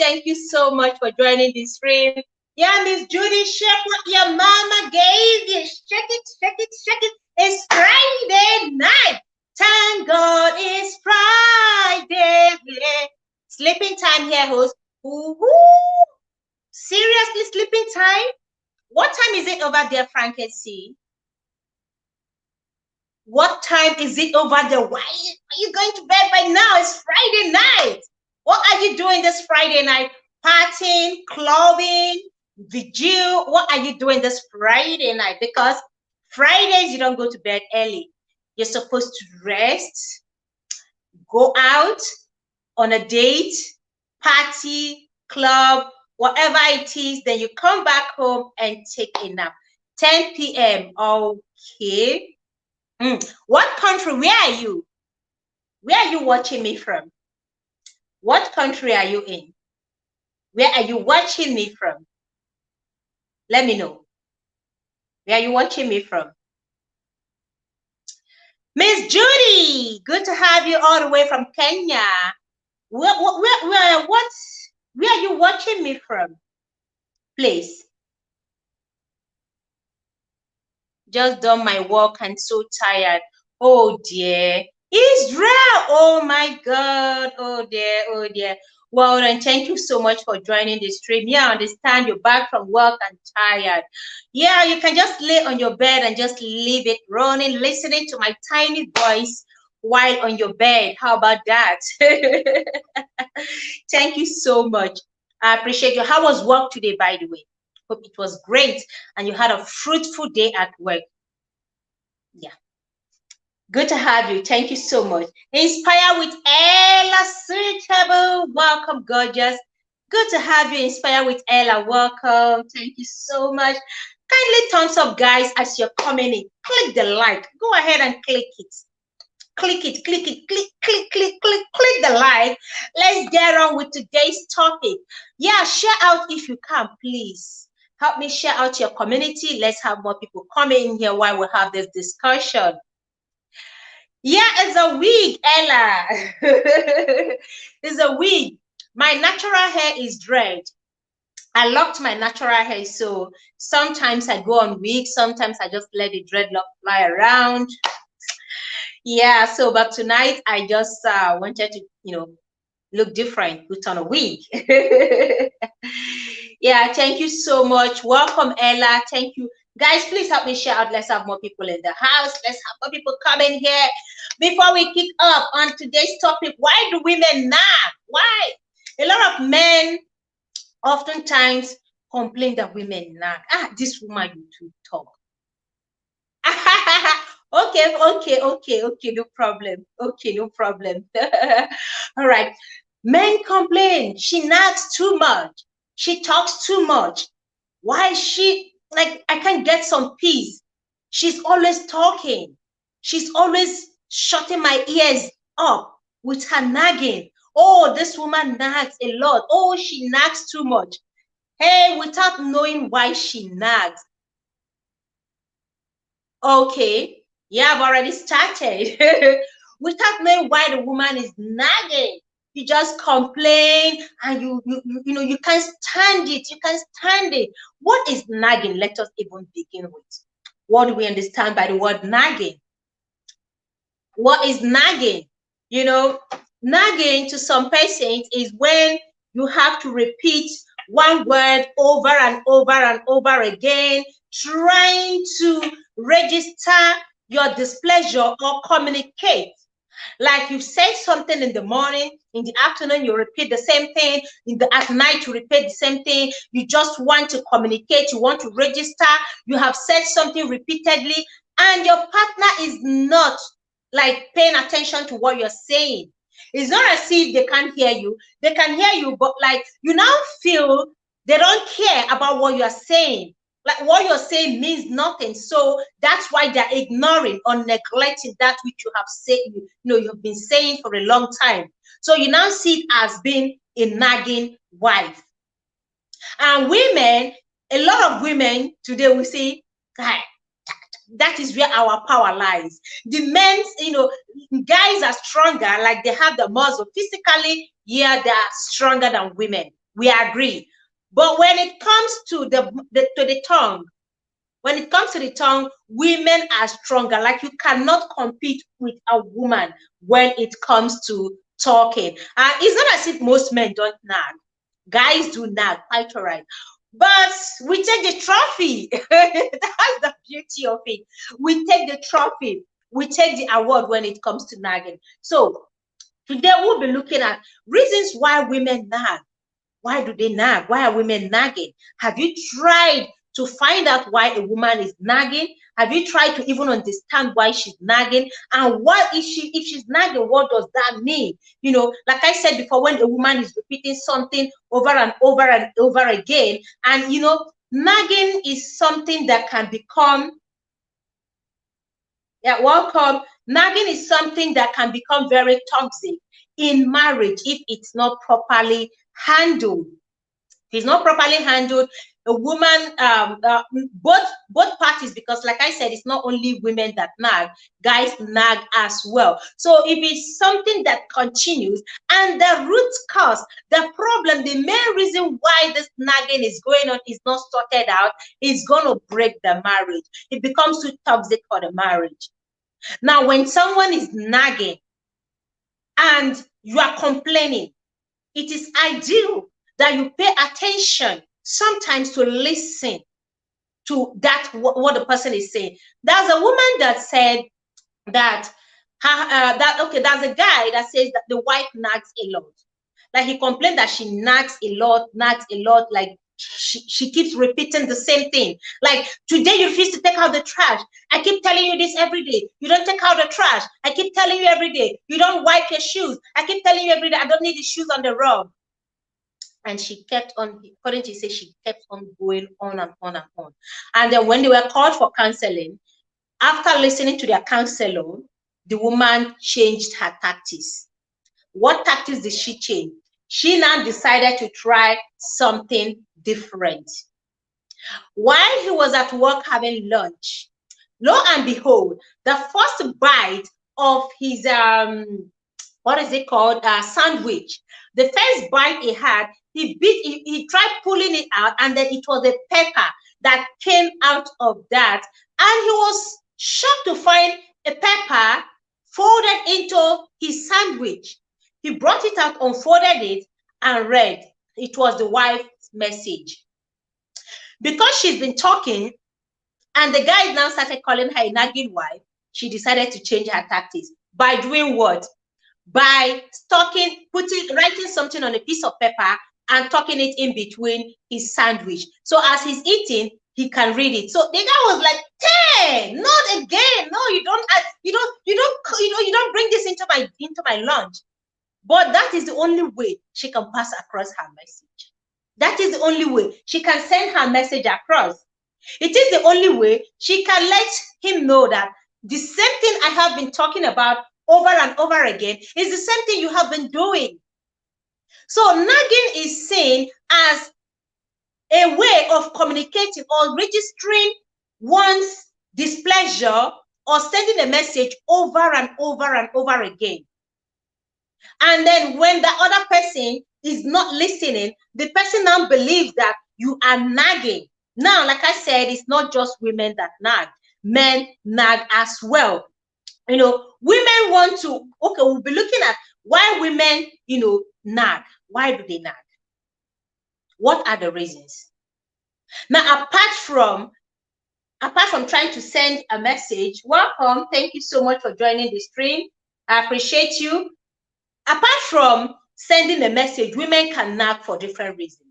Thank you so much for joining this stream. Yeah, Miss Judy, check what your mama gave you. Check it, check it, check it. It's Friday night. Thank God it's Friday. Yeah. Sleeping time here, host. Seriously, sleeping time? What time is it over there, Frankency? What time is it over there? Why are you going to bed by now? It's Friday night. What are you doing this Friday night? Partying, clubbing, vigil. What are you doing this Friday night? Because Fridays, you don't go to bed early. You're supposed to rest, go out on a date, party, club, whatever it is. Then you come back home and take a nap. 10 p.m. Okay. What country? Where are you? Where are you watching me from? What country are you in? Where are you watching me from? Let me know. Where are you watching me from? Miss Judy, good to have you all the way from Kenya. Where are you watching me from? Please. Just done my work and so tired. Oh dear. Israel. Oh my God. Oh dear. Oh dear. Well, then thank you so much for joining the stream. Yeah, I understand you're back from work and tired. Yeah, you can just lay on your bed and just leave it running, listening to my tiny voice while on your bed. How about that? Thank you so much. I appreciate you. How was work today, by the way? Hope it was great and you had a fruitful day at work. Yeah. Good to have you. Thank you so much. Inspire with Ella Suitable. Welcome, gorgeous. Good to have you. Inspire with Ella. Welcome. Thank you so much. Kindly thumbs up, guys, as you're coming in. Click the like. Go ahead and click it. Click it, click it, click the like. Let's get on with today's topic. Yeah, share out if you can, please. Help me share out your community. Let's have more people come in here while we have this discussion. Yeah, it's a wig, Ella. It's a wig. My natural hair is dread. I locked my natural hair, so sometimes I go on wig, sometimes I just let the dreadlock fly around. Yeah, so but tonight I just wanted to, look different, put on a wig. Yeah, thank you so much. Welcome, Ella. Thank you. Guys, please help me share out. Let's have more people in the house. Let's have more people come in here. Before we kick up on today's topic, why do women nag? Why? A lot of men oftentimes complain that women nag. This woman you too talk. Okay, no problem. Okay, no problem. All right. Men complain. She nags too much. She talks too much. Why is she like, I can't get some peace? She's always talking. She's always shutting my ears up with her nagging. Oh, this woman nags a lot. Oh, she nags too much. Hey, without knowing why she nags. Okay, yeah, I've already started. Without knowing why the woman is nagging, you just complain and you can't stand it. You can't stand it. What is nagging? Let us even begin with. What do we understand by the word nagging? What is nagging? Nagging to some persons is when you have to repeat one word over and over and over again, trying to register your displeasure or communicate. Like you said something in the morning, in the afternoon, you repeat the same thing, at night, you repeat the same thing. You just want to communicate, you want to register, you have said something repeatedly, and your partner is not like paying attention to what you're saying. It's not as if they can't hear you. They can hear you, but like you now feel they don't care about what you're saying. Like what you're saying means nothing. So that's why they're ignoring or neglecting that which you have said, you've been saying for a long time. So you now see it as being a nagging wife. And women, a lot of women today will say, that is where our power lies. The men, guys are stronger, like they have the muscle physically. Yeah, they are stronger than women. We agree. But when it comes to the tongue, when it comes to the tongue, women are stronger. Like, you cannot compete with a woman when it comes to talking. It's not as if most men don't nag. Guys do nag, quite all right. But we take the trophy. That's the beauty of it. We take the trophy. We take the award when it comes to nagging. So today we'll be looking at reasons why women nag. Why do they nag? Why are women nagging? Have you tried to find out why a woman is nagging? Have you tried to even understand why she's nagging? And what is she, if she's nagging, what does that mean? You know, like I said before, when a woman is repeating something over and over and over again, and you know, nagging is something that can become, yeah, welcome. Nagging is something that can become very toxic in marriage if it's not properly handled. If it's not properly handled, a woman, both parties, because like I said, it's not only women that nag, guys nag as well. So if it's something that continues, and the root cause, the problem, the main reason why this nagging is going on is not sorted out, is going to break the marriage. It becomes too toxic for the marriage. Now, when someone is nagging and you are complaining, it is ideal that you pay attention sometimes to listen to that, what the person is saying. There's a woman that said that, there's a guy that says that the wife nags a lot. Like, he complained that she nags a lot, like she keeps repeating the same thing. Like, today you refuse to take out the trash. I keep telling you this every day. You don't take out the trash. I keep telling you every day. You don't wipe your shoes. I keep telling you every day. I don't need the shoes on the rug. And she kept on, according to say, she kept on going on and on and on. And then when they were called for counseling, after listening to their counselor, the woman changed her tactics. What tactics did she change? She now decided to try something different. While he was at work having lunch, lo and behold, the first bite of his what is it called, sandwich, the first bite he had, he tried pulling it out, and then it was a pepper that came out of that, and he was shocked to find a pepper folded into his sandwich. He brought it out, unfolded it, and read. It was the wife's message. Because she's been talking, and the guy now started calling her a nagging wife, she decided to change her tactics. By doing what? By writing something on a piece of paper and tucking it in between his sandwich. So as he's eating, he can read it. So the guy was like, "Hey, not again! No, you don't bring this into my lunch." But that is the only way she can pass across her message. That is the only way she can send her message across. It is the only way she can let him know that the same thing I have been talking about over and over again is the same thing you have been doing. So nagging is seen as a way of communicating or registering one's displeasure or sending a message over and over and over again. And then when the other person is not listening, the person now believes that you are nagging. Now, like I said, it's not just women that nag. Men nag as well. You know, women want to, okay, we'll be looking at why women, nag. Why do they nag? What are the reasons? Now, apart from trying to send a message, welcome. Thank you so much for joining the stream. I appreciate you. Apart from sending a message, women can nag for different reasons.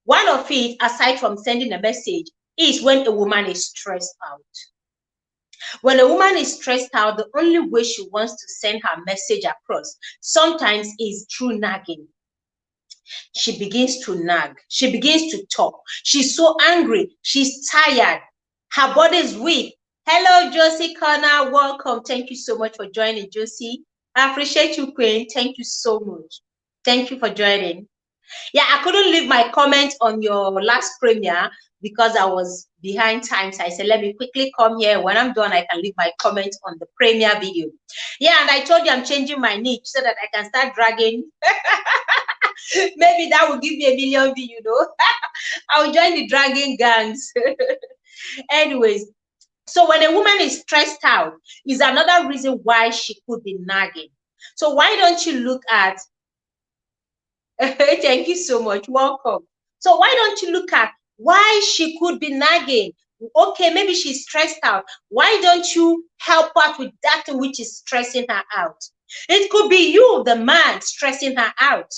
One of it, aside from sending a message, is when a woman is stressed out. When a woman is stressed out, the only way she wants to send her message across sometimes is through nagging. She begins to nag. She begins to talk. She's so angry. She's tired. Her body is weak. Hello, Josie Connor. Welcome. Thank you so much for joining, Josie. I appreciate you, Queen. Thank you so much. Thank you for joining. Yeah, I couldn't leave my comment on your last premiere because I was behind time. So I said, let me quickly come here. When I'm done, I can leave my comment on the premiere video. Yeah, and I told you I'm changing my niche so that I can start dragging Maybe that will give me a million views, you know. I'll join the dragging gangs. Anyways, so when a woman is stressed out, is another reason why she could be nagging. So why don't you look at, thank you so much, welcome. So why don't you look at why she could be nagging? Okay, maybe she's stressed out. Why don't you help out with that which is stressing her out? It could be you, the man, stressing her out.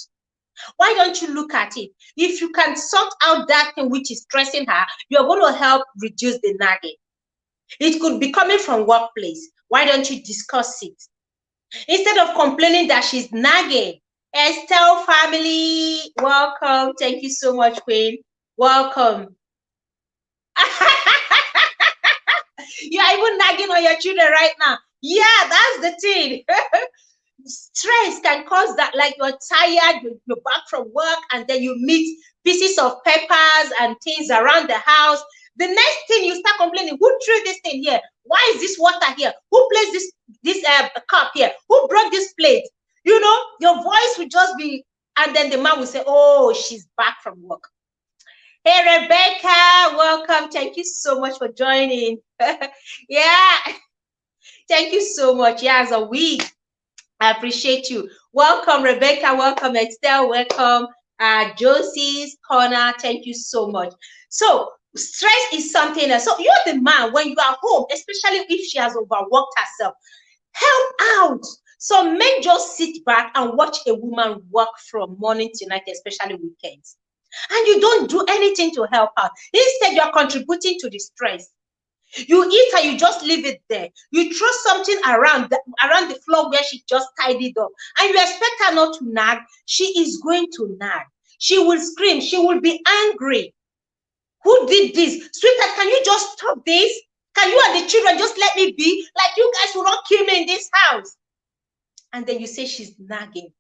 Why don't you look at it? If you can sort out that thing which is stressing her, you're going to help reduce the nagging. It could be coming from workplace. Why don't you discuss it? Instead of complaining that she's nagging. Estelle family, welcome. Thank you so much, Queen. Welcome. You're even nagging on your children right now. Yeah, that's the thing. Stress can cause that, like you're tired, you're back from work, and then you meet pieces of papers and things around the house. The next thing you start complaining, who threw this thing here? Why is this water here? Who placed this cup here? Who brought this plate? You know, your voice will just be, and then the man will say, oh, she's back from work. Hey, Rebecca, welcome. Thank you so much for joining. Yeah, thank you so much. Yeah, as a week. I appreciate you. Welcome, Rebecca. Welcome, Estelle. Welcome, Josie's Corner. Thank you so much. So, stress is something else. So, you're the man when you are home, especially if she has overworked herself. Help out. So, men just sit back and watch a woman work from morning to night, especially weekends. And you don't do anything to help out. Instead, you're contributing to the stress. You eat and you just leave it there. You throw something around the floor where she just tidied up, and you expect her not to nag. She is going to nag. She will scream. She will be angry. Who did this? Sweetheart, can you just stop this? Can you and the children just let me be? Like, you guys will not kill me in this house. And then you say she's nagging.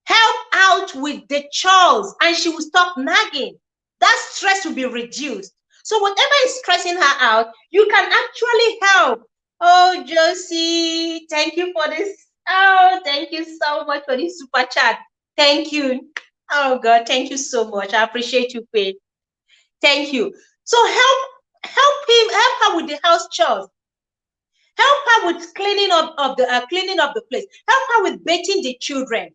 Help out with the chores and she will stop nagging. That stress will be reduced. So whatever is stressing her out, you can actually help. Oh, Josie, thank you for this. Oh, thank you so much for this super chat. Thank you. Oh, God, thank you so much. I appreciate you, Queen. Thank you. So help her with the house chores. Help her with cleaning up the place. Help her with bathing the children.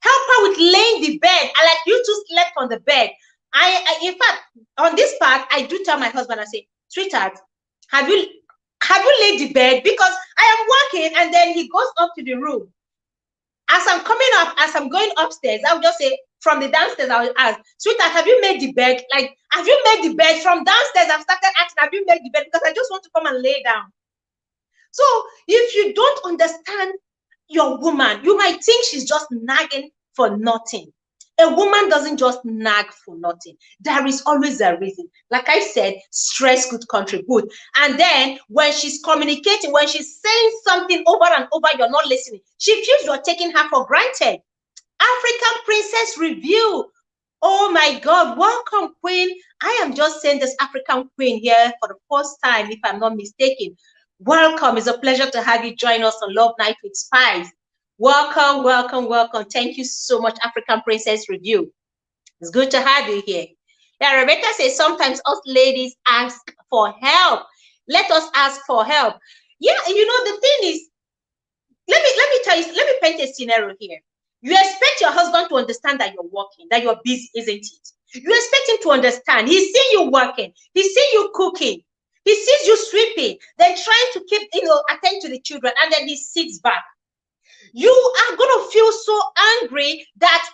Help her with laying the bed. I like you two slept on the bed. I in fact, on this part, I do tell my husband, I say, sweetheart, have you laid the bed? Because I am working, and then he goes up to the room. As I'm coming up, as I'm going upstairs, I'll just say, from the downstairs, I will ask, sweetheart, have you made the bed? Like, have you made the bed? From downstairs, I've started asking, have you made the bed? Because I just want to come and lay down. So if you don't understand your woman, you might think she's just nagging for nothing. A woman doesn't just nag for nothing. There is always a reason. Like I said, stress could contribute. And then when she's communicating, when she's saying something over and over, you're not listening. She feels you're taking her for granted. African Princess Review. Oh my God, welcome, Queen. I am just saying this African Queen here for the first time, if I'm not mistaken. Welcome. It's a pleasure to have you join us on Love Night with Spice. Welcome, welcome, welcome. Thank you so much, African Princess Review. It's good to have you here. Yeah, Rebecca says sometimes us ladies ask for help. Let us ask for help. Yeah, you know, the thing is, let me tell you, let me paint a scenario here. You expect your husband to understand that you're working, that you're busy, isn't it? You expect him to understand. He sees you working. He sees you cooking. He sees you sweeping, then trying to keep, attend to the children, and then he sits back. You are going to feel so angry that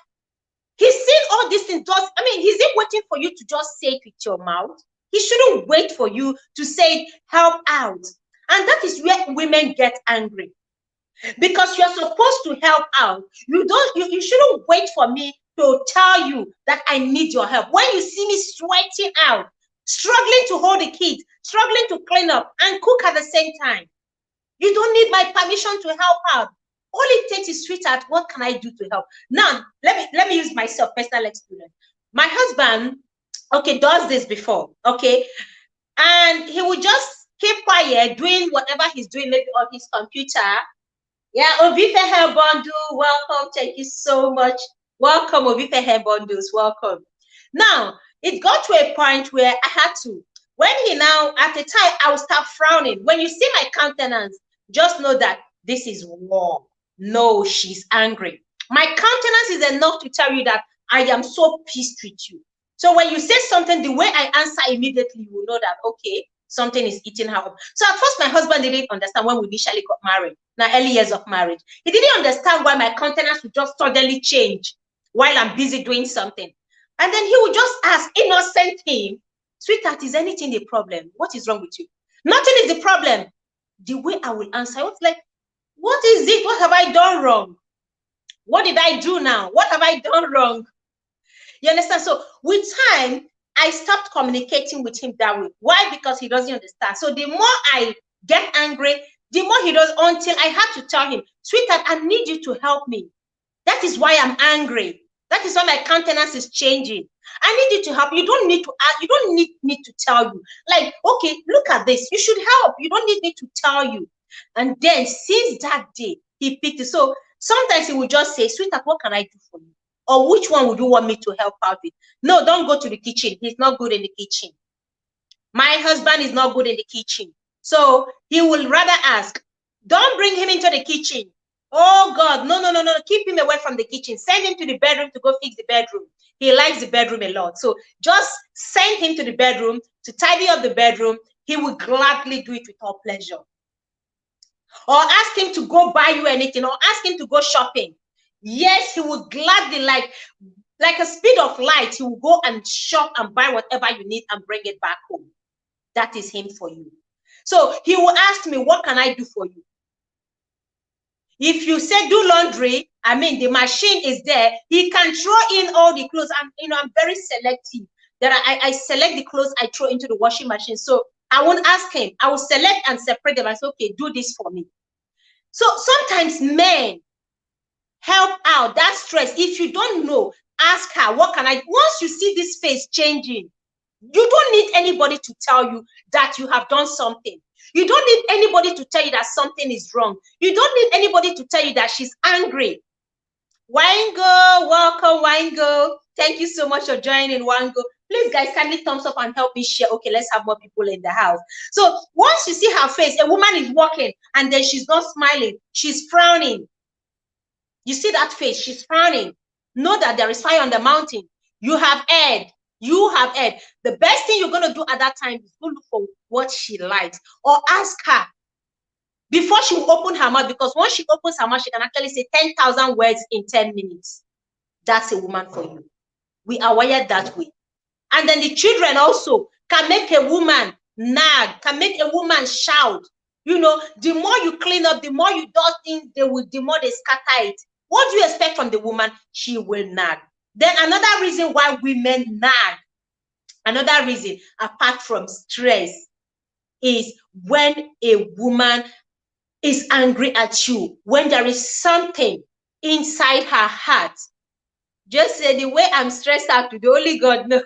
he's seen all these things. Is he waiting for you to just say it with your mouth? He shouldn't wait for you to say, help out. And that is where women get angry. Because you're supposed to help out. You shouldn't wait for me to tell you that I need your help. When you see me sweating out, struggling to hold the kids, struggling to clean up and cook at the same time, you don't need my permission to help out. All it takes is, sweetheart, what can I do to help? Now, let me use myself, personal experience. My husband, okay, does this before, okay? And he will just keep quiet, doing whatever he's doing, maybe on his computer. Yeah, Ovife Hair Bundle, welcome. Thank you so much. Welcome, Obife Hair Bundles. Welcome. Now, it got to a point where I had to, when he now, at the time, I would start frowning. When you see my countenance, just know that this is war. No, she's angry. My countenance is enough to tell you that I am so pissed with you. So when you say something, the way I answer immediately, you will know that, okay, something is eating her up. So at first, my husband didn't understand when we initially got married, now early years of marriage. He didn't understand why my countenance would just suddenly change while I'm busy doing something. And then he would just ask, innocent him, sweetheart, is anything the problem? What is wrong with you? Nothing is the problem. The way I will answer, I was like, what is it? What have I done wrong? What did I do now? What have I done wrong? You understand? So with time, I stopped communicating with him that way. Why? Because he doesn't understand. So the more I get angry, the more he does, until I had to tell him, sweetheart, I need you to help me. That is why I'm angry. That is why my countenance is changing. I need you to help. You don't need to ask, you don't need me to tell you. Like, okay, look at this. You should help. You don't need me to tell you. And then since that day, he picked it. So sometimes he would just say, sweetheart, what can I do for you? Or which one would you want me to help out with? No, don't go to the kitchen. He's not good in the kitchen. My husband is not good in the kitchen. So he will rather ask, don't bring him into the kitchen. Oh God, no, no, no, no, keep him away from the kitchen. Send him to the bedroom to go fix the bedroom. He likes the bedroom a lot. So just send him to the bedroom to tidy up the bedroom. He will gladly do it with all pleasure. Or ask him to go buy you anything, or ask him to go shopping. Yes, he would gladly, like a speed of light, he will go and shop and buy whatever you need and bring it back home. That is him for you. So he will ask me, what can I do for you? If you say do laundry, I mean, the machine is there. He can throw in all the clothes. I'm very selective. That I select the clothes I throw into the washing machine. So I won't ask him. I will select and separate them. I say, okay, do this for me. So sometimes men help out that stress. If you don't know, ask her, what can I? Once you see this face changing, you don't need anybody to tell you that you have done something. You don't need anybody to tell you that something is wrong. You don't need anybody to tell you that she's angry. Wango, welcome, Wango. Thank you so much for joining, Wango. Please, guys, kindly thumbs up and help me share. Okay, let's have more people in the house. So once you see her face, a woman is walking and then she's not smiling. She's frowning. You see that face, she's frowning. Know that there is fire on the mountain. You have erred. You have erred. The best thing you're going to do at that time is go look for what she likes, or ask her before she will open her mouth, because once she opens her mouth, she can actually say 10,000 words in 10 minutes. That's a woman for you. We are wired that way. And then the children also can make a woman nag, can make a woman shout. You know, the more you clean up, the more you do things, the more they scatter it. What do you expect from the woman? She will nag. Then another reason why women nag, another reason apart from stress, is when a woman is angry at you, when there is something inside her heart. Just say, the way I'm stressed out, the only God knows.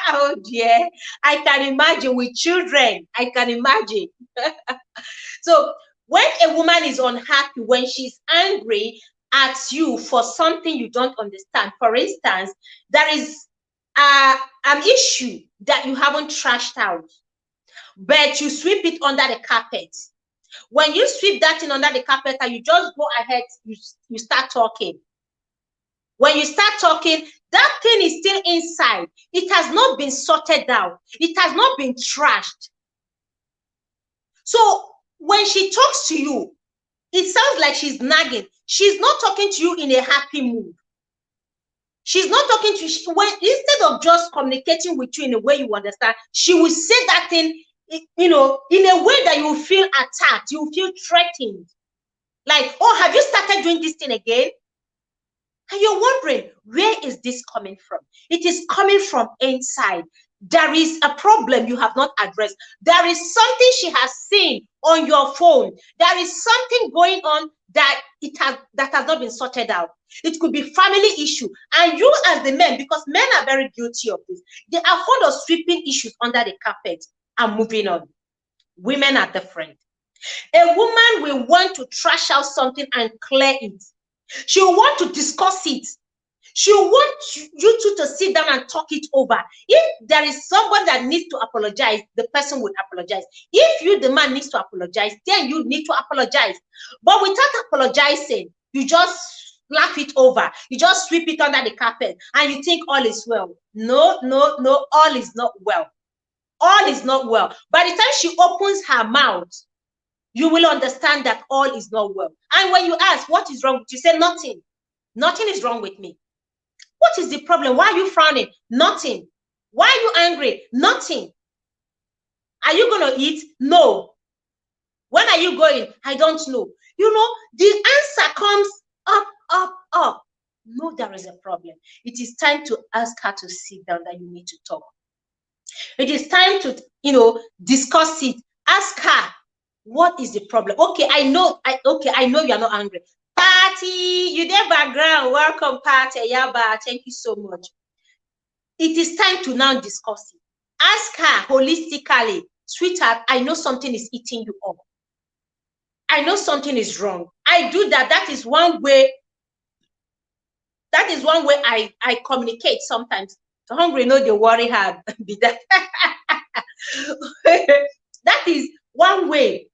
Oh dear, I can imagine with children. I can imagine. So when a woman is unhappy, when she's angry at you for something you don't understand, for instance, there is an issue that you haven't trashed out, but you sweep it under the carpet. When you sweep that thing under the carpet and you just go ahead, you start talking. When you start talking, that thing is still inside. It has not been sorted out. It has not been trashed. So when she talks to you, it sounds like she's nagging. She's not talking to you in a happy mood. She's not talking to you. Instead of just communicating with you in a way you understand, she will say that thing, you know, in a way that you will feel attacked. You will feel threatened. Like, oh, have you started doing this thing again? And you're wondering, where is this coming from? It is coming from inside. There is a problem you have not addressed. There is something she has seen on your phone. There is something going on that has not been sorted out. It could be family issue. And you as the men, because men are very guilty of this, they are fond of sweeping issues under the carpet and moving on. Women are different. A woman will want to trash out something and clear it. She will want to discuss it. She wants you two to sit down and talk it over. If there is someone that needs to apologize, the person would apologize. If you, the man, needs to apologize, then you need to apologize. But without apologizing, you just laugh it over. You just sweep it under the carpet and you think all is well. No, no, no, all is not well. All is not well. By the time she opens her mouth, you will understand that all is not well. And when you ask, what is wrong with you? Say, nothing. Nothing is wrong with me. What is the problem? Why are you frowning? Nothing. Why are you angry? Nothing. Are you going to eat? No. When are you going? I don't know. You know, the answer comes up, up, up. No, there is a problem. It is time to ask her to sit down, that you need to talk. It is time to, discuss it. Ask her, what is the problem? Okay, I know you are not angry. Party, you there background. Welcome, Party. Yaba, thank you so much. It is time to now discuss it. Ask her holistically, sweetheart, I know something is eating you up. I know something is wrong. I do that. That is one way. That is one way I communicate sometimes. Hungry, no, they worry hard. Be that. That is one way.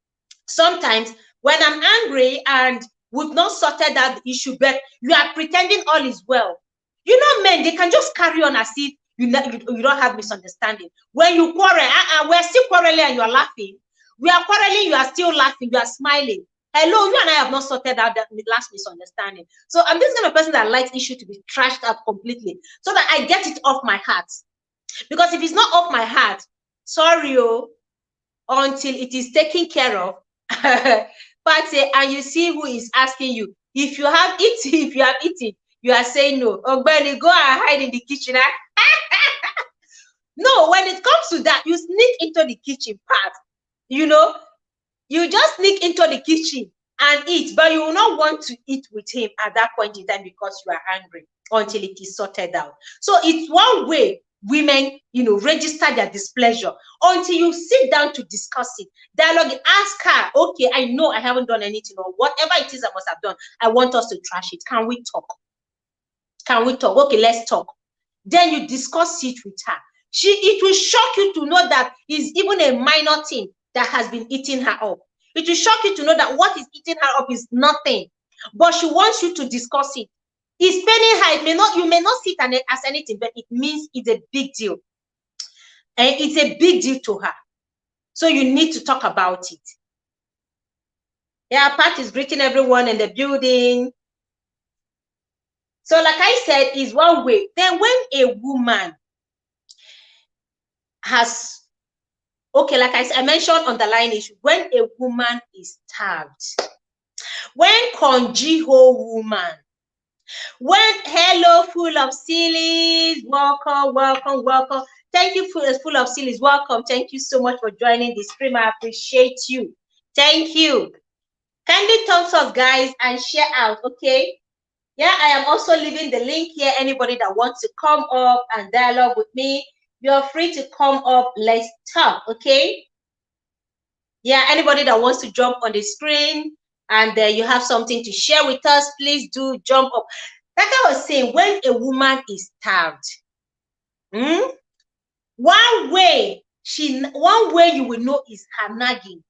Sometimes when I'm angry and we've not sorted out the issue, but you are pretending all is well. You know, men, they can just carry on as if you don't have misunderstanding. When you quarrel, we're still quarreling and you are laughing. We are quarreling, you are still laughing, you are smiling. Hello, you and I have not sorted out that last misunderstanding. So I'm this kind of person that likes issue to be trashed out completely so that I get it off my heart. Because if it's not off my heart, sorry, until it is taken care of, and you see who is asking you. If you have eaten, you are saying no. Oh, Benny, go and hide in the kitchen. No, when it comes to that, you sneak into the kitchen part. You just sneak into the kitchen and eat, but you will not want to eat with him at that point in time because you are angry until it is sorted out. So it's one way women, register their displeasure until you sit down to discuss it. Dialogue, ask her, okay, I know I haven't done anything, or whatever it is I must have done, I want us to trash it. Can we talk? Can we talk? Okay, let's talk. Then you discuss it with her. It will shock you to know that it's even a minor thing that has been eating her up. It will shock you to know that what is eating her up is nothing, but she wants you to discuss it. It's paining her. You may not see it as anything, but it means it's a big deal. And it's a big deal to her. So you need to talk about it. Yeah, Pat is greeting everyone in the building. So like I said, is one way. Then when a woman has, okay, like I mentioned underlying issue, when a woman is starved, when conjiho woman, when hello full of sillies, welcome, welcome, welcome. Thank you, full of sillies, welcome. Thank you so much for joining the stream. I appreciate you. Thank you. Kindly thumbs up, guys, and share out, okay? Yeah, I am also leaving the link here. Anybody that wants to come up and dialogue with me, you're free to come up. Let's talk, okay? Yeah, anybody that wants to jump on the screen and you have something to share with us, please do jump up. Like I was saying, when a woman is starved, one way you will know is her nagging.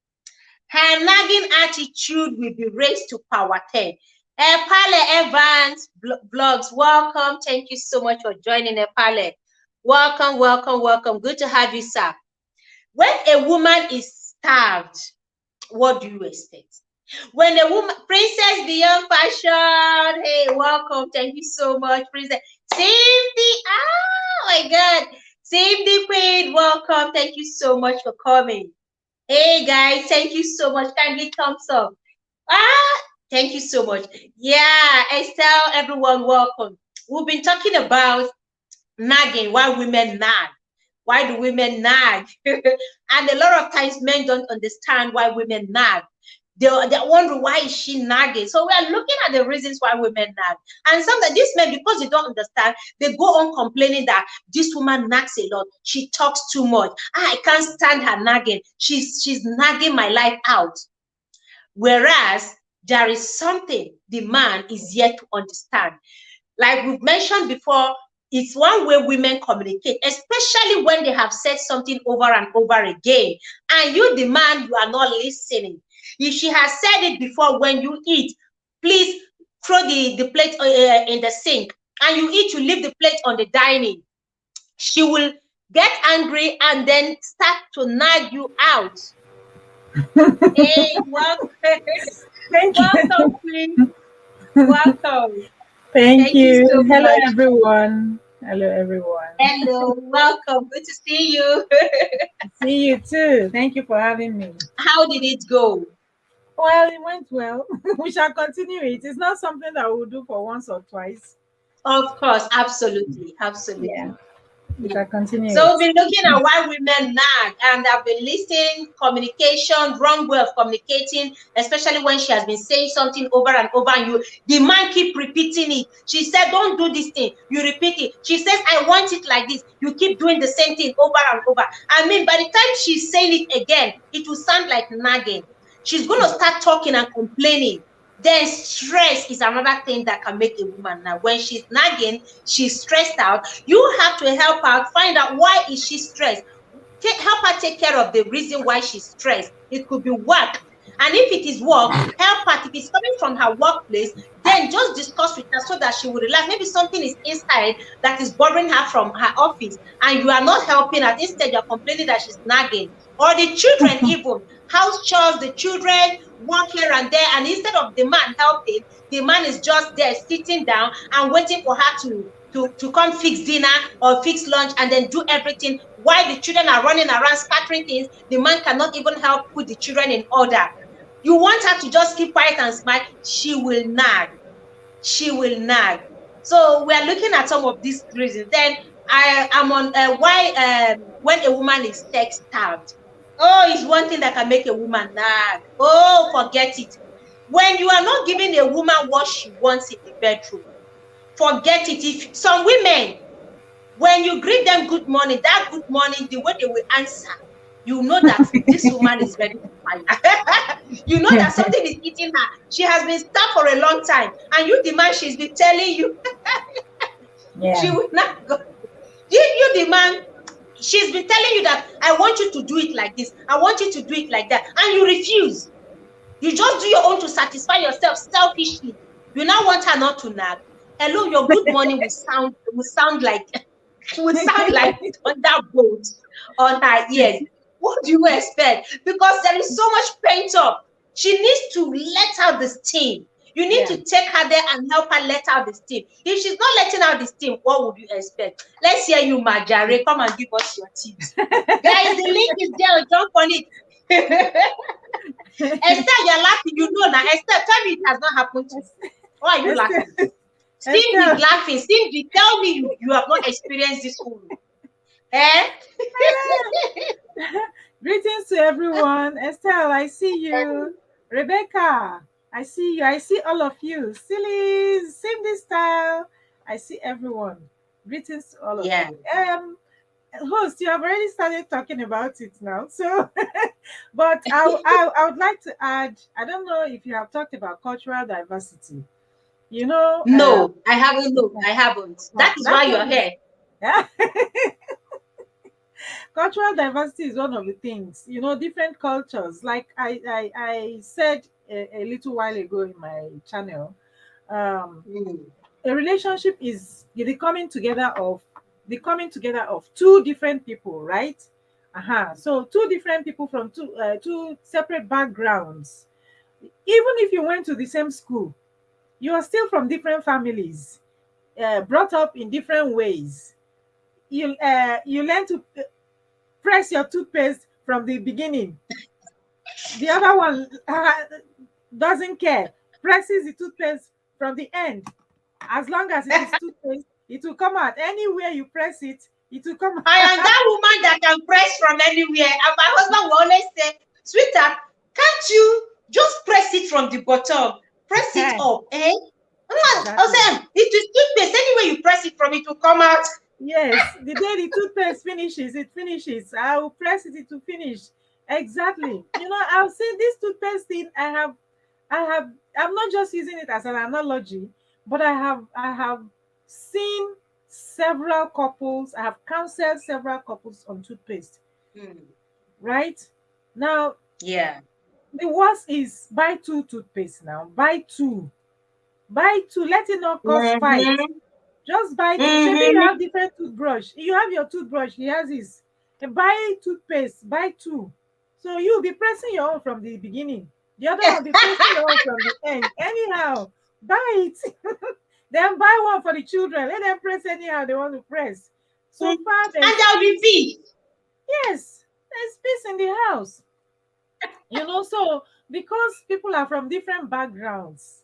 Her nagging attitude will be raised to power 10. Epale Evans blogs, welcome. Thank you so much for joining, Epale. Welcome, welcome, welcome. Good to have you, sir. When a woman is starved, what do you expect? When a woman, Princess Beyond Fashion, hey, welcome. Thank you so much, Princess. Cindy, oh my God. Cindy Queen, welcome. Thank you so much for coming. Hey guys, thank you so much. Kindly thumbs up. Thank you so much. Yeah, Estelle, everyone, welcome. We've been talking about nagging, why women nag. Why do women nag? And a lot of times men don't understand why women nag. They're wondering, why is she nagging? So we are looking at the reasons why women nag. And sometimes these men, because they don't understand, they go on complaining that this woman nags a lot. She talks too much. I can't stand her nagging. She's nagging my life out. Whereas there is something the man is yet to understand. Like we've mentioned before, it's one way women communicate, especially when they have said something over and over again, and you, the man, you are not listening. If she has said it before, when you eat, please throw the plate in the sink, and you eat, you leave the plate on the dining, she will get angry and then start to nag you out. Hey, welcome. Thank Welcome, you. Queen. Welcome. Thank Thank you you. so Hello, much. everyone. Hello, everyone. Hello, welcome. Good to see you. See you too. Thank you for having me. How did it go? Well, it went well. We shall continue it. It's not something that we'll do for once or twice. Of course, absolutely, Yeah, absolutely. we Yeah. shall continue So it. we've been looking at why women nag, and I've been listening, communication, wrong way of communicating, especially when she has been saying something over and over, and the man keep repeating it. She said, "Don't do this thing." You repeat it. She says, "I want it like this." You keep doing the same thing over and over. I mean, by the time she's saying it again, it will sound like nagging. She's going to start talking and complaining. Then stress is another thing that can make a woman nag. When she's nagging, she's stressed out. You have to help her find out why is she stressed. Help her take care of the reason why she's stressed. It could be work. And if it is work, help her. If it's coming from her workplace, then just discuss with her so that she will relax. Maybe something is inside that is bothering her from her office, and you are not helping her. Instead, you're complaining that she's nagging. Or the children, even house chores, the children walk here and there, and instead of the man helping, the man is just there sitting down and waiting for her to come fix dinner or fix lunch and then do everything while the children are running around scattering things. The man cannot even help put the children in order. You want her to just keep quiet and smile, she will nag. She will nag. So we are looking at some of these reasons. Then I am on why when a woman is sex starved. Oh, it's one thing that can make a woman nag. Oh, forget it. When you are not giving a woman what she wants in the bedroom, forget it. If some women, when you greet them good morning, that good morning, the way they will answer, you know that this woman is ready to fire. You know that something is eating her. She has been starved for a long time, and you demand she's been telling you she Yeah. will not go. You demand she's been telling you that I want you to do it like this, I want you to do it like that, and you refuse. You just do your own to satisfy yourself selfishly. You now want her not to nag. Hello, your good morning will sound like will sound like thunderbolts on her ears. What do you expect? Because there is so much pent up. She needs to let out the steam. You need Yeah. to take her there and help her let out the steam. If she's not letting out the steam, what would you expect? Let's hear you, Majare. Come and give us your tips. Guys, the link is there. Jump on it. Esther, you're laughing. You know now. Esther, tell me it has not happened to you. Why are you laughing? Estelle, Cindy is Estelle, laughing. Cindy, tell me you have not experienced this whole. Eh? greetings to everyone. Estelle, I see you. Rebecca, I see you. I see all of you. Silly, Cindy style. I see everyone. Greetings to all of Yeah. you. Host, you have already started talking about it now. So, but I would like to add. I don't know if you have talked about cultural diversity. You know, No, I haven't. No, I haven't. That is that why you're one is here. yeah. Cultural diversity is one of the things. You know, different cultures. Like I said a little while ago in my channel, um, Mm. a relationship is the coming together of two different people, right? So two different people from two separate backgrounds. Even if you went to the same school, you are still from different families, brought up in different ways. You learn to press your toothpaste from the beginning. The other one doesn't care, presses the toothpaste from the end. As long as it is toothpaste, it will come out. Anywhere you press it, it will come I am out. that woman that can press from anywhere. And my husband will always say, sweetheart, can't you just press it from the bottom? Press it up, eh? I'll Exactly. say, it is toothpaste. Anywhere you press it from, it will come out. Yes, the day the toothpaste finishes, it finishes. I will press it, it will finish. Exactly. You know, I've seen this toothpaste thing. I'm not just using it as an analogy, but I have seen several couples, I have counseled several couples on toothpaste, right? Now, Yeah. the worst is buy two toothpaste now. Buy two. Buy two. Let it not cause fight. Mm-hmm. Just buy two. Maybe you Mm-hmm. have different toothbrush. You have your toothbrush, he has his. Buy toothpaste, buy two. So you'll be pressing your own from the beginning. The other one will be pressing your own from the end. Anyhow, buy it. Then buy one for the children. Let them press anyhow they want to press. So And far, there's there'll be peace. peace. Yes, there's peace in the house. So because people are from different backgrounds,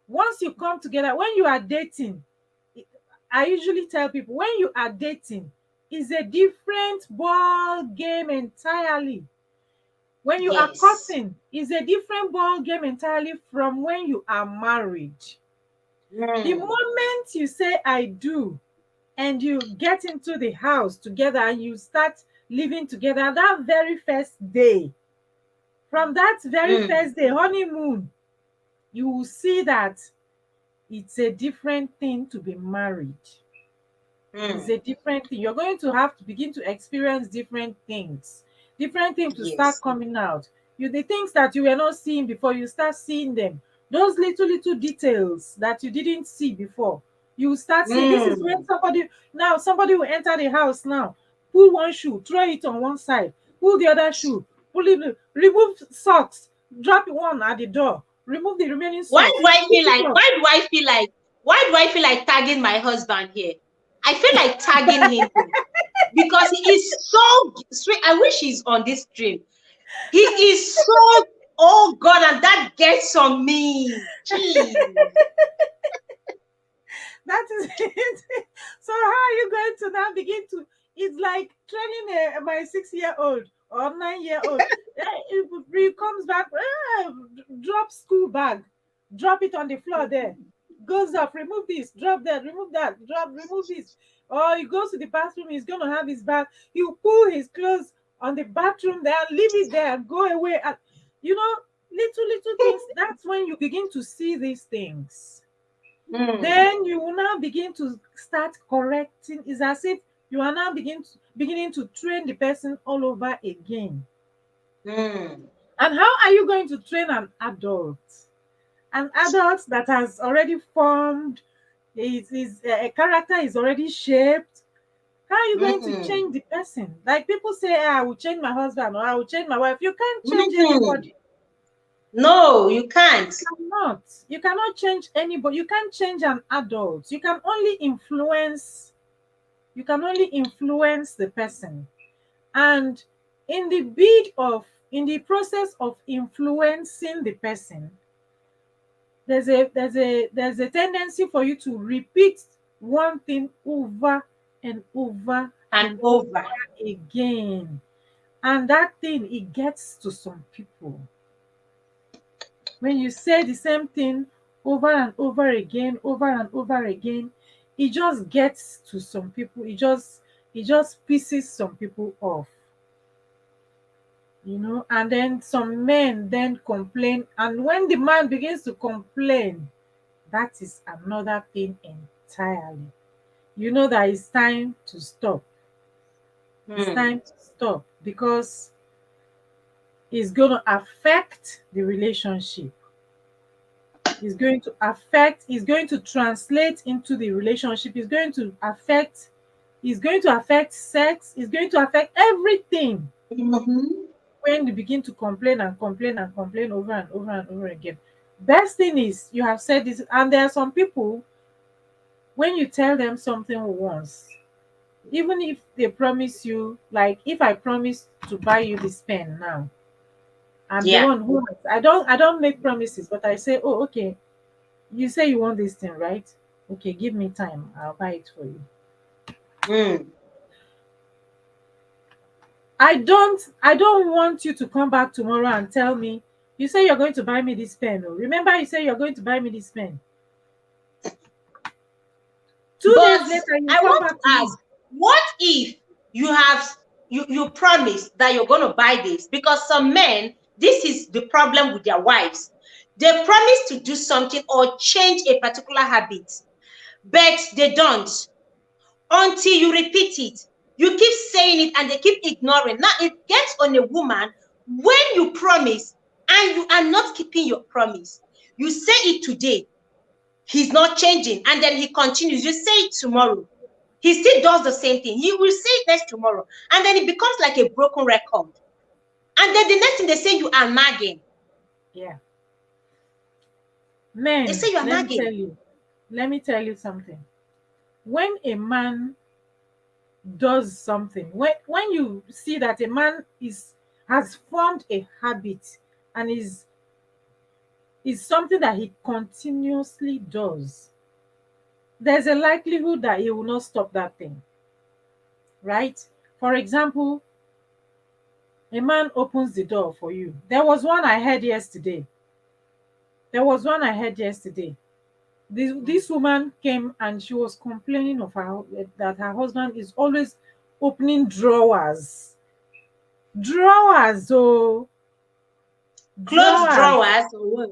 once you come together, when you are dating, I usually tell people when you are dating is a different ball game entirely. When you are Yes. courting is a different ball game entirely from when you are married. The Mm. moment you say I do and you get into the house together and you start living together, that very first day, from that very Mm. first day, honeymoon, you will see that it's a different thing to be married. It's Mm. a different thing. You're going to have to begin to experience different things to start Yes. coming out. The things that you were not seeing before, you start seeing them. Those little details that you didn't see before, you start seeing. This is when Mm. somebody will enter the house now, pull one shoe, throw it on one side, pull the other shoe, pull it, remove socks, drop one at the door, remove the remaining Why socks, do I pick feel it like up. why do I feel like why do I feel like tagging my husband here? I feel like tagging him here because he is so sweet. I wish he's on this stream. He is so, oh God, and that gets on me. Gee. That is it. So how are you going to now begin to? It's like training my 6-year-old or 9-year-old. He comes back, drop school bag, drop it on the floor there. Goes up, remove this, drop that, remove that, drop, remove this. Or he goes to the bathroom, he's gonna have his bath. He'll pull his clothes on the bathroom there, leave it there, and go away. And you know, little things. That's when you begin to see these things. Mm. Then you will now begin to start correcting. It's as if you are now beginning to train the person all over again. Mm. And how are you going to train an adult? An adult that has already formed, his a character is already shaped. How are you going to Mm. change the person? Like people say, "Ah, I will change my husband or I will change my wife." You can't change Mm. anybody. No, you can't. You cannot change anybody. You can't change an adult. You can only influence the person. And in the process of influencing the person, there's a tendency for you to repeat one thing over and over And and over over. again. And that thing, it gets to some people. When you say the same thing over and over and over again, it just gets to some people. It just pisses some people off. And then some men then complain. And when the man begins to complain, that is another thing entirely. You know that it's time to stop. It's Mm. time to stop because it's going to affect the relationship. It's going to translate into the relationship. It's going to affect sex. It's going to affect everything Mm-hmm. when you begin to complain and complain and complain over and over and over again. Best thing is you have said this, and there are some people, when you tell them something once, even if they promise you, like if I promise to buy you this pen now, I'm the Yeah. one who I don't make promises, but I say, oh, okay, you say you want this thing, right? Okay, give me time, I'll buy it for you. Mm. I don't want you to come back tomorrow and tell me, you say you're going to buy me this pen. Oh, remember you say you're going to buy me this pen. 2 days But later, you I come want back to to me. ask, what if you have you promise that you're going to buy this? Because some men, this is the problem with their wives. They promise to do something or change a particular habit, but they don't. Until you repeat it, you keep saying it and they keep ignoring. Now it gets on a woman when you promise and you are not keeping your promise. You say it today, he's not changing, and then he continues. You say it tomorrow, he still does the same thing. He will say it next tomorrow, and then it becomes like a broken record. And then the next thing they say, you are nagging. Yeah. They Men, say you are nagging. let me tell you something. When a man does something, when you see that a man has formed a habit and is something that he continuously does, there's a likelihood that he will not stop that thing. Right? For example, a man opens the door for you. There was one I heard yesterday. This woman came and she was complaining of that her husband is always opening drawers. Drawers, oh, Clothes drawers. drawers or what?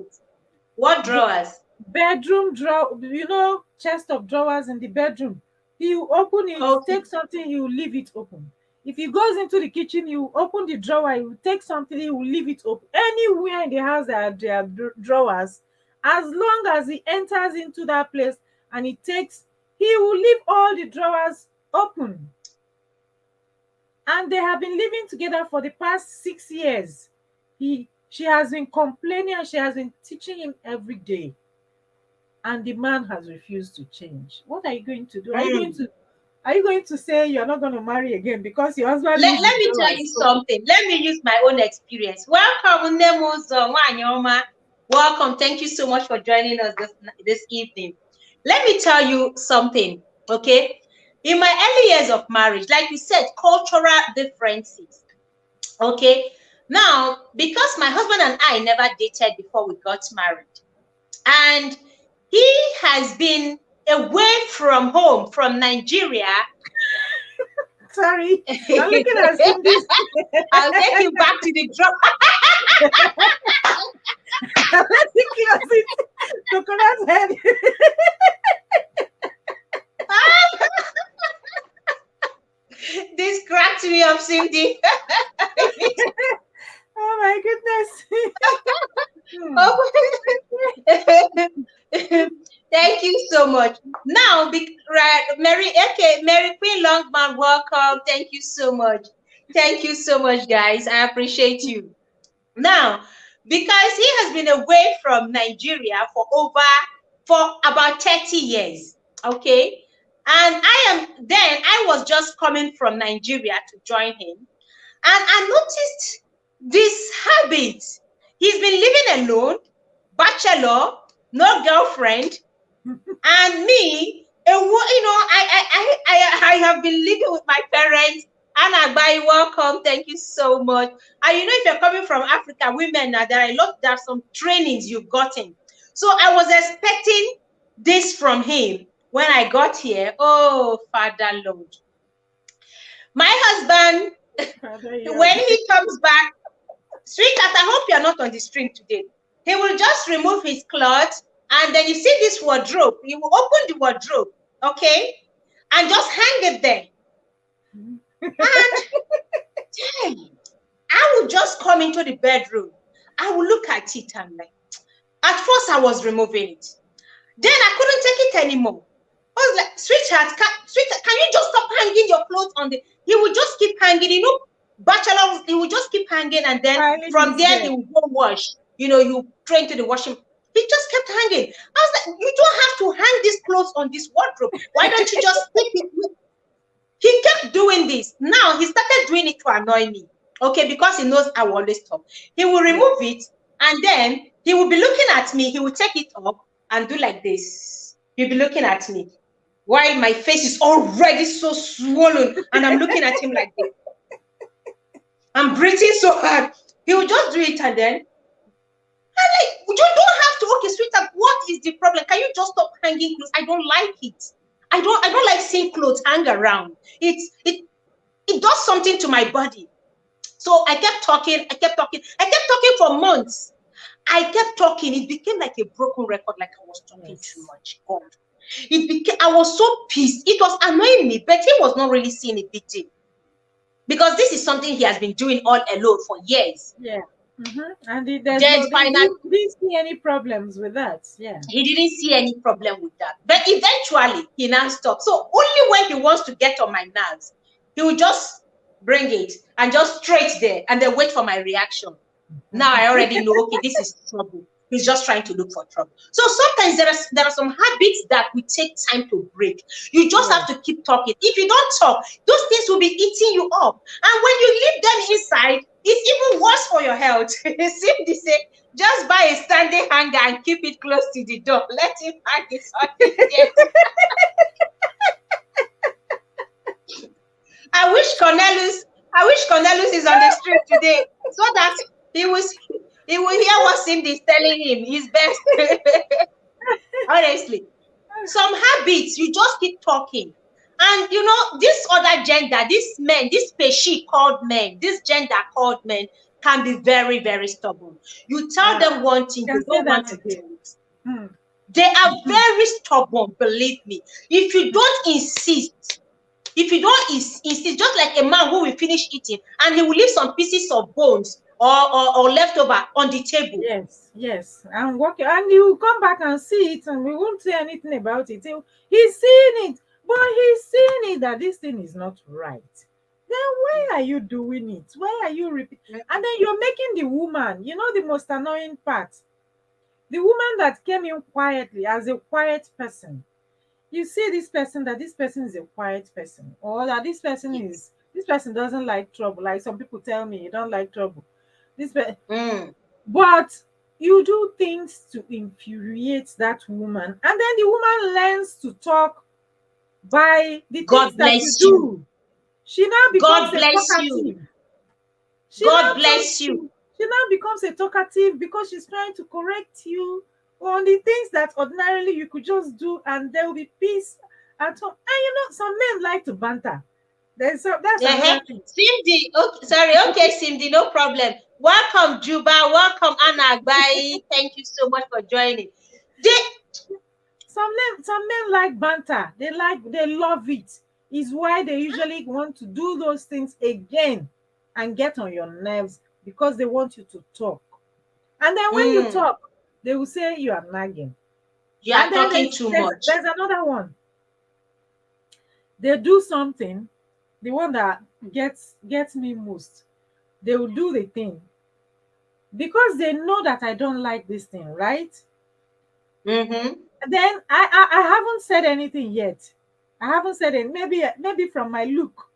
What The drawers? bedroom drawer, chest of drawers in the bedroom. He will open it, Okay. take something, he will leave it open. If he goes into the kitchen, he will open the drawer, he will take something, he will leave it open. Anywhere in the house there are drawers, as long as he enters into that place and he will leave all the drawers open. And they have been living together for the past 6 years. She has been complaining and she has been teaching him every day, and the man has refused to change. What are you going to do? Are you going to say you're not going to marry again because your husband Let, leaves let his me tell you drawers open? something. Let me use my own experience. Welcome, Nemuzo Wanyoma. Welcome. Thank you so much for joining us this evening. Let me tell you something, okay? In my early years of marriage, like you said, cultural differences, okay? Now, because my husband and I never dated before we got married, and he has been away from home, from Nigeria. Sorry, I'm looking at Cindy's. I'll take you back to the drop. Let me close it. Coconut head. This cracked me up, Cindy. Oh my goodness. Thank you so much. Now, Mary, okay, Mary Queen Longman, welcome. Thank you so much. Thank you so much, guys. I appreciate you. Now, because he has been away from Nigeria for about 30 years, okay? And I was just coming from Nigeria to join him. And I noticed this habit. He's been living alone, bachelor, no girlfriend, and me, I have been living with my parents. Anna, welcome. Thank you so much. And if you're coming from Africa, women, there are some trainings you've gotten. So I was expecting this from him when I got here. Oh, Father Lord. My husband, when he comes back, sweetheart, I hope you're not on the stream today. He will just remove his clothes, and then you see this wardrobe. He will open the wardrobe, okay, and just hang it there. And I will just come into the bedroom. I will look at it and at first I was removing it. Then I couldn't take it anymore. I was like, sweetheart, can you just stop hanging your clothes on the... He will just keep hanging, bachelor, he will just keep hanging, and then from there he will go wash. You throw into the washing. He just kept hanging. I was like, you don't have to hang these clothes on this wardrobe. Why don't you just keep it? He kept doing this. Now he started doing it to annoy me. Okay, because he knows I will always talk. He will remove it, and then he will be looking at me. He will take it up and do like this. He'll be looking at me while my face is already so swollen, and I'm looking at him like this. I'm breathing so hard. He will just do it, and then you don't have to. Okay, sweetheart, what is the problem? Can you just stop hanging clothes? I don't like it. I don't like seeing clothes hang around. It does something to my body. So I kept talking for months. I kept talking. It became like a broken record, like I was talking too much. God. I was so pissed. It was annoying me, but he was not really seeing a big deal. Because this is something he has been doing all alone for years. Yeah. And Then finally, he didn't see any problems with that. Yeah. he didn't see any problem with that. But eventually, he now stopped. So only when he wants to get on my nerves, he will just bring it and just straight there and then wait for my reaction. Now I already know, okay, this is trouble. He's just trying to look for trouble. So sometimes there are some habits that we take time to break. You just have to keep talking. If you don't talk, those things will be eating you up. And when you leave them inside, it's even worse for your health. Simply say, just buy a standing hanger and keep it close to the door. Let him hang it on his head. I wish Cornelius is on the street today so that he will hear what Cindy is telling him. He's best. Honestly. Some habits, you just keep talking. And you know, this other gender, these men, this species called men, this gender called men can be very, very stubborn. You tell them one thing, they don't want to do it. They are very stubborn, believe me. If you don't insist, just like a man who will finish eating and he will leave some pieces of bones or leftover on the table. Yes. And he will come back and see it, and we won't say anything about it. He's seeing it, but he's seeing it that this thing is not right. Then why are you doing it? Why are you repeating? And then you're making the woman, you know, the most annoying part. The woman that came in quietly as a quiet person. You see this person is a quiet person, or that this person doesn't like trouble. Like some people tell me, you don't like trouble. But you do things to infuriate that woman, and then the woman learns to talk by the things that you do. She now becomes a talkative. God bless you. She now becomes a talkative because she's trying to correct you on the things that ordinarily you could just do, and there will be peace at home. And you know, some men like to banter. That's another thing. Cindy, okay, Cindy, no problem. Welcome, Juba. Welcome, Nagg. Thank you so much for joining. Some men like banter. They love it. Is why they usually want to do those things again and get on your nerves because they want you to talk. And then when you talk, they will say you are nagging. You are talking too much. There's another one. They do something, the one that gets me most. They will do the thing because they know that I don't like this thing, right? Then I haven't said anything yet. I haven't said it. Maybe from my look,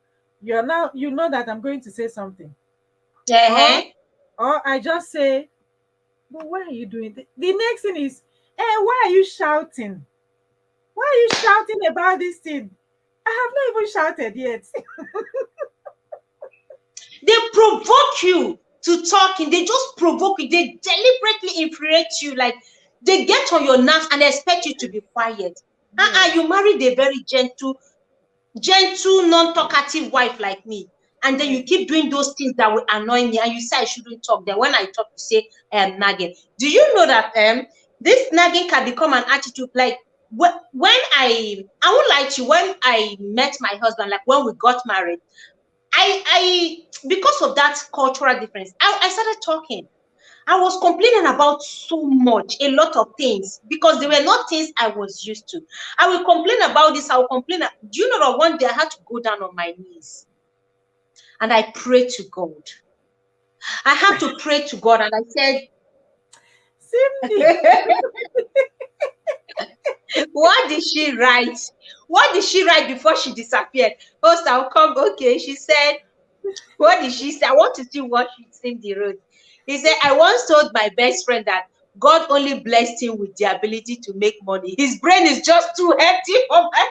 you know that I'm going to say something. Or I just say, but why are you doing this? The next thing is, hey, why are you shouting? Why are you shouting about this thing? I have not even shouted yet. They provoke you to talking. They just provoke you. They deliberately infuriate you. Like they get on your nerves and expect you to be quiet. You married a very gentle, non-talkative wife like me. And then you keep doing those things that will annoy me. And you say I shouldn't talk. Then when I talk, you say I am nagging. Do you know that this nagging can become an attitude? Like when I won't lie to you, when I met my husband, like when we got married, I because of that cultural difference, I started talking. I was complaining about so much, a lot of things, because they were not things I was used to. I will complain about this. I will complain. Do you know that one day I had to go down on my knees and I prayed to God. I had to pray to God and I said, Cindy. What did she write? What did she write before she disappeared? Host, I'll come. Okay, she said, what did she say? I want to see what she Cindy wrote. He said, I once told my best friend that God only blessed him with the ability to make money. His brain is just too empty for my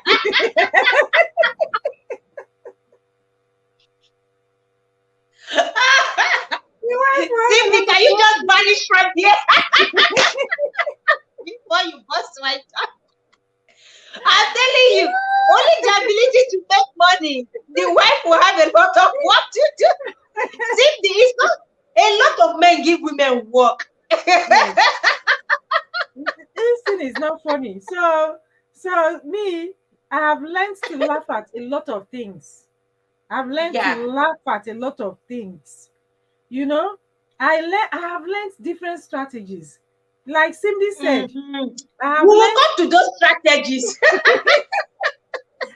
Cindy, can you just vanish from here before you bust my tongue? I'm telling you, only the ability to make money. The wife will have a lot of work to do. Cindy, it's not a lot of men give women work. This thing is not funny. So So me, I have learned to laugh at a lot of things. I've learned to Yeah. laugh at a lot of things. You know, I have learned different strategies. Like Cindy said, Mhm. I We have will learned, come to those strategies.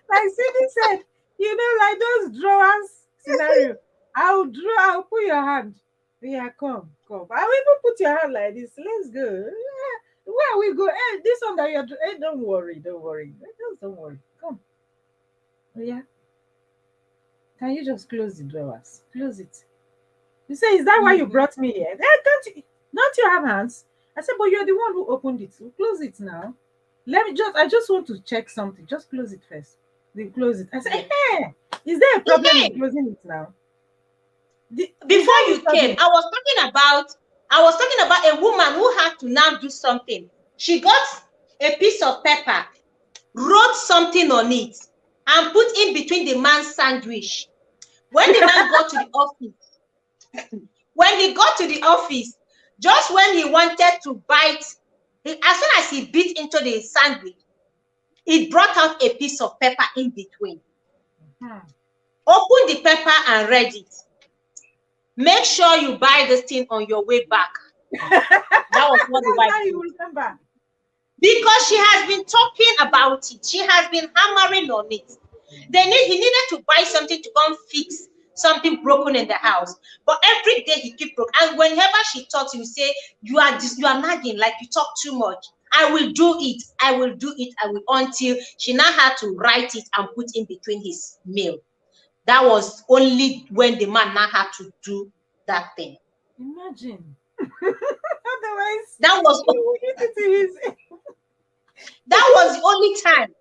like Cindy said, like those drawers scenario. I'll put your hand. Yeah, come. I will even put your hand like this. Let's go. Where we go? This one that you're doing. Don't worry. Just don't worry. Come. Oh, yeah. Can you just close the drawers? Close it. You say, is that why you Mhm. brought me here? Don't you have hands? I said, but you're the one who opened it. So close it now. I just want to check something. Just close it first. Then close it. I said, Yeah. hey, is there a problem in Hey, closing it now? Is before there any you came, problem? I was talking about a woman who had to now do something. She got a piece of paper, wrote something on it, and put in between the man's sandwich. When the man got to the office, when he got to the office, just when he wanted to bite, as soon as he bit into the sandwich, it brought out a piece of paper in between. Hmm. Open the paper and read it. Make sure you buy this thing on your way back. That was what the That's wife how you did. remember. Because she has been talking about it. She has been hammering on it. He needed to buy something to come fix something broken in the house. But every day he keep broken. And whenever she talks, he will say, you are nagging, like you talk too much. I will do it. I will do it. I will, until she now had to write it and put in between his meal. That was only when the man now had to do that thing. Imagine. Otherwise, That was he will eat it in his. that was the only time.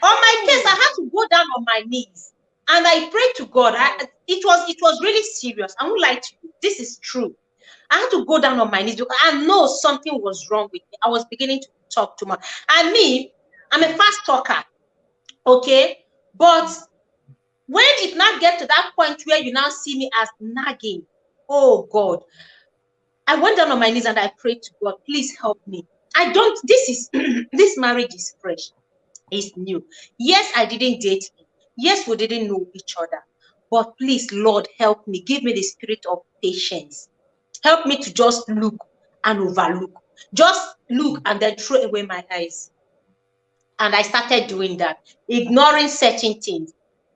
On my case, I Hey. had to go down on my knees and I prayed to God. It was really serious. I won't lie to you. This is true. I had to go down on my knees because I know something was wrong with me. I was beginning to talk too much. And me, I'm a fast talker, okay? But when it now get to that point where you now see me as nagging, oh God, I went down on my knees and I prayed to God, please help me. I don't, this is, this marriage is fresh. Is new. Yes, I didn't date him. Yes, we didn't know each other. But please, Lord, help me. Give me the spirit of patience. Help me to just look and overlook. Just look and then throw away my eyes. And I started doing that, ignoring certain things.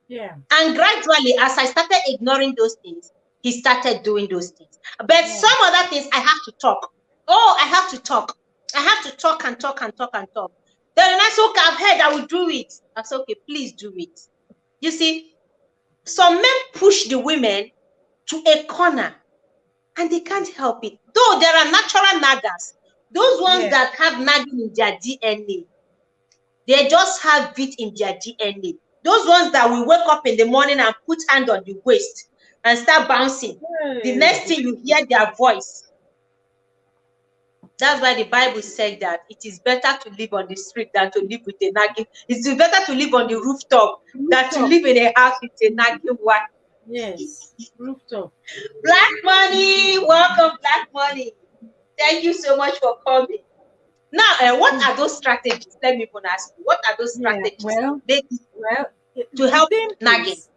Yeah. And gradually, as I started ignoring those things, he started doing those things. But Yeah. some other things I have to talk. Oh, I have to talk. I have to talk and talk and talk and talk. Then I said, okay, I've heard, I will do it. I said, okay, please do it. You see, some men push the women to a corner and they can't help it. Though there are natural naggers, those ones Yeah. that have nagging in their DNA, they just have it in their DNA. Those ones that will wake up in the morning and put hand on the waist and start bouncing. The next Hey. thing you hear their voice. That's why the Bible said that it is better to live on the street than to live with a nagging. It's better to live on the rooftop than to Rooftop. live in a house with a nagging wife. Yes. Rooftop. Black money, welcome, Black money. Thank you so much for coming. Now, what Hmm. are those strategies? Let me even ask you. What are those Yeah. strategies, ladies, Well, to the help thing nagging? is,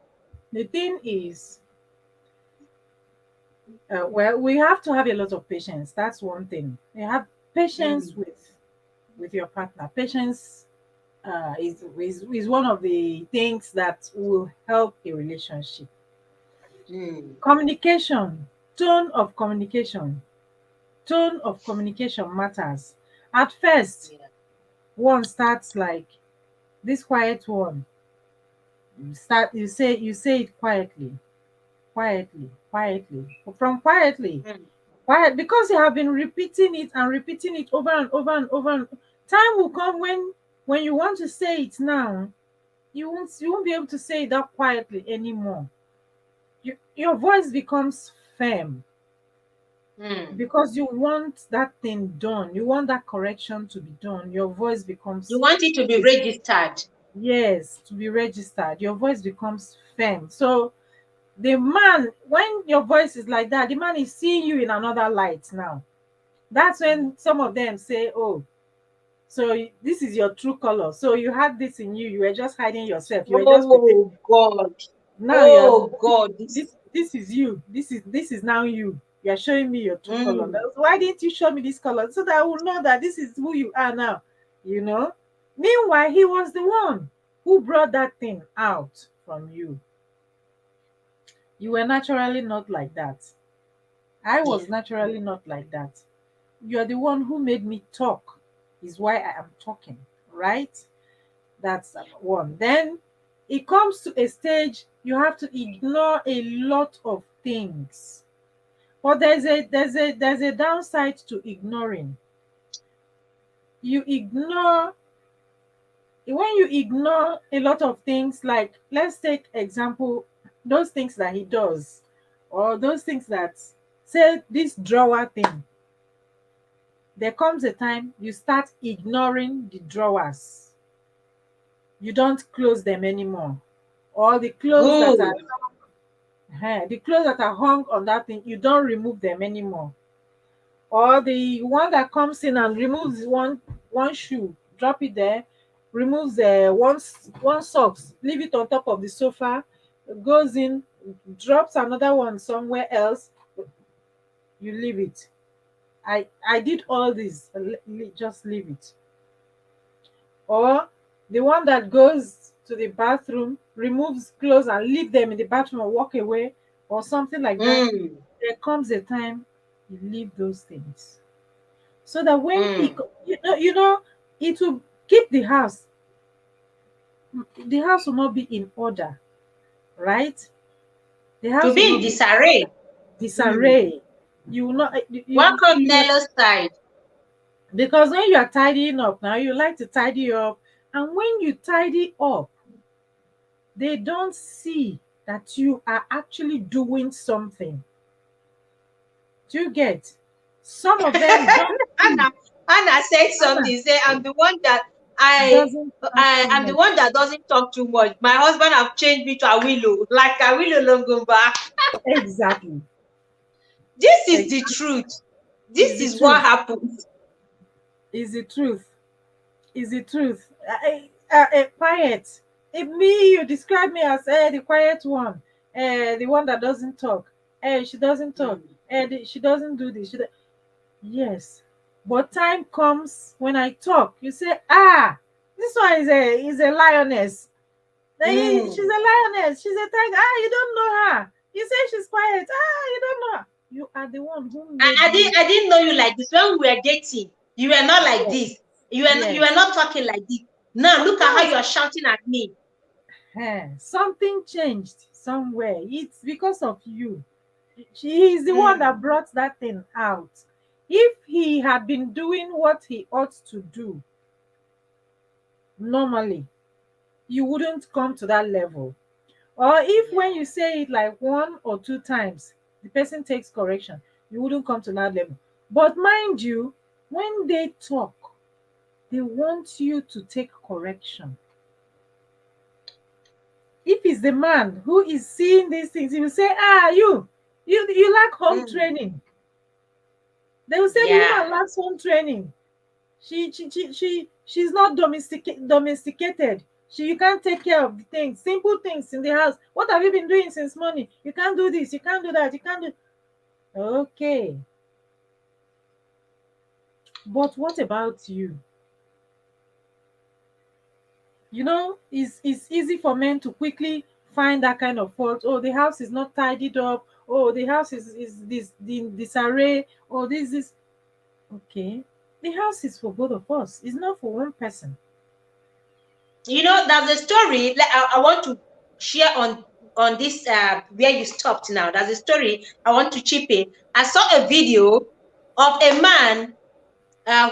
the thing is, well, we have to have a lot of patience. That's one thing. You have patience Mm, with your partner. Patience is one of the things that will help a relationship. mm, Communication, tone of communication, tone of communication matters. At first, yeah. one starts like this quiet one. You say it quietly, quietly. From quietly, Mm. quiet, because you have been repeating it and repeating it over and over and over. Time will come when you want to say it now, you won't be able to say it that quietly anymore. Your voice becomes firm Mm. because you want that thing done. You want that correction to be done. Your voice You becomes, want it to be registered. yes, to be registered. Your voice becomes firm. So the man, when your voice is like that, the man is seeing you in another light now. That's Mm. when some of them say, oh, So this is your true color. So you had this in you. You were just hiding yourself. You were just pretending. Oh God. Now you're Oh God. this is you. This is now you. You're showing me your true color. Mm, Why didn't you show me this color so that I will know that this is who you are now? You know. Meanwhile, he was the one who brought that thing out from you. You were naturally not like that. I yeah. was naturally not like that. You're the one who made me talk, is why I am talking, right? That's one. Then it comes to a stage you have to ignore a lot of things. But there's a downside to ignoring. You ignore when you ignore a lot of things, like let's take example, those things that he does, or those things that, say, this drawer thing. There comes a time you start ignoring the drawers. You don't close them anymore. Or the clothes that are Good. the clothes that are hung on that thing, you don't remove them anymore. Or the one that comes in and removes one shoe, drop it there, removes one socks, leave it on top of the sofa, goes in, drops another one somewhere else, you leave it. I did all this, just leave it. Or the one that goes to the bathroom, removes clothes and leave them in the bathroom or walk away, or something like that. Mm, There comes a time you leave those things, so that when mm. it will keep the house will not be in order, right? The To house will be in not be disarray. Mm. disarray. You will not Welcome, Nello's side. because when you are tidying up now, you like to tidy up, and when you tidy up, they don't see that you are actually doing something. Do you get? Some of them don't see. Anna, Anna said Anna something. Say, I'm the one that I, doesn't talk I, too I'm the much. one that doesn't talk too much. My husband have changed me to a willow, like a willow longumba. Exactly. This is the Exactly. truth. Is This the is what truth. happens. Is the truth. Is the truth. Quiet. If me, you describe me as the quiet one, the one that doesn't talk. She doesn't talk. Mm. She doesn't do this. Yes, but time comes when I talk. You say, this one is a lioness. She's Mm. a lioness. She's a tiger. You don't know her. You say she's quiet. You don't know her. You are the one who I, made I didn't me. I didn't know you like this. When we were dating, you were not like Yes, this. You were yes. not talking like this. Now Of look at how course. you are shouting at me. Something changed somewhere. It's because of you. She is the one Mm. that brought that thing out. If he had been doing what he ought to do normally, you wouldn't come to that level. Or if Yeah. when you say it like one or two times, the person takes correction, you wouldn't come to that level. But mind you, when they talk, they want you to take correction. If it's the man who is seeing these things, he will say, you lack home Mm. training. They will say the Yeah. woman lacks home training. She's not domesticated. You can't take care of the things, simple things in the house. What have you been doing since morning? You can't do this, you can't do that, you can't do. Okay, but what about you? It's easy for men to quickly find that kind of fault. Oh, the house is not tidied up. Oh, the house is disarray. Oh, this. Okay, the house is for both of us. It's not for one person. There's a story like I want to share on this where you stopped now. There's a story I want to chip in. I saw a video of a man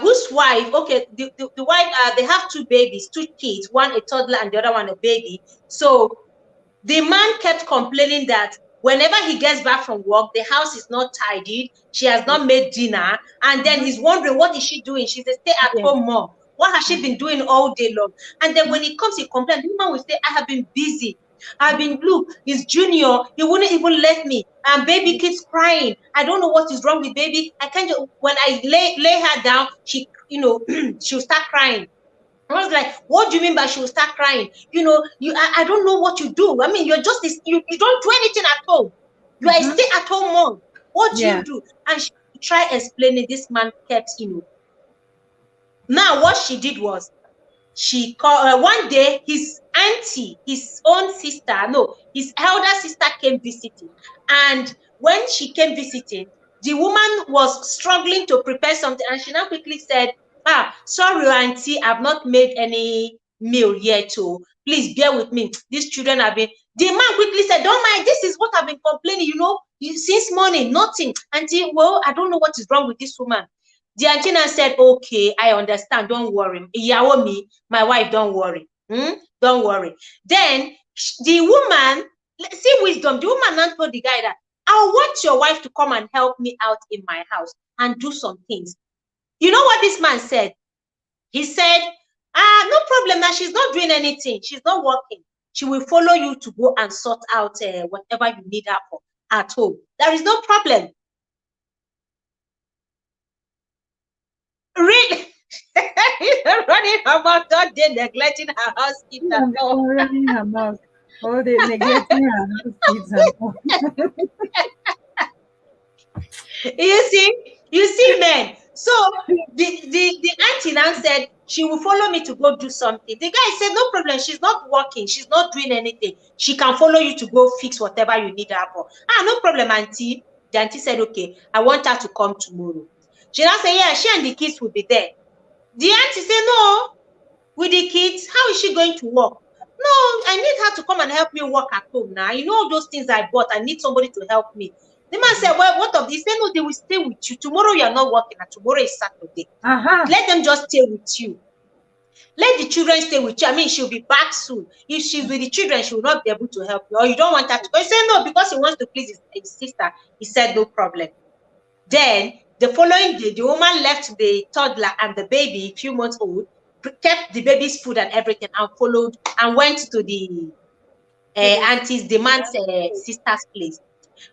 whose wife, okay, the wife, they have two babies, two kids, one a toddler and the other one a baby. So the man kept complaining that whenever he gets back from work, the house is not tidied, she has not made dinner, and then Mhm. he's wondering what is she doing. She's a Yes. stay-at-home mom. What has she been Mhm. doing all day long? And then when Mhm. he comes, he complains. The woman will say, I have been busy. I've been, look, he's junior, he wouldn't even let me, and baby keeps crying. I don't know what is wrong with baby. I can't just, when I lay her down, she, she'll start crying. I was like, what do you mean by she will start crying? I don't know what you do. I mean, you're just this, you don't do anything at home. You are a stay-at-home mom. What do you do? And she tried explaining. This man kept, Now, what she did was, she called one day, his auntie, his own sister, no, his elder sister came visiting. And when she came visiting, the woman was struggling to prepare something, and she now quickly said, sorry, auntie, I've not made any meal yet. Oh, please bear with me. These children have been. The man quickly said, don't mind, this is what I've been complaining, since morning, nothing. Auntie, well, I don't know what is wrong with this woman. The auntie said, okay, I understand, don't worry. Ìyàwó mi, my wife, don't worry. Don't worry. Then the woman, see wisdom, the woman now told the guy that, I want your wife to come and help me out in my house and do some things. You know what this man said? He said, no problem, now she's not doing anything. She's not working. She will follow you to go and sort out whatever you need her for at home. There is no problem. Really? Running about all day, neglecting her housekeeper. Running her mouth. All day, neglecting her housekeeper. You see, men. So the auntie now said she will follow me to go do something. The guy said, no problem, she's not working, she's not doing anything. She can follow you to go fix whatever you need her for. No problem, auntie. The auntie said, okay, I want her to come tomorrow. She now said, yeah, she and the kids will be there. The auntie said, no, with the kids, how is she going to work? No, I need her to come and help me work at home now. All those things I bought, I need somebody to help me. The man said, well, what of this? He said, no, they will stay with you. Tomorrow you are not working, and tomorrow is Saturday. Let them just stay with you. Let the children stay with you. I mean, she'll be back soon. If she's with the children, she will not be able to help you. Or you don't want her to go. He said, no, because he wants to please his sister. He said, no problem. Then, the following day, the woman left the toddler and the baby, a few months old, kept the baby's food and everything, and followed and went to the auntie's, the man's sister's place.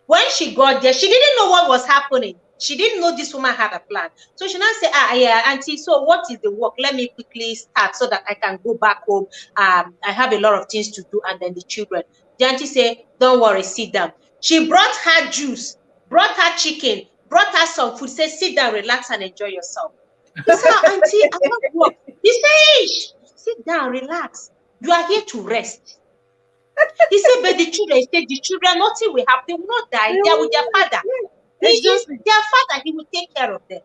When she got there, she didn't know what was happening. She didn't know this woman had a plan. So she now said, yeah, auntie, so what is the work? Let me quickly start so that I can go back home. I have a lot of things to do, and then the children. The auntie said, don't worry, sit down. She brought her juice, brought her chicken, brought her some food, said, sit down, relax, and enjoy yourself. He said, auntie, I'm not work. He said, sit down, relax. You are here to rest. He said, but the children, nothing will happen. They will not die. They are with their father. He is their father. He will take care of them.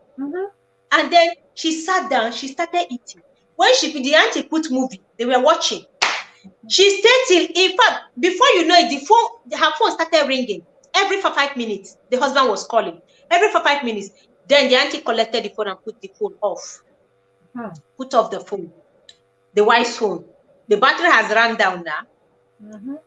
And then she sat down. She started eating. When the auntie put movie, they were watching. She stayed till, in fact, before you know it, her phone started ringing. Every 5 minutes, the husband was calling. Every 5 minutes. Then the auntie collected the phone and put the phone off. Put off the phone. The wife's phone. The battery has run down now.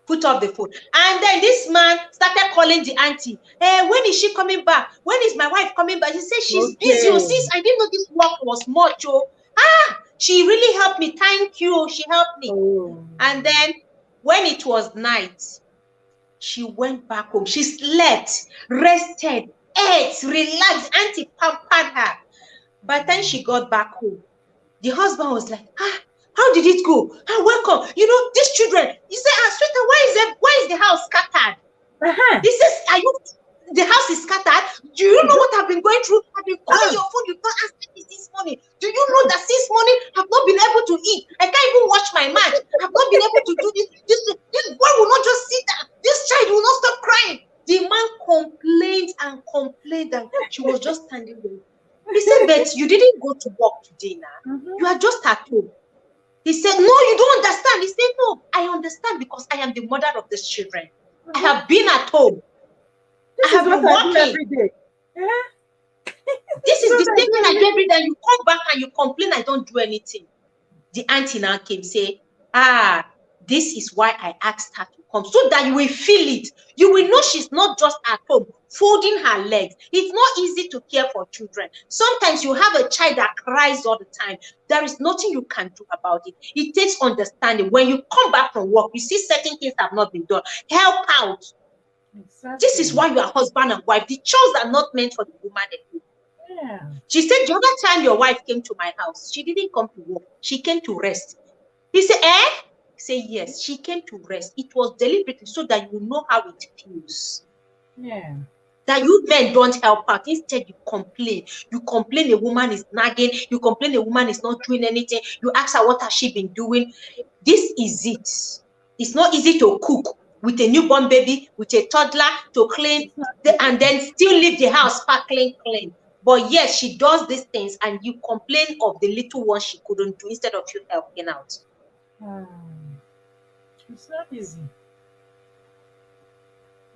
Put off the phone. And then this man started calling the auntie. Hey, when is she coming back? When is my wife coming back? He said, she's busy. Oh, sis, I didn't know this work was much. Oh, she really helped me. Thank you. She helped me. And then when it was night, she went back home. She slept, rested, ate, relaxed. Auntie pampered her. By the time she got back home, the husband was like, how did it go? Welcome. These children. He said, sweetheart, why is the house scattered? He says, the house is scattered? Do you know what I've been going through? I've been calling your phone. You've not answered me this morning. Do you know that since morning I've not been able to eat? I can't even watch my match. I've not been able to do this. This boy will not just sit down. This child will not stop crying. The man complained, and she was just standing there. He said, but you didn't go to work today now. You are just at home. He said, no, you don't understand. He said, no, I understand because I am the mother of these children. I have been at home. I have been working every day. This is the same thing I do every day. You come back and you complain I don't do anything. The auntie now came say, this is why I asked her to come, so that you will feel it. You will know she's not just at home folding her legs. It's not easy to care for children. Sometimes you have a child that cries all the time. There is nothing you can do about it. It takes understanding. When you come back from work, you see certain things have not been done. Help out. Exactly. This is why you are husband and wife. The chores are not meant for the woman alone. Yeah. She said the other time your wife came to my house, she didn't come to work. She came to rest. He said, eh? Say yes, she came to rest. It was deliberately so that you know how it feels. Yeah. That you men don't help out. Instead, you complain. You complain a woman is nagging. You complain a woman is not doing anything. You ask her what has she been doing. This is it. It's not easy to cook with a newborn baby, with a toddler, to clean, and then still leave the house sparkling clean. But yes, she does these things, and you complain of the little ones she couldn't do instead of you helping out. It's not easy.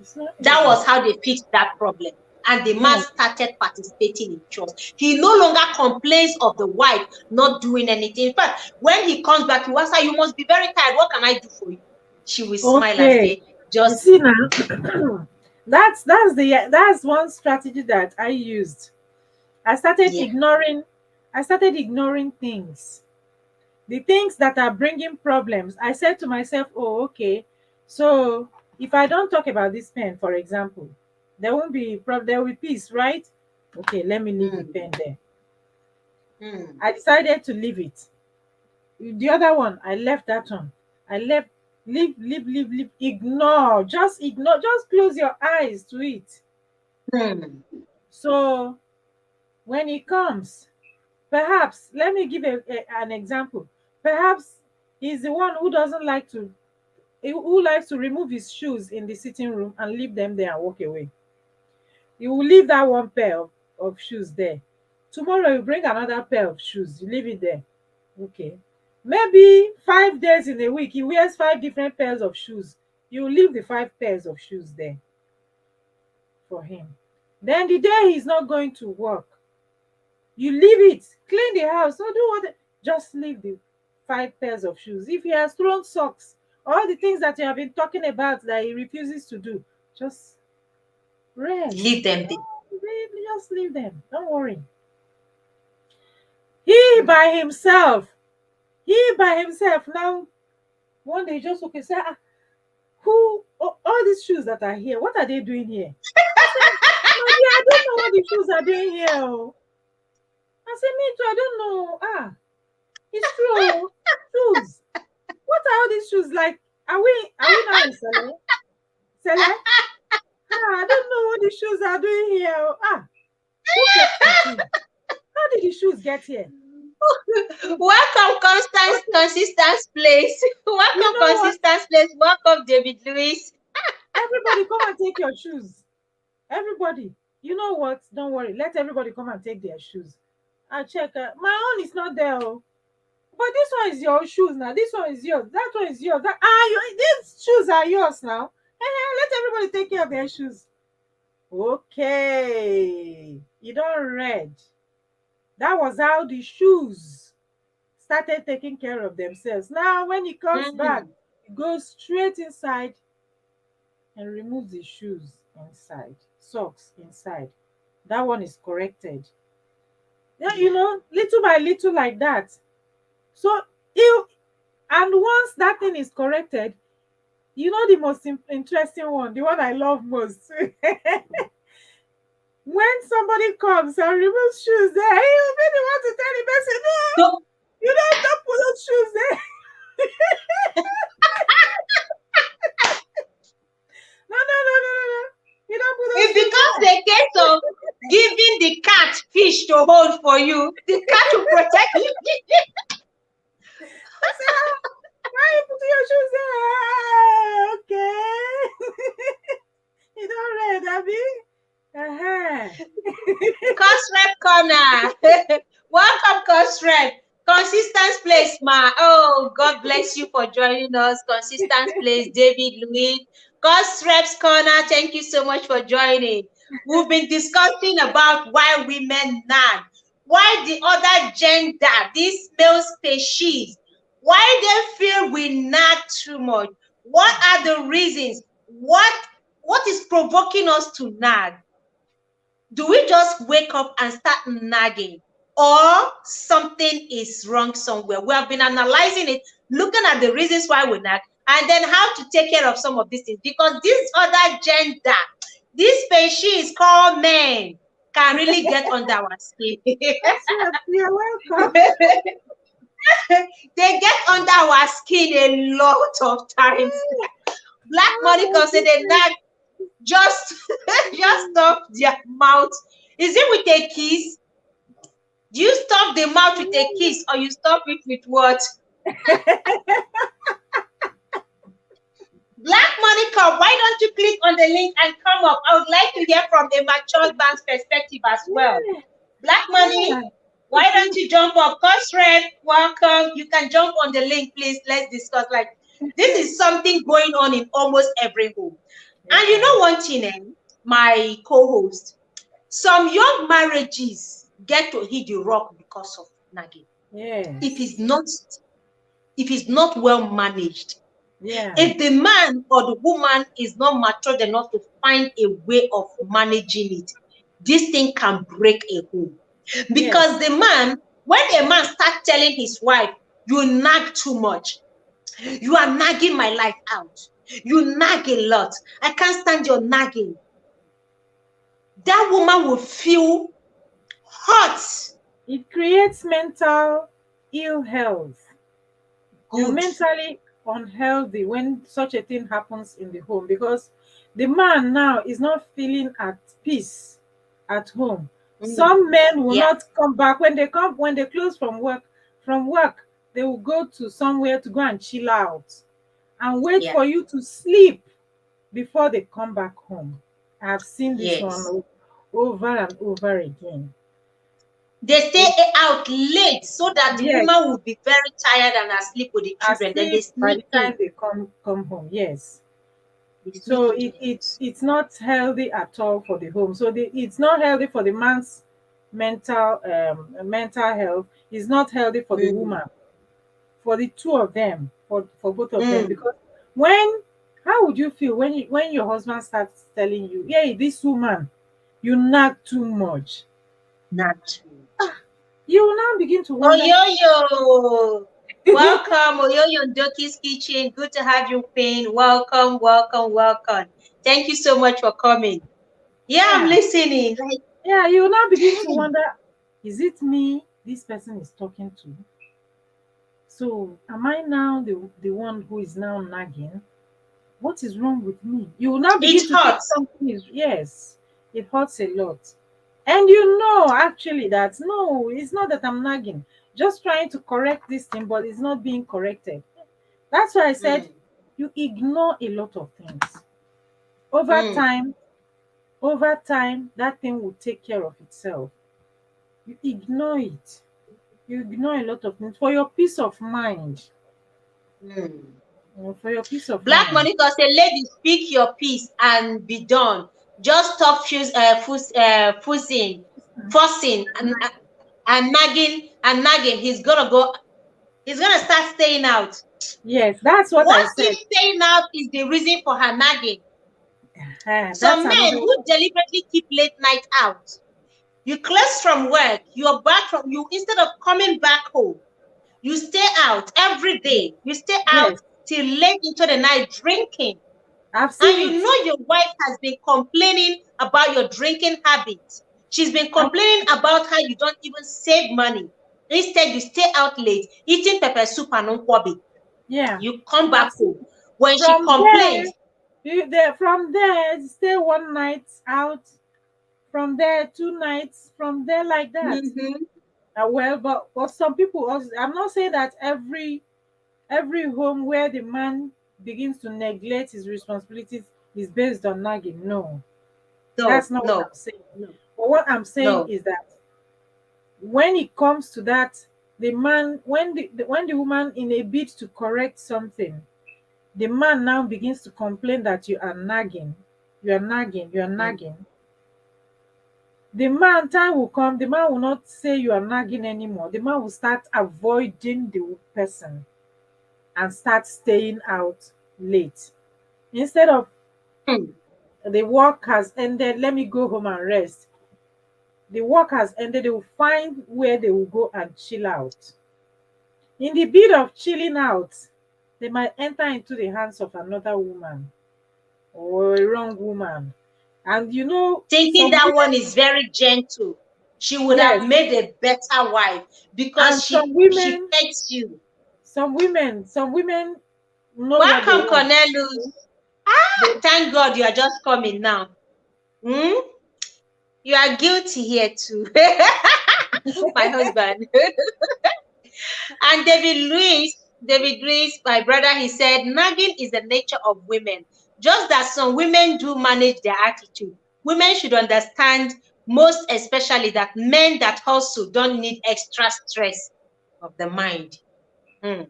It's not easy. That was how they fixed that problem. And the man started participating in chores. He no longer complains of the wife not doing anything. In fact, when he comes back, he will say, you must be very tired. What can I do for you? She will smile and say, You see now, that's one strategy that I used. I started ignoring things. The things that are bringing problems. I said to myself, oh, okay. So if I don't talk about this pen, for example, there won't be problem, there will be peace, right? Okay, let me leave the pen there. I decided to leave it. The other one, I left that one. I left, leave, ignore, just close your eyes to it. So when it comes, perhaps, let me give an example. Perhaps he's the one who doesn't like to, who likes to remove his shoes in the sitting room and leave them there and walk away. He will leave that one pair of shoes there. Tomorrow you bring another pair of shoes, you leave it there. Okay. Maybe 5 days in a week, he wears 5 different pairs of shoes. You leave the 5 pairs of shoes there for him. Then the day he's not going to work, you leave it, clean the house, so do what, just leave the 5 pairs of shoes. If he has thrown socks, all the things that you have been talking about that he refuses to do, just rest. Leave them there. Just leave them. Don't worry. He by himself now, one day just okay, say, who, all these shoes that are here, what are they doing here? I don't know what the shoes are doing here. I said, me too, I don't know. It's true. Shoes. What are all these shoes like? Are we now in Sele? Sele? I don't know what the shoes are doing here. Who kept the shoes? How did the shoes get here? Welcome, Consistence Place. Welcome, Consistence Place. Welcome, David Lewis. Everybody come and take your shoes. Everybody. You know what? Don't worry. Let everybody come and take their shoes. I check. My own is not there. But this one is your shoes now. This one is yours. That one is yours. These shoes are yours now. Let everybody take care of their shoes. Okay. You don't read. That was how the shoes started taking care of themselves. Now, when he comes back, he goes straight inside and removes the shoes inside, socks inside. That one is corrected. Yeah, little by little like that. So, and once that thing is corrected, the most interesting one, the one I love most. When somebody comes and removes shoes there, he will be the one to tell the person, no, you don't put those shoes there. No. You don't put those it becomes a case of giving the cat fish to hold for you. The cat will protect you. I said, why you put your shoes there? Okay. You don't read, Abby? Cost Rep Corner. Welcome, Cost Rep. Consistence Place, ma. Oh, God bless you for joining us. Consistence Place, David Louis. Cost Reps Corner, thank you so much for joining. We've been discussing about why women nag, why the other gender, these male species, why they feel we nag too much. What are the reasons? What is provoking us to nag? Do we just wake up and start nagging? Or something is wrong somewhere? We have been analyzing it, looking at the reasons why we nag, and then how to take care of some of these things. Because this other gender, this species called men, can really get under our skin. That's what you're welcome. They get under our skin a lot of times. Black money comes in, they nag, just just stop their mouth. Is it with a kiss? Do you stop the mouth with a kiss, or you stop it with what? Black money come. Why don't you click on the link and come up? I would like to hear from a mature man's perspective as well. Yeah, Black yeah. money, why don't you jump up? Coach Red, welcome. You can jump on the link, please. Let's discuss. Like, this is something going on in almost every home. And you Yeah. know one thing, my co-host, some young marriages get to hit the rock because of nagging. If Yes. it's not, if it's not well managed, Yeah. if the man or the woman is not matured enough to find a way of managing it, this thing can break a home. Because Yes. the man, when a man starts telling his wife, you nag too much, you are nagging my life out, you nag a lot, I can't stand your nagging, that woman will feel hurt. It creates mental ill health. You're Good. mentally unhealthy when such a thing happens in the home because the man now is not feeling at peace at home. Mm. Some men will Yeah. not come back when they close from work. From work, they will go to somewhere to go and chill out and wait Yeah. for you to sleep before they come back home. I've seen this one Yes. over and over again. They stay They, out late so that the yes, woman will be very tired and asleep with the children. Then they asleep by sneak the in. time they come home. Yes. They sneak So into the house. it's not healthy at all for the home. So it's not healthy for the man's mental health. It's not healthy for the Mm. woman, for the two of them, for both of them. Mm. Because when how would you feel when your husband starts telling you, "Hey, this woman, you nag too much." Not too much. You will now begin to wonder. Oyoyo. Welcome, Oyoyo Ndoki's Kitchen. Good to have you, Queen. Welcome, welcome, welcome. Thank you so much for coming. Yeah, I'm Yeah, listening. Like, yeah. You will now begin to hey. wonder: is it me this person is talking to? So am I now the one who is now nagging? What is wrong with me? You will now It begin to think hurts. something is, yes, it hurts a lot. And you know actually that no, it's not that I'm nagging, just trying to correct this thing, but it's not being corrected. That's why I said Mm. you ignore a lot of things. Over Mm. time, over time, that thing will take care of itself. You ignore it. You ignore a lot of things for your peace of mind. Mm. For your peace of Black mind. money can say, lady, speak your piece and be done. Just stop fussing, and nagging. He's gonna start staying out. Yes, that's what What I if said. staying out is the reason for her nagging? That's Some men another. who deliberately keep late night out. You close from work, you're back from you instead of coming back home. You stay out every day. You stay out Yes, till late into the night drinking. I've And seen you it. know your wife has been complaining about your drinking habits. She's been I've, complaining about how you don't even save money. Instead, you stay out late eating pepper soup and nkwobi. yeah, You come I've back seen home. it. When she From there, complains, from there, stay one night out. From there, 2 nights. From there, like that. mhm, Well, but some people also. I'm not saying that every home where the man begins to neglect his responsibilities is based on nagging. No, no, that's not what no, I'm saying. no, But what I'm saying no. is that when it comes to that, the man when the woman in a bid to correct something, the man now begins to complain that you are Mm, nagging. The man, time will come, the man will not say you are nagging anymore. The man will start avoiding the person and start staying out late. Instead of mm, the work has ended, let me go home and rest. The work has ended, they will find where they will go and chill out. In the bid of chilling out, they might enter into the hands of another woman or a wrong woman. And you know, Thinking some that one women, is very gentle. She would have yes, made a better wife because and she hates you. some women know what they Welcome, want. Cornelius. They, Thank God you are just coming now. Hmm? You are guilty here too. My husband. And David Lewis, my brother, he said, nagging is the nature of women. Just that some women do manage their attitude. Women should understand, most especially, that men that hustle don't need extra stress of the mind. Hmm.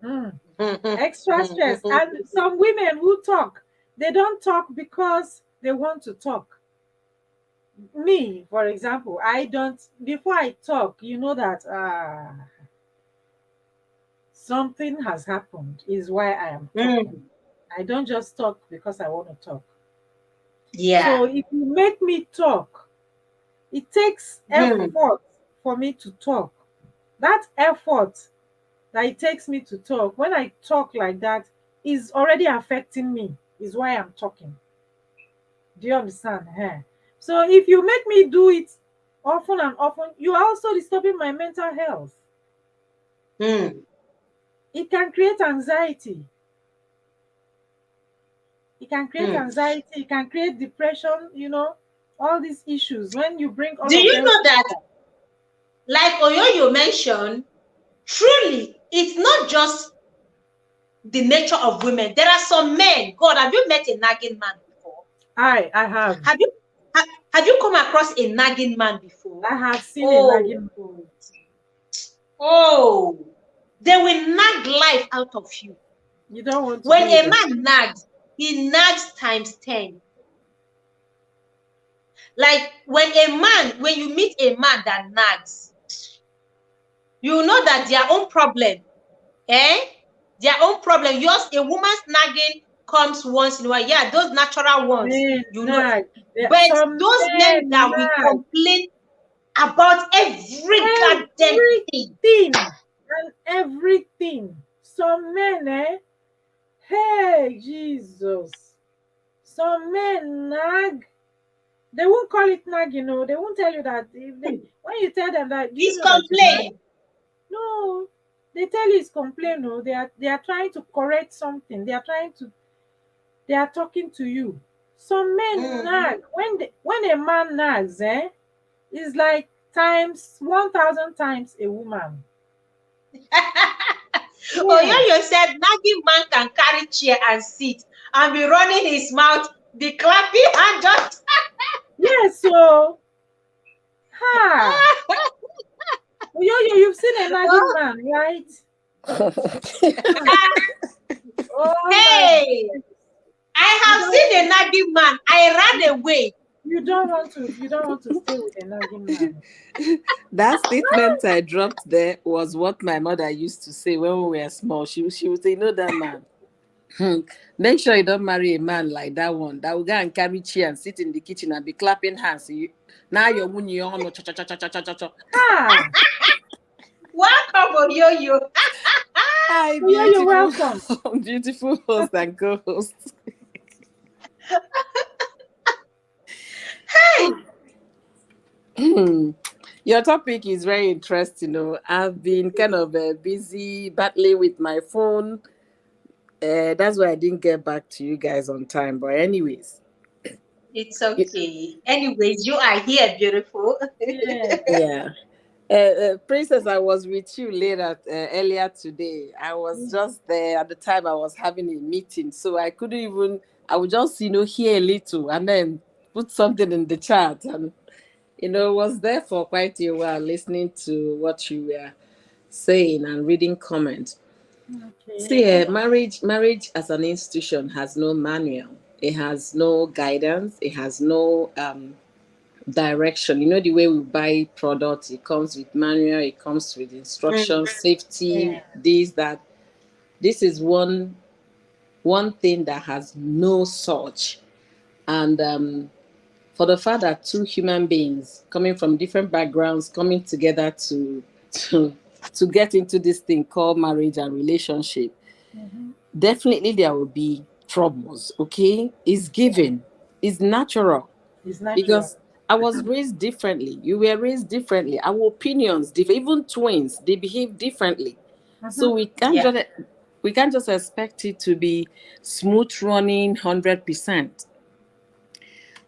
mm, extra stress. And some women who talk, they don't talk because they want to talk. Me, for example, I don't, before I talk, you know that something has happened, is why I am talking. Hmm. I don't just talk because I want to talk. Yeah. So if you make me talk, it takes Hmm. effort for me to talk. That effort that it takes me to talk, when I talk like that, is already affecting me, is why I'm talking. Do you understand? So if you make me do it often and often, you are also disturbing my mental health. Hmm. It can create anxiety. It can create Hmm. anxiety. It can create depression, you know, all these issues. When you bring all Do of you them know that, together. like Oyoyo mentioned, truly, it's not just the nature of women. There are some men. God, have you met a nagging man before? I have. Have you have you come across a nagging man before? I have seen a Oh, nagging. oh, they will nag life out of you. You don't want to When be with a them. man nags, he nags times 10. Like when you meet a man that nags, you know that their own problem, eh? Their own problem. Yours, a woman's nagging comes once in a while. Yeah, those natural ones, Men you know. nag. But Some those men men that will nag complain about every goddamn thing. everything and everything. Some men, hey Jesus. Some men nag. They won't call it nag, you know. They won't tell you that. If they, when you tell them that, do you It's know that you nag? complain. No, they tell you it's complaint. No, they are trying to correct something. They are talking to you. Some men Mhm. nag. When a man nags, it's like times 1,000 times a woman. Yes, Oyoyo said nagging man can carry chair and sit and be running his mouth, be clapping and just yes. So, ha, you've seen a nagging oh, man, right? Ah, oh my hey, goodness. I You have don't seen a nagging man. I ran away. you don't want to stay with a nagging man. That statement I dropped there was what my mother used to say when we were small. She would say, "You know that man. Make sure you don't marry a man like that one. That will go and carry chair and sit in the kitchen and be clapping hands. Now you're winning your own. Cha, cha, cha, cha, cha, cha, cha." Ah, Welcome, Oyoyo. Hi, you're beautiful, welcome. beautiful host and co-host. Hey, Your topic is very interesting. I've been kind of busy battling with my phone. That's why I didn't get back to you guys on time. But anyways, it's y- okay. Anyways, you are here, beautiful. Yes. yeah. Princess, I was with you later earlier today. I was just there at the time I was having a meeting, so I couldn't even. I would just hear a little and then put something in the chat, and was there for quite a while listening to what you were saying and reading comments. See, Okay. marriage as an institution has no manual. It has no guidance. It has no direction. The way we buy products, it comes with manual, it comes with instructions, Mm, safety, Yeah. this, that. This is one thing that has no such. And for the fact that two human beings coming from different backgrounds coming together to to get into this thing called marriage and relationship, Mhm. definitely there will be troubles. Okay, it's given, it's natural, It's natural. because I was raised differently. You were raised differently. Our opinions differ. Even twins, they behave differently. So Mhm. Yeah. we can't just expect it to be smooth running 100%.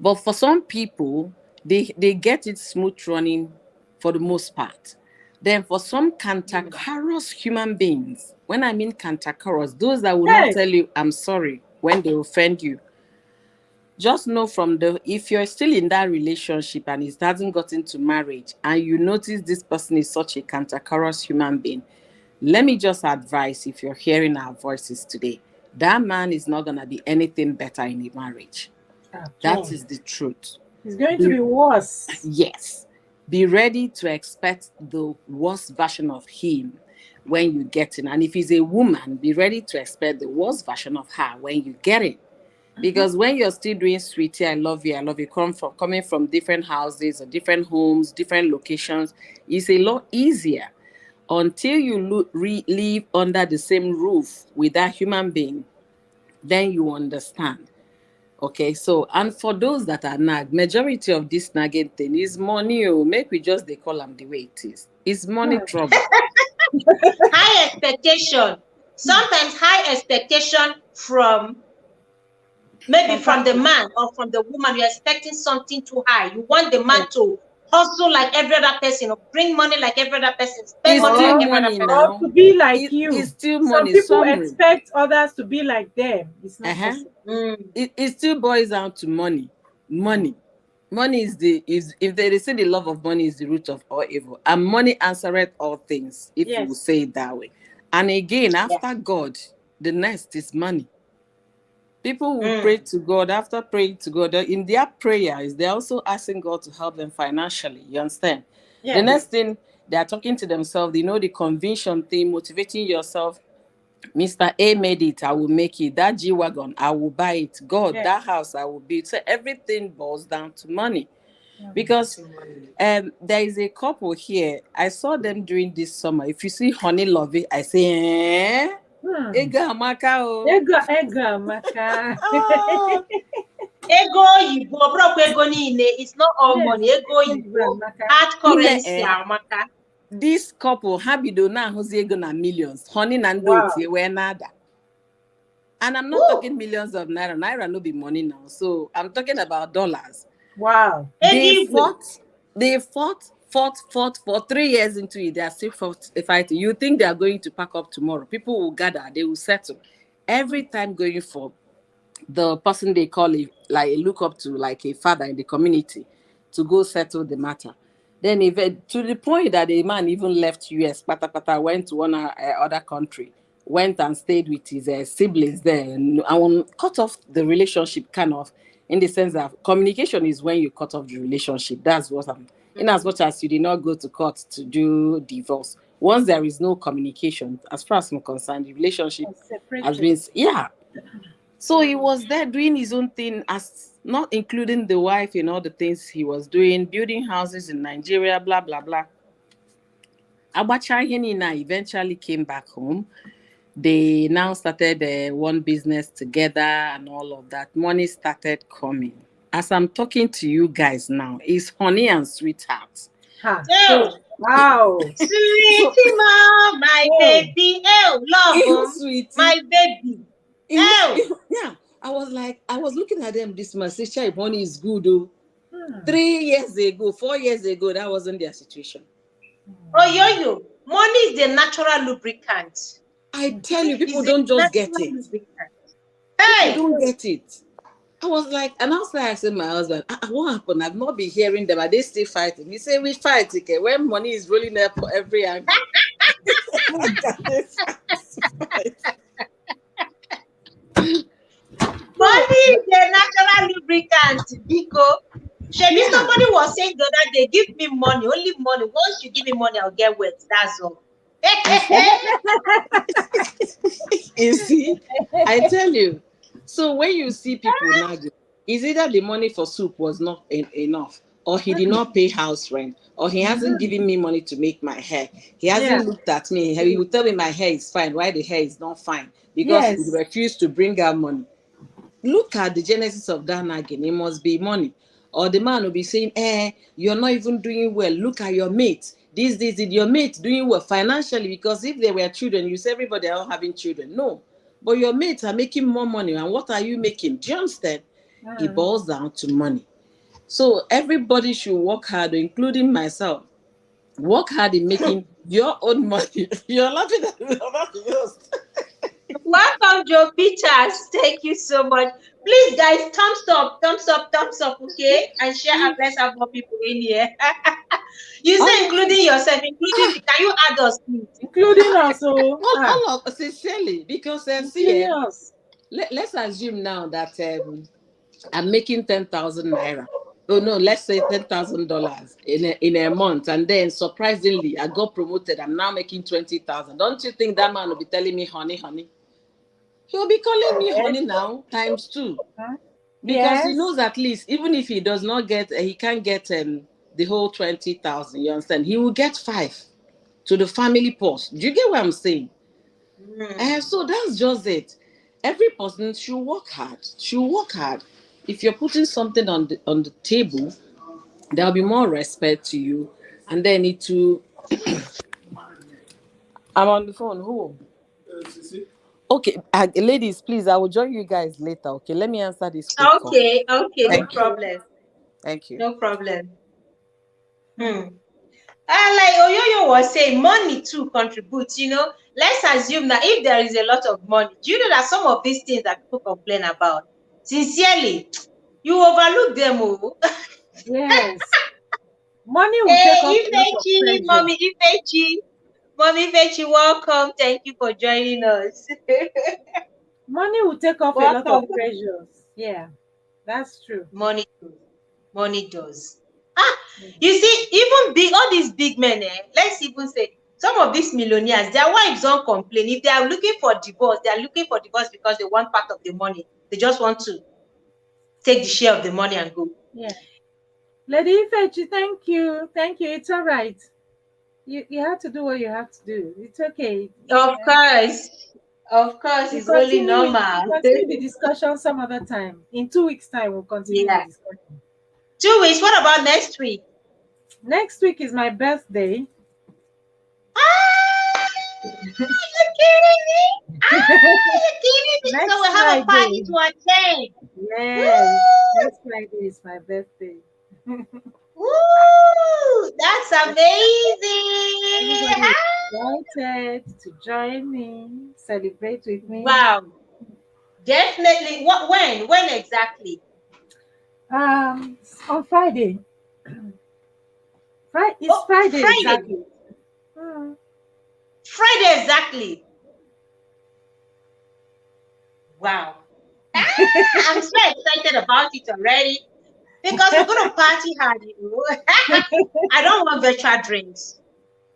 But for some people, they get it smooth running for the most part. Then for some cantankerous human beings, when I mean cantankerous, those that will not Hey. tell you I'm sorry when they offend you, just know from the if you're still in that relationship and it hasn't gotten to marriage and you notice this person is such a cantankerous human being, let me just advise, if you're hearing our voices today, that man is not going to be anything better in a marriage. At That all. is the truth. It's going to Be, be worse. yes. Be ready to expect the worst version of him when you get in. And if he's a woman, be ready to expect the worst version of her when you get in. Because when you're still doing sweetie, I love you, coming from different houses or different homes, different locations, it's a lot easier until you live under the same roof with that human being. Then you understand. Okay, so and for those that are nag, majority of this nagging thing is money. Oh, make we just they call them the way it is. It's money Hmm. trouble. High expectation. Sometimes high expectation from maybe From from the family. man or from the woman. You're expecting something too high. You want the man Yes. to hustle like every other person, or bring money like every other person, spend It's money still like Or, every other money person. or now. to be like It's you. still Some money. people Summary. expect others to be like them. It's not Uh-huh. possible. Mm. It still boils down to money. Money. Money is the is if they say the love of money is the root of all evil, and money answereth all things, if you will Yes. say it that way. And again, Yeah. after God, the next is money. People will pray Mm. to God. After praying to God, in their prayers, they're also asking God to help them financially. You understand? The Yes. next thing, they are talking to themselves, the conviction thing, motivating yourself. Mr. A made it, I will make it. That G Wagon, I will buy it. God, Yes. that house, I will build. So everything boils down to money. Mhm. Because there is a couple here. I saw them during this summer. If you see Honey Lovey, I say, eh? Hmm. Ega amaka o. Ego, maka. Ah, Ego oyibo, ọbụrụkwa ego niile. It's not all Yes. money. Ego oyibo, Ego, maka. hard ime currency amaka. this couple ha bido na-ahụzi ego na millions. Honey na ndị Wow. otie wee na-ada. And I'm not Woo! talking millions of naira. Naira no be money now. So I'm talking about dollars. Wow. Ego They igwe. fought, fought for 3 years into it. They are still fighting. You think they are going to pack up tomorrow? People will gather, they will settle. Every time going for the person they call it, like look up to, like a father in the community, to go settle the matter. Then even to the point that the man even left US, pata, went to one other country, went and stayed with his siblings there, and cut off the relationship kind of, in the sense that communication is when you cut off the relationship. That's what I'm. In as much as you did not go to court to do divorce, once there is no communication, as far as I'm concerned, the relationship has Separated. been, yeah. So he was there doing his own thing, as not including the wife in all the things he was doing, building houses in Nigeria, blah blah blah. Abacha Henina eventually came back home. They now started one business together and all of that. Money started coming. As I'm talking to you guys now, it's honey and sweetheart. Ha. So, Ew. Wow. so Sweetie ma, my Oh. baby. Ew, love ew, 'em. sweetie, My baby. Ew. yeah. I was looking at them this month. Say, honey is good, oh. Hmm. 3 years ago, 4 years ago, that wasn't their situation. Oh, yo. Money is the natural lubricant. I tell you, people It's a don't just get natural it. lubricant. People Hey, don't get it. I was like, and I was like, I said, my husband, what happened? I've not been hearing them. Are they still fighting? He said, we fight, okay, when money is rolling up for every angle. So, money is the natural lubricant, Biko. Shebi, yeah. somebody was saying the other day, give me money, only money. Once you give me money, I'll get wet. That's all. You see? You see? I tell you. So when you see people nagging, It's either the money for soup was not enough, or he did not pay house rent, or he hasn't given me money to make my hair. He Yeah. hasn't looked at me. He will tell me my hair is fine. Why the hair is not fine? Because he Yes. refused to bring out money. Look at the genesis of that nagging. It must be money. Or the man will be saying, you're not even doing well. Look at your mate. This, your mate doing well financially, because if they were children, you say everybody are not having children. No. But your mates are making more money. And what are you making? Do you understand? It boils down to money. So everybody should work hard, including myself. Work hard in making your own money. You're laughing at me. I'm laughing at yours. Welcome, Joe Peters. Thank you so much. Please, guys, thumbs up, thumbs up, thumbs up, okay? And share and let's have more people in here. You say including yourself, including me. Can you add us, please? Including us. Oh, all of sincerely, because including us. let's assume now that I'm making 10,000 naira. Oh no, let's say $10,000 in a month, and then surprisingly, I got promoted. I'm now making 20,000. Don't you think that man will be telling me, honey, honey? He'll be calling me honey now times 2, because he knows at least even if he does not get, he can't get the whole 20,000. You understand? He will get 5 to the family post. Do you get what I'm saying? So that's just it. Every person should work hard. Should work hard. If you're putting something on the table, there'll be more respect to you, and then it to. I'm on the phone. Who? Okay, ladies, please. I will join you guys later. Okay, let me answer this quick call. Okay, no problem. Thank you. No problem. Like Oyoyo was saying, money too contributes, Let's assume that if there is a lot of money, do you know that some of these things that people complain about, sincerely, you overlook them all. Yes. Money will take off a lot of pressure. Mommy Ifechi, welcome. Thank you for joining us. Money will take off a lot of pressures. Yeah, that's true. Money does. You see, even all these big men, let's even say some of these millionaires, their wives don't complain. If they are looking for divorce, they are looking for divorce because they want part of the money. They just want to take the share of the money and go. Yeah. Lady Ifechi, thank you. Thank you. It's all right. You have to do what you have to do. It's okay. Of course, it's really normal. We'll continue the discussion some other time. In 2 weeks' time, we'll continue the discussion. 2 weeks? What about next week? Next week is my birthday. You're kidding me? You're kidding me? So we'll have a party to attend. Yes, next Friday is my birthday. Woo! That's amazing! Excited to join me, celebrate with me. Wow! Definitely. When exactly? On Friday. Friday exactly. Friday exactly. Wow! I'm so excited about it already. Because we're going to party hard, I don't want virtual drinks.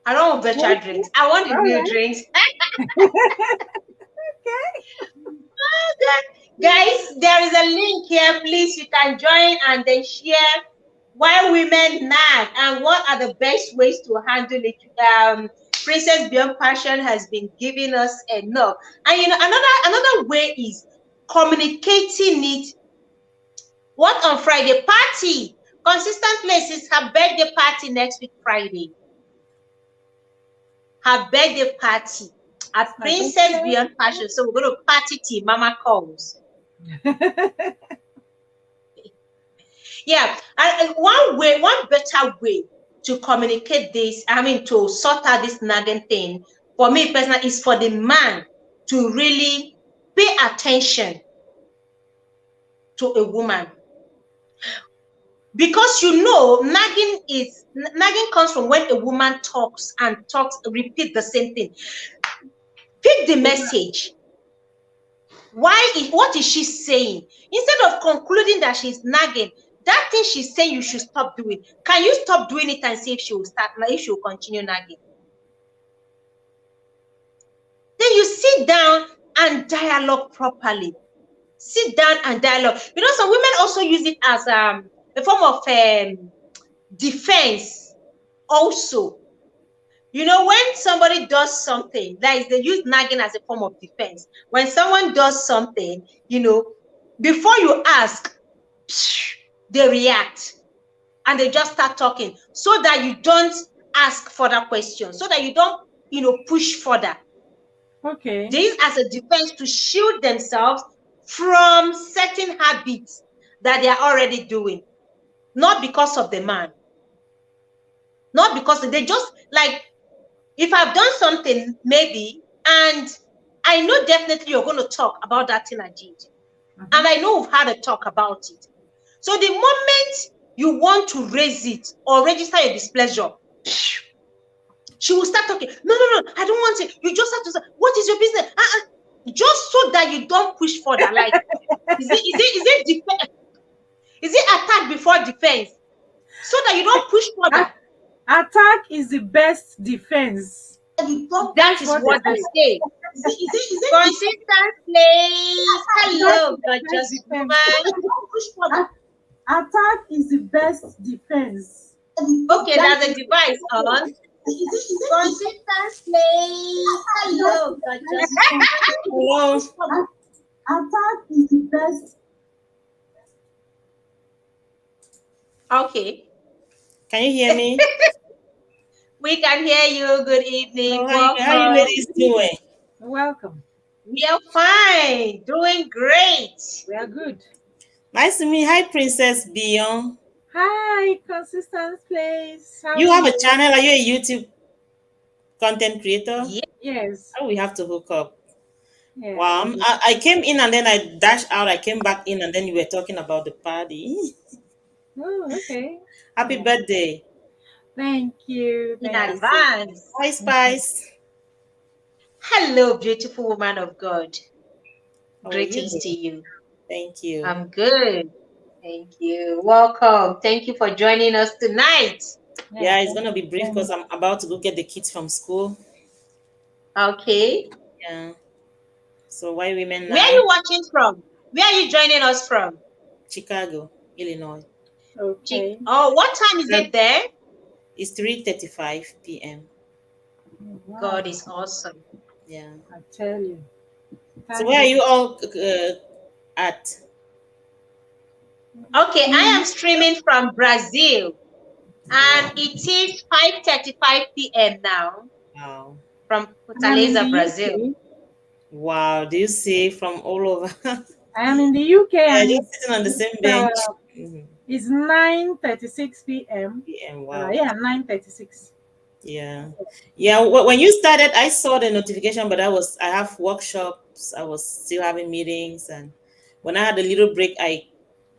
I want the real drinks. Guys, there is a link here. Please, you can join and then share why women nag and what are the best ways to handle it. Princess Beyond Passion has been giving us enough. And another way is communicating it. What on Friday? Party. Consistent places. Her birthday party next week, Friday. Her birthday party at Princess Beyond Passion. So we're going to party till Mama calls. Yeah. And one better way to communicate this, to sort out this nagging thing, for me personally, is for the man to really pay attention to a woman. Because nagging comes from when a woman talks, repeat the same thing. Pick the message. What is she saying? Instead of concluding that she's nagging, that thing she's saying you should stop doing. Can you stop doing it and see if she will continue nagging? Then you sit down and dialogue properly. Sit down and dialogue. You know, some women also use it as a form of defense also. You know, when somebody does something, like they use nagging as a form of defense. When someone does something, you know, before you ask, they react and they just start talking so that you don't ask further questions, so that you don't, you know, push further. Okay. They use as a defense to shield themselves from certain habits that they are already doing, not because of the man, not because they just like, if I've done something maybe, and I know definitely you're going to talk about that thing I did, and I know we've had a talk about it. So the moment you want to raise it or register your displeasure, she will start talking. No, I don't want it. You just have to say, what is your business? Just so that you don't push further. Like, is it attack before defense? So that you don't push further. Attack is the best defense. That is what they say. Consistent place. Hello, gorgeous woman. Attack is the best defense. Okay, there's a device on. Consistent place. Hello, gorgeous woman. Attack is the best. Okay. Can you hear me? We can hear you. Good evening. How are you ladies doing? Welcome. We are fine. Doing great. We are good. Nice to meet you. Hi, Princess Beyond. Hi, Consistent Place. You have a channel? Are you a YouTube content creator? Yes. Oh, we have to hook up. Yeah. Wow. I came in and then I dashed out. I came back in and then you were talking about the party. Oh, okay. Happy birthday. Thank you. In advance. Hi, Spice. Hello, beautiful woman of God. How are Greetings you? to you. Thank you. I'm good. Thank you. Welcome. Thank you for joining us tonight. Yeah, it's going to be brief because I'm about to go get the kids from school. Okay. Yeah. So why women now? Where are you watching from? Where are you joining us from? Chicago, Illinois. Okay. Oh, what time is it there? It's 3:35 p.m. Wow. God is awesome. Yeah. I tell you. So where are you all at? Okay, I am streaming from Brazil, and it is 5:35 p.m. now. Wow. From Fortaleza, Brazil. Wow, do you see from all over? I am in the UK and just sitting on the same bench. It's 9:36 p.m. Wow. Yeah, 9:36. Yeah. When you started, I saw the notification, but I have workshops. I was still having meetings, and when I had a little break, I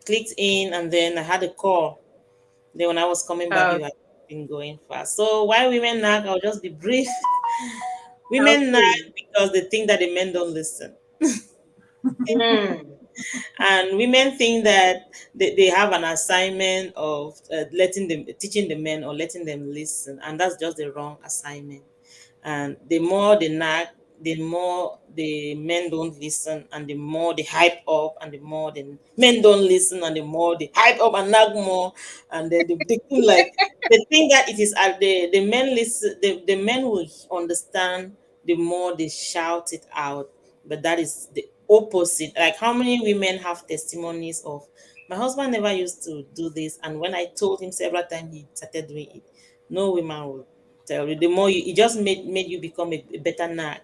clicked in, and then I had a call. Then when I was coming back, you had been going fast. So why women nag? I'll just be brief. Women nag because they think that the men don't listen. And women think that they have an assignment of teaching the men or letting them listen, and that's just the wrong assignment. And the more they nag, the more the men don't listen, and the more they hype up, and the more the men don't listen, and the more they hype up and nag more, and then they think like they think that it is the men listen, the men will understand the more they shout it out, but that is the opposite. Like, how many women have testimonies of, my husband never used to do this, and when I told him several times, he started doing it. No woman will tell you. The more it just made you become a better nag.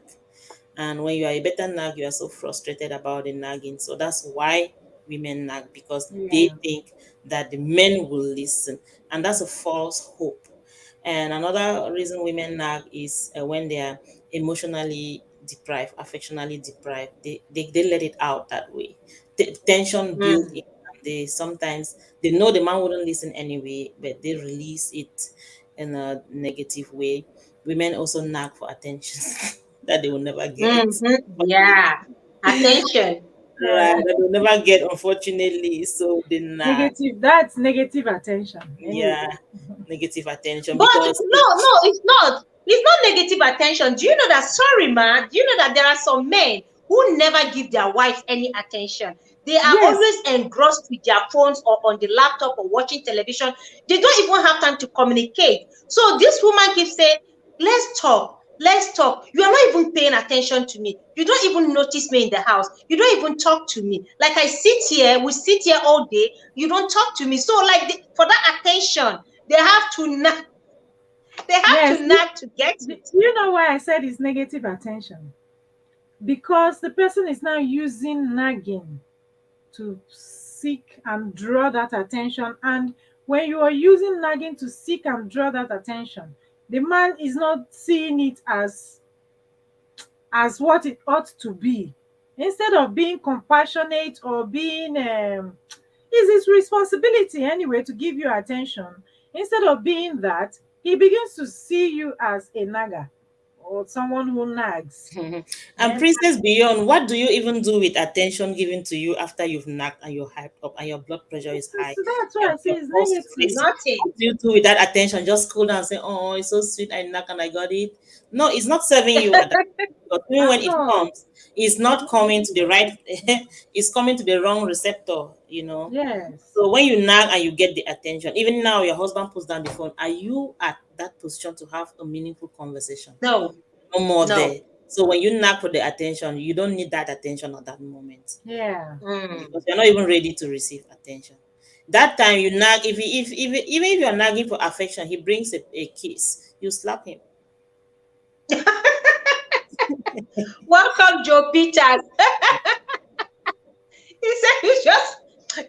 And when you are a better nag, you are so frustrated about the nagging. So that's why women nag, because they think that the men will listen, and that's a false hope. And another reason women nag is when they are emotionally deprived, affectionately deprived. They let it out that way. The tension built in. They sometimes they know the man wouldn't listen anyway, but they release it in a negative way. Women also nag for attention that they will never get. Yeah, attention. Right, that they will never get, unfortunately. So they nag. Negative. That's negative attention. Yeah, negative attention. But Because no, it's not. It's not negative attention. Do you know that? Sorry, man. Do you know that there are some men who never give their wives any attention. They are Yes. always engrossed with their phones or on the laptop or watching television. They don't even have time to communicate. So this woman keeps saying, let's talk. Let's talk. You are not even paying attention to me. You don't even notice me in the house. You don't even talk to me. Like I sit here, we sit here all day. You don't talk to me. So like for that attention, they have to nag. They have Yes. to nag to get Do it. you know why I said it's negative attention? Because the person is now using nagging to seek and draw that attention. And when you are using nagging to seek and draw that attention, the man is not seeing it as what it ought to be. Instead of being compassionate or being it's his responsibility anyway to give you attention. Instead of being that, he begins to see you as a nagger or someone who nags. And Yes. Princess Beyond, what do you even do with attention given to you after you've knocked and you're hyped up and your blood pressure is high? So that's why I say Your it's pulse is negative. racing. Nothing. What do you do with that attention? Just cool down and say, "Oh, it's so sweet. I knock and I got it." No, it's not serving you at that point. But even when At it all. comes, it's not coming to the right. It's coming to the wrong receptor. Yes. So when you nag and you get the attention, even now your husband puts down the phone, are you at that position to have a meaningful conversation? No, No more no. there. So when you nag for the attention, you don't need that attention at that moment Yeah. because you're not even ready to receive attention. That time you nag, even if you're nagging for affection, he brings a kiss, you slap him. Welcome, Joe Peters. He said, you just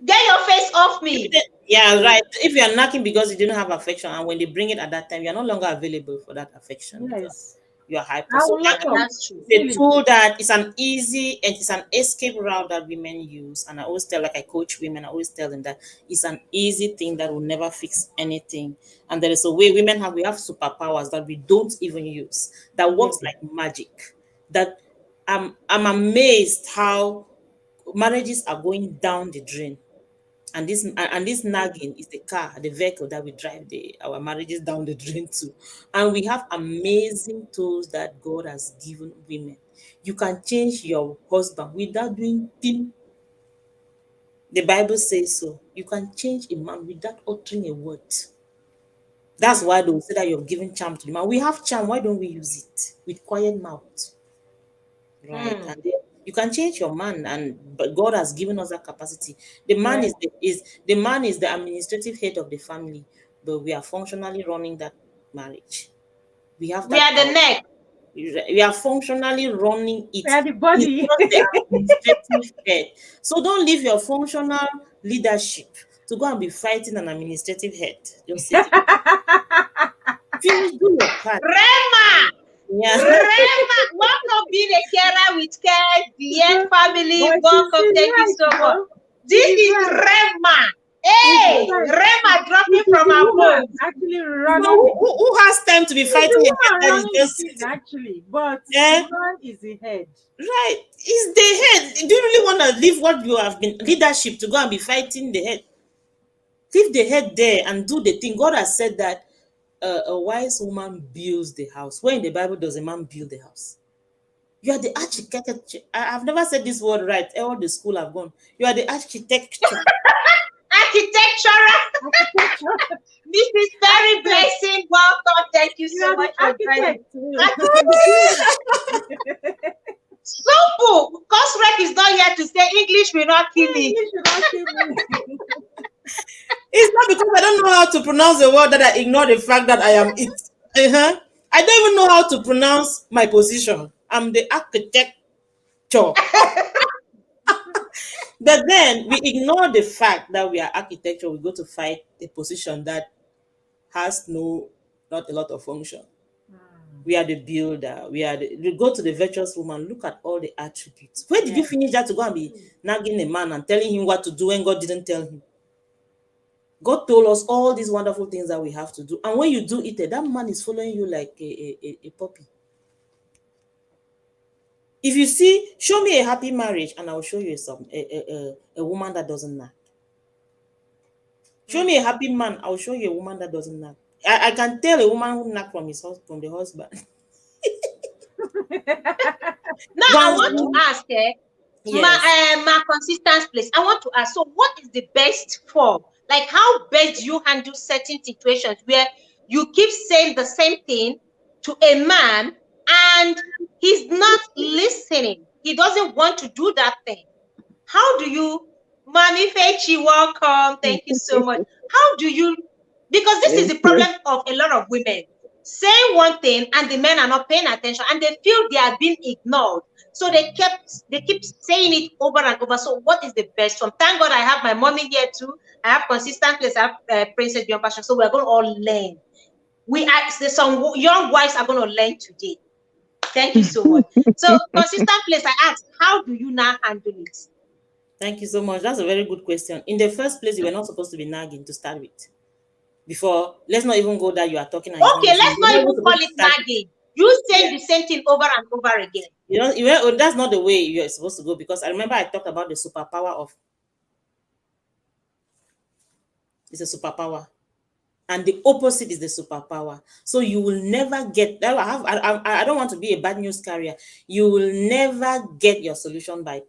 get your face off me. Yeah, right. If you're nagging because you didn't have affection, and when they bring it at that time, you're no longer available for that affection because Yes. you're hyper. I So will lock up. That's true. it's a Really. tool that is an easy and it's an escape route that women use. And I always tell, like I coach women, I always tell them that it's an easy thing that will never fix anything. And there is a way we have superpowers that we don't even use that Yeah. works like magic. That I'm amazed how marriages are going down the drain. And this nagging is the car, the vehicle that we drive our marriages down the drain to. And we have amazing tools that God has given women. You can change your husband without doing thing. The Bible says so. You can change a man without uttering a word. That's why they will say that you're giving charm to the man. We have charm. Why don't we use it with quiet mouth? Right. Mm. And then you can change your man, and but God has given us that capacity. The man Yeah. is the administrative head of the family, but we are functionally running that marriage. We have We that are the power. neck. We are functionally running it. We are the It's body. just the administrative head. So don't leave your functional leadership to go and be fighting an administrative head. Just sit it. Finish, do your part. Rema! Yeah. Rema! Welcome, being a carer with care, the End family. But Welcome. she's Thank you right, so much. though. This She's is right. Rema. She's Hey, right. Rema dropping It is from the above. woman actually So running the who has time to be It's the fighting a head woman that is running the just thing sitting? actually, but the Yeah. man is the head. Right. It's the head. Do you really want to leave what you have been leadership to go and be fighting the head? Leave the head there and do the thing. God has said that a wise woman builds the house. Where in the Bible does a man build the house? You are the architect. I've never said this word right. All the school I've gone. You are the architecture. Architectural. Architecture. This is very Architect. blessing. Welcome. Thank you You so are the much for joining. architect. Simple. Cosrec is not here to say English will not kill me. You should not kill me. It's not because I don't know how to pronounce the word that I ignore the fact that I am it. I don't even know how to pronounce my position. I'm the architecture. But then we ignore the fact that we are architecture. We go to fight a position that has not a lot of function. We are the builder. We go to the virtuous woman. Look at all the attributes. Where did you finish that to go and be nagging a man and telling him what to do when God didn't tell him? God told us all these wonderful things that we have to do. And when you do it, that man is following you like a puppy. If you see, show me a happy marriage and I'll show you a woman that doesn't nag. Show me a happy man, I'll show you a woman that doesn't nag. I can tell a woman who nag from the husband. Now I Once, want to ask, yes. my consistent place. I want to ask. So, what is the best form? Like, how best you handle certain situations where you keep saying the same thing to a man and he's not listening. He doesn't want to do that thing. How do you, Mommy Fechi, welcome. Thank you so much. How do you, because this is Thank the you. problem of a lot of women saying one thing and the men are not paying attention and they feel they are being ignored. So they keep saying it over and over. So what is the best one? Thank God I have my mommy here too. I have consistent place. I have Princess Beyond Passion. So we're going to all learn. Some young wives are going to learn today. Thank you so much. So consistent place, I ask, how do you now handle it? Thank you so much. That's a very good question. In the first place, you were not supposed to be nagging to start with. Before, let's not even go that you are talking and he's not Okay, listening. let's You're not not even even call supposed to it start with. nagging. You saying Yeah. the same thing over and over again. That's not the way you're supposed to go, because I remember I talked about the superpower of it's a superpower. And the opposite is the superpower. So you will never get. I don't want to be a bad news carrier. You will never get your solution by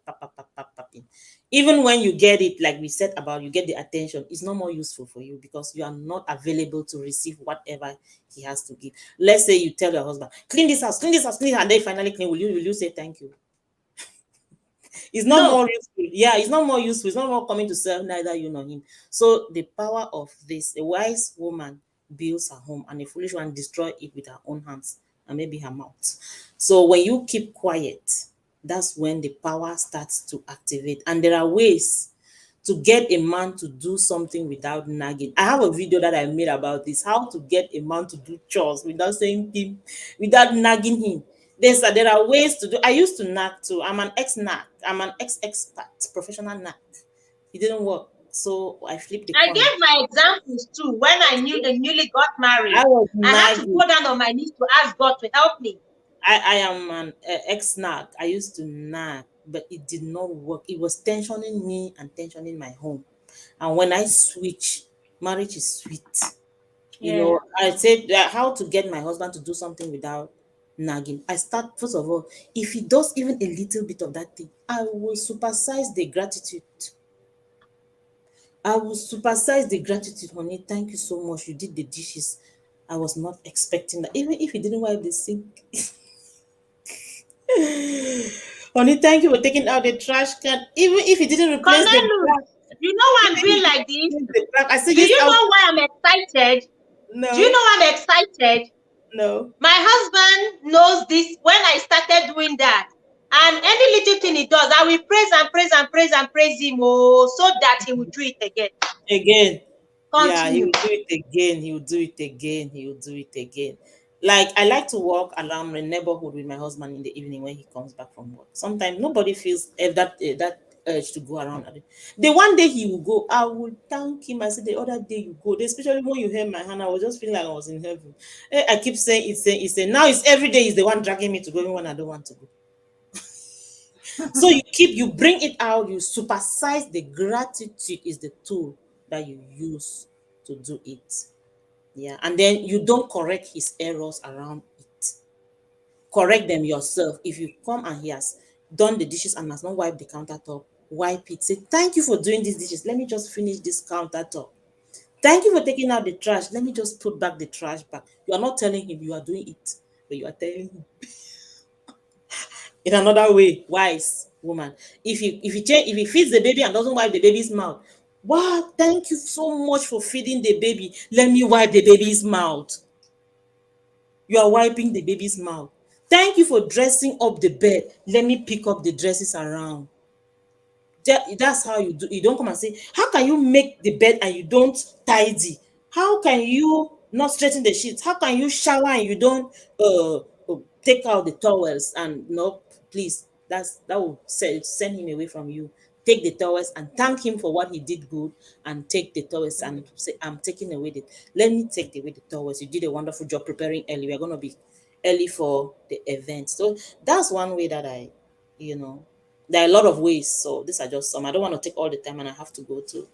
papping. Even when you get it, like we said about, you get the attention, it's not more useful for you because you are not available to receive whatever he has to give. Let's say you tell your husband, clean this house, clean this house, clean it, and they finally clean. Will you say thank you? It's not more No. useful. Yeah, it's not more useful. It's not more coming to serve neither you nor him. So the power of this, a wise woman builds her home, and a foolish one destroy it with her own hands and maybe her mouth. So when you keep quiet, that's when the power starts to activate. And there are ways to get a man to do something without nagging. I have a video that I made about this, how to get a man to do chores without saying him, without nagging him. There are ways to do. I used to nag too. I'm an ex-nag. I'm an ex-expert, professional nag. It didn't work. So I flipped the I coin. gave my examples too. When I knew they newly got I married, was I had to nagging. go down on my knees to ask God to help me. I am an ex-nag. I used to nag, but it did not work. It was tensioning me and tensioning my home. And when I switch, marriage is sweet. Yeah. I said how to get my husband to do something without nagging. I start, first of all, if he does even a little bit of that thing, I will supersize the gratitude. I will supersize the gratitude, honey. Thank you so much. You did the dishes. I was not expecting that. Even if he didn't wipe the sink. Honey, thank you for taking out the trash can. Even if he didn't replace the Cornelius, black, you know why even I'm if doing he like didn't this? replace the black, I said, Do yes, you I'll know why I'm excited? Do you know no, why I'm excited? no. My husband knows this when I started doing that. And any little thing he does, I will praise and praise and praise and praise him, so that he will do it again. Again. Yeah, he Continue. will do it again. He will do it again. He will do it again. Like, I like to walk around the neighborhood with my husband in the evening when he comes back from work. Sometimes nobody feels that urge to go around. The one day he will go, I will thank him. I said the other day you go. Especially when you held my hand, I was just feeling like I was in heaven. I keep saying it's saying. Now it's every day is the one dragging me to go even when I don't want to go. So you bring it out, you supersize. The gratitude is the tool that you use to do it. Yeah. And then you don't correct his errors around it. Correct them yourself. If you come and he has done the dishes and has not wiped the countertop, wipe it. Say, thank you for doing these dishes. Let me just finish this countertop. Thank you for taking out the trash. Let me just put back the trash back. You are not telling him you are doing it, but you are telling him in another way. Wise woman, if he feeds the baby and doesn't wipe the baby's mouth, wow, thank you so much for feeding the baby, let me wipe the baby's mouth. You are wiping the baby's mouth. Thank you for dressing up the bed, let me pick up the dresses around. That's how you do. You don't come and say, how can you make the bed and you don't tidy? How can you not straighten the sheets? How can you shower and you don't take out the towels? And no, please, that will send him away from you. Take the towels and thank him for what he did good, and take the towels and say, I'm taking away the. Let me take away the towels. You did a wonderful job preparing early. We're gonna be early for the event. So that's one way that you know, there are a lot of ways. So these are just some. I don't want to take all the time and I have to go to.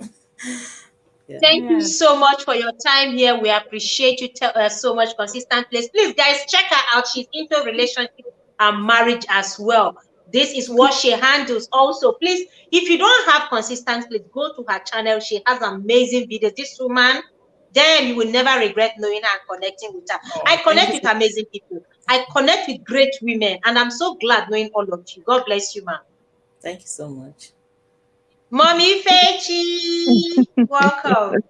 Yeah. Thank you Yeah. so much for your time here. We appreciate you so much, consistent place. Please, guys, check her out. She's into relationship. and marriage as well. This is what she handles also. Please, if you don't have consistent, please go to her channel. She has amazing videos. This woman, then you will never regret knowing her and connecting with her. Oh, I thank connect with you. amazing people. I connect with great women, and I'm so glad knowing all of you. God bless you, ma'am. Thank you so much. Mommy Fechi, welcome.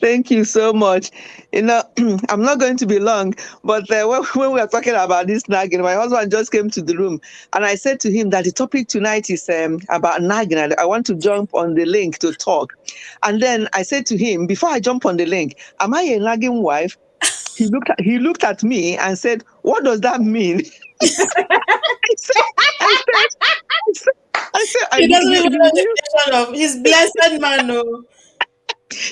Thank you so much. I'm not going to be long, but when we were talking about this nagging, my husband just came to the room and I said to him that the topic tonight is about nagging. I want to jump on the link to talk. And then I said to him, before I jump on the link, am I a nagging wife? He looked at me and said, "What does that mean?" I said, I said, I said, He doesn't you, even you know the knew definition of his blessed man. Oh.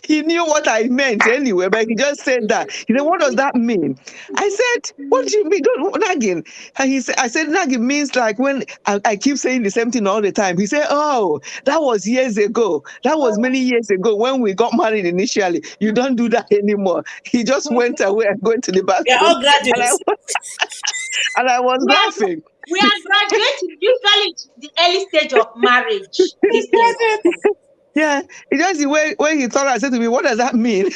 he knew what I meant anyway, but he just said that. He said, "What does that mean?" I said, "What do you mean? Don't nagging?" And I said, "Nagging means like when I keep saying the same thing all the time." He said, "Oh, that was years ago. That was many years ago when we got married initially. You don't do that anymore." He just went away and went to the We are bathroom, all and I graduates. and I was We are, laughing. we are graduating usually the early stage of marriage. These things occur. Yeah, it just the way when he thought I said to me, "What does that mean?"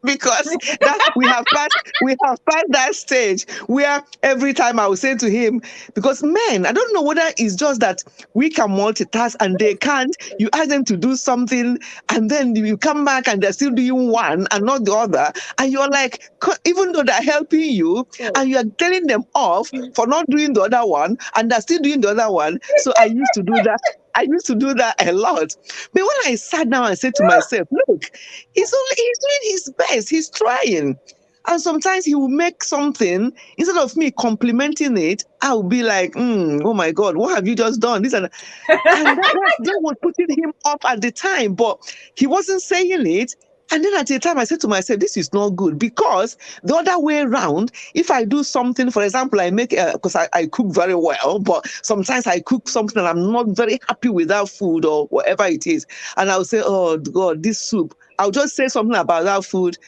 Because that we have passed that stage where every time I would say to him, because men, I don't know whether it's just that we can multitask and they can't. You ask them to do something and then you come back and they're still doing one and not the other, and you're like, even though they're helping you, and you are telling them off for not doing the other one, and they're still doing the other one. So I used to do that. I used to do that a lot. But when I sat down and said to myself, look, he's doing his best, he's trying. And sometimes he will make something, instead of me complimenting it, I'll be like, oh my God, what have you just done? This and that was putting him off at the time, but he wasn't saying it. And then at the time, I said to myself, this is not good, because the other way around, if I do something, for example, I make, because I cook very well, but sometimes I cook something and I'm not very happy with that food or whatever it is. And I'll say, oh God, this soup. I'll just say something about that food.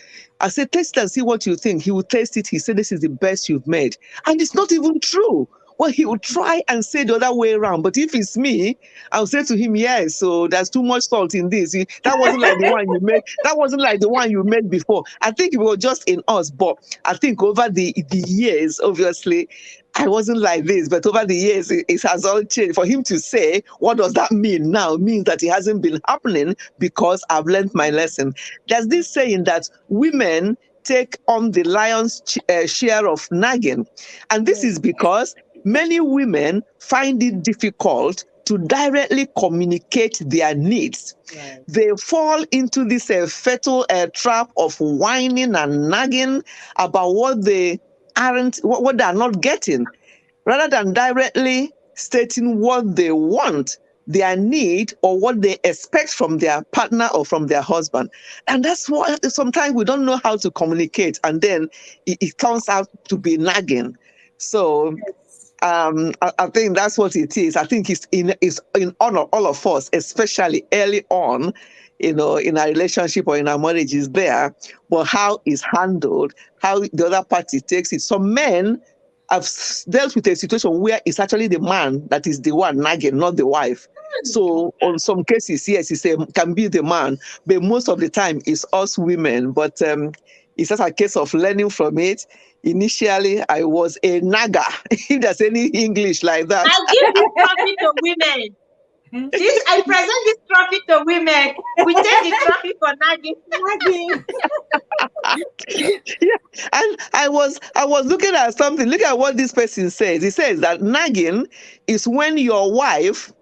I say, taste it and see what you think. He will taste it. He said, this is the best you've made. And it's not even true. Well, he will try and say the other way around. But if it's me, I'll say to him, yes, so there's too much salt in this. That wasn't like the one you made. That wasn't like the one you made before. I think it was just in us. But I think over the years, obviously, I wasn't like this. But over the years, it has all changed. For him to say, what does that mean now? Means that it hasn't been happening because I've learned my lesson. There's this saying that women take on the lion's share of nagging. And this is because many women find it difficult to directly communicate their needs. Right. They fall into this fatal trap of whining and nagging about what they what they are not getting, rather than directly stating what they want, their need, or what they expect from their partner or from their husband. And that's why sometimes we don't know how to communicate, and then it turns out to be nagging. So I think that's what it is. I think it's in all of us, especially early on, in our relationship or in our marriage is there, but how it's handled, how the other party takes it. Some men have dealt with a situation where it's actually the man that is the one nagging, not the wife. So on some cases, yes, can be the man, but most of the time it's us women. But it's just a case of learning from it. Initially, I was a nagger, if there's any English like that. I'll give this trophy to women. I present this trophy to women. We take the trophy for nagging. Yeah. And I was looking at something. Look at what this person says. He says that nagging is when your wife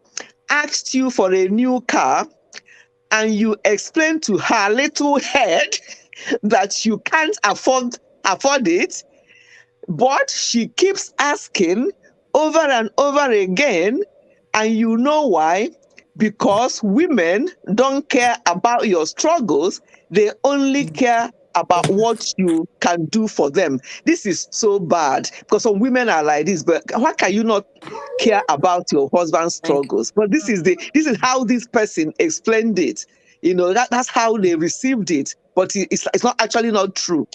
asked you for a new car and you explain to her little head that you can't afford it, but she keeps asking over and over again, and you know why? Because women don't care about your struggles. They only care about what you can do for them. This is so bad, because some women are like this, but why can you not care about your husband's struggles? But this is how this person explained it. That's how they received it, but it's not actually not true.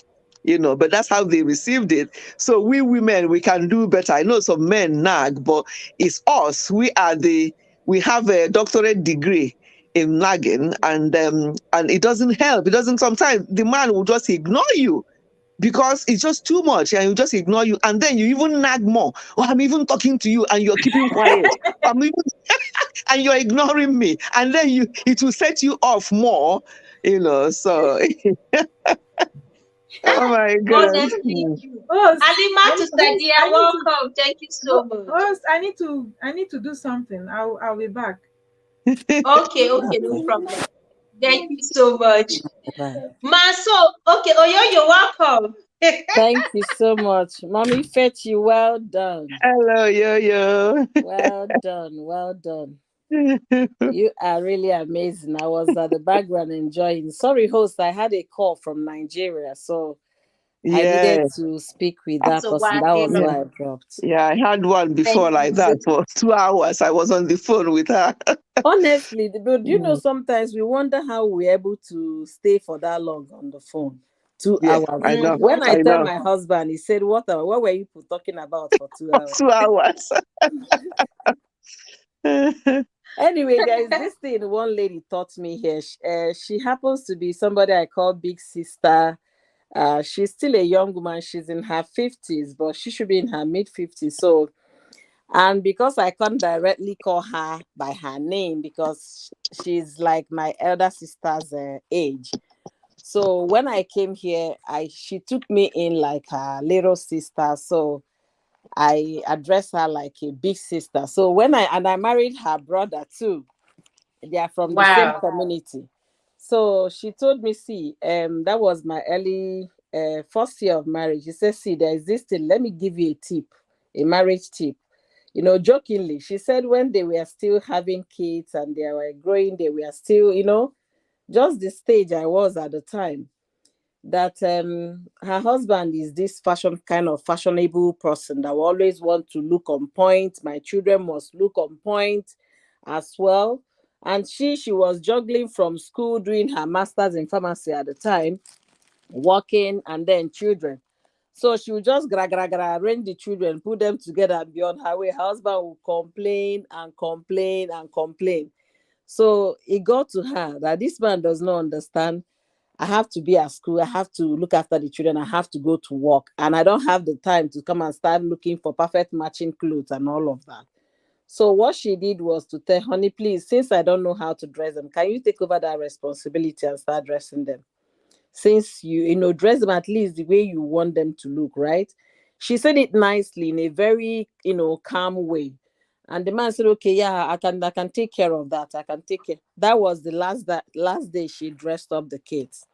But that's how they received it. So we women, we can do better. I know some men nag, but it's us. We have a doctorate degree in nagging, and it doesn't help. It doesn't. Sometimes the man will just ignore you because it's just too much, and he'll just ignore you, and then you even nag more. Oh, I'm even talking to you and you're keeping quiet. I'm even, and you're ignoring me, and then it will set you off more. So oh my god. Honestly, you. Host, Alima to host, Sadia, welcome. Thank you so much. host, I need to do something. I'll be back. Okay, okay, no problem. Thank you so much. Bye. Maso, okay, Oyo, you're welcome. Thank you so much. Mommy Fetchy, well done. Hello, yo. Well done. Well done. You are really amazing. I was at the background enjoying. Sorry, host, I had a call from Nigeria, so I Yeah, needed to speak with that So person. what That was yeah, why I dropped. yeah. I had one thank before you like so that for 2 hours. I was on the phone with her. Honestly, but Mm, sometimes we wonder how we're able to stay for that long on the phone. Two yeah, hours. I know. much. When I I tell know. my husband, he said, what were you people talking about for 2 hours? 2 hours. Anyway, guys, this thing one lady taught me here. She happens to be somebody I call big sister. She's still a young woman. She's in her 50s, but she should be in her mid 50s. So, and because I can't directly call her by her name because she's like my elder sister's age. So when I came here, she took me in like her little sister. So I address her like a big sister. So I married her brother too. They are from the same Wow. community. So she told me, see, that was my early first year of marriage. She said, see, there is this thing. Let me give you a tip, a marriage tip. Jokingly, she said when they were still having kids and they were growing, they were still, just the stage I was at the time that her husband is this fashionable person that will always want to look on point. My children must look on point as well. And she was juggling from school, doing her master's in pharmacy at the time, working, and then children. So she would just arrange the children, put them together and be on her way. Her husband would complain and complain and complain. So it got to her that this man does not understand. I have to be at school. I have to look after the children. I have to go to work. And I don't have the time to come and start looking for perfect matching clothes and all of that. So what she did was to tell honey, please, since I don't know how to dress them, can you take over that responsibility and start dressing them? Since you dress them at least the way you want them to look, right? She said it nicely in a very, calm way. And the man said, okay, yeah, I can take care of that. I can take care. That was the last day she dressed up the kids.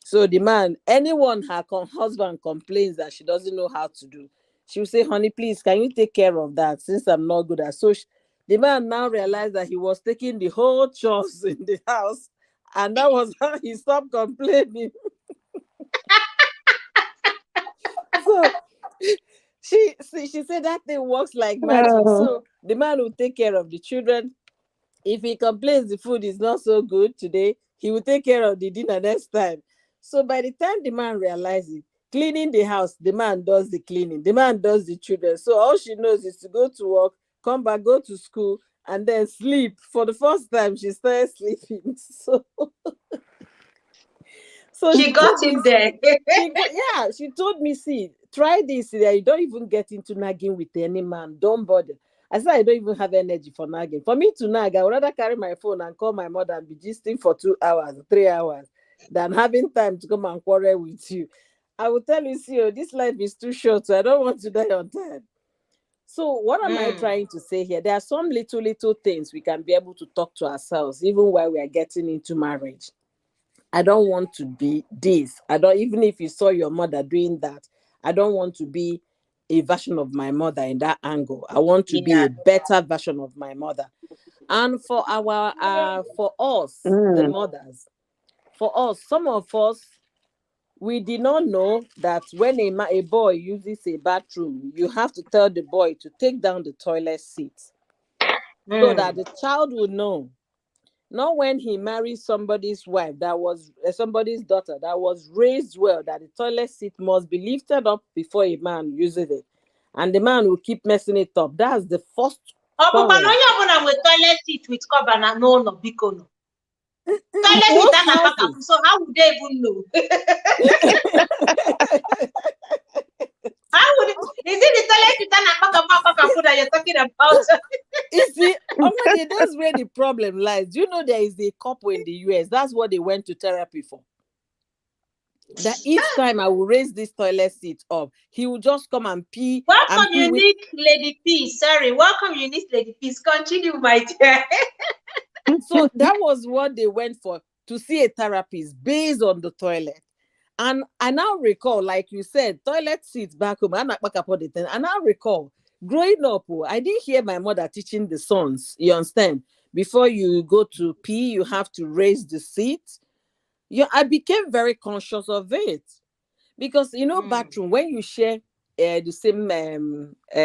So the man, anyone her husband complains that she doesn't know how to do, she will say, honey, please, can you take care of that since I'm not good at so the man now realized that he was taking the whole chores in the house, and that was how he stopped complaining. So she said that thing works like magic. Oh, So the man will take care of the children. If he complains the food is not so good today, he will take care of the dinner next time. So by the time the man realizes, cleaning the house, the man does the cleaning, the man does the children. So all she knows is to go to work, come back, go to school, and then sleep. For the first time, she started sleeping. So She she got told me, him there. she told me, see, try this. You don't even get into nagging with any man. Don't bother. I said, I don't even have energy for nagging. For me to nag, I would rather carry my phone and call my mother and be gisting for 2 hours, 3 hours, than having time to come and quarrel with you. I will tell you, see, this life is too short, so I don't want to die on time. So what am I Mm, trying to say here? There are some little things we can be able to talk to ourselves, even while we are getting into marriage. I don't want to be this. I don't, even if you saw your mother doing that, I don't want to be a version of my mother in that angle. I want to be yeah. a better version of my mother. And for us, the mm, mothers, for us, some of us, we did not know that when a boy uses a bathroom, you have to tell the boy to take down the toilet seat so that Mm, the child will know Not when he married somebody's wife that was somebody's daughter that was raised well, that the toilet seat must be lifted up before a man uses it. And the man will keep messing it up. That's the first Ọ bụkwa na quarrel. onye ọbụla nwe toilet seat with cover na n'ụlọ biko nọ. Toilet seat Most a na-akpakapụ, houses. so how would they even know? How would is it the toilet seat a na-akpakapụ that you're talking about? You see, Omage, that's where the problem lies. Do you know there is a couple in the US? That's what they went to therapy for. That each time I will raise this toilet seat up, he will just come and pee Welcome, and pee with. unique Lady P. Sorry, welcome, unique Lady P. Continue, my dear. So that was what they went for, to see a therapist based on the toilet. And I now recall, like you said, toilet seats back home. And I now recall growing up, I didn't hear my mother teaching the sons. You understand? Before you go to pee, you have to raise the seat. I became very conscious of it. Because, bathroom, when you share the same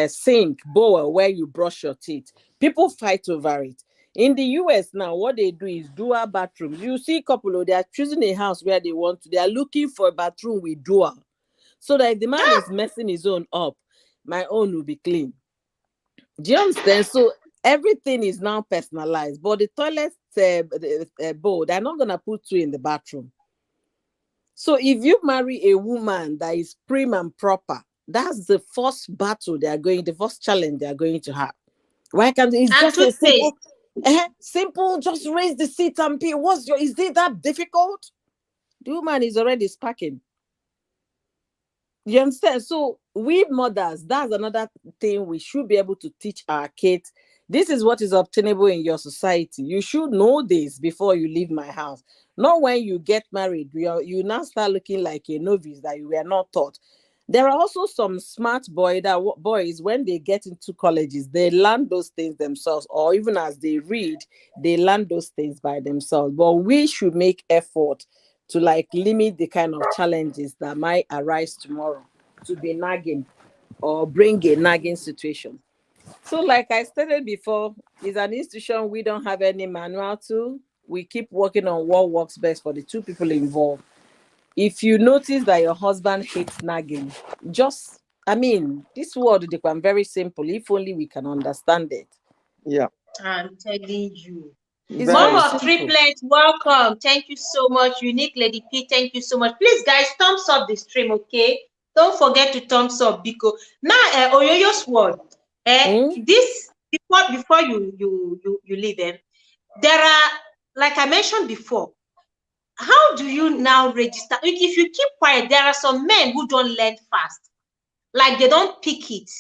sink, bowl where you brush your teeth, people fight over it. In the US now, what they do is dual bathrooms. You see a couple of, they are choosing a house where they want to. They are looking for a bathroom with dual. So that if the man is messing his own up, my own will be clean. Do you understand? So everything is now personalized. But the toilet bowl, they're not going to put two in the bathroom. So if you marry a woman that is prim and proper, that's the first battle the first challenge they are going to have. Why can't it's And just a toothpaste. simple, just raise the seat and pee. Is it that difficult? The woman is already sparking. You understand? So we mothers, that's another thing we should be able to teach our kids. This is what is obtainable in your society. You should know this before you leave my house. Not when you get married, you now start looking like a novice that you were not taught. There are also some smart boys, when they get into colleges, they learn those things themselves, or even as they read, they learn those things by themselves. But we should make effort to limit the kind of challenges that might arise tomorrow, to be nagging or bring a nagging situation. So like I stated before, it's an institution we don't have any manual to. We keep working on what works best for the two people involved. If you notice that your husband hates nagging, this word is very simple. If only we can understand it. Yeah. I'm telling you. It's Mom very of simple. triplets, welcome. Thank you so much. Unique Lady P, thank you so much. Please, guys, thumbs up the stream, okay? Don't forget to thumbs up because now Oyoyo's word. This before you leave them, there are, like I mentioned before, how do you now register? If you keep quiet, there are some men who don't learn fast. Like they don't pick it.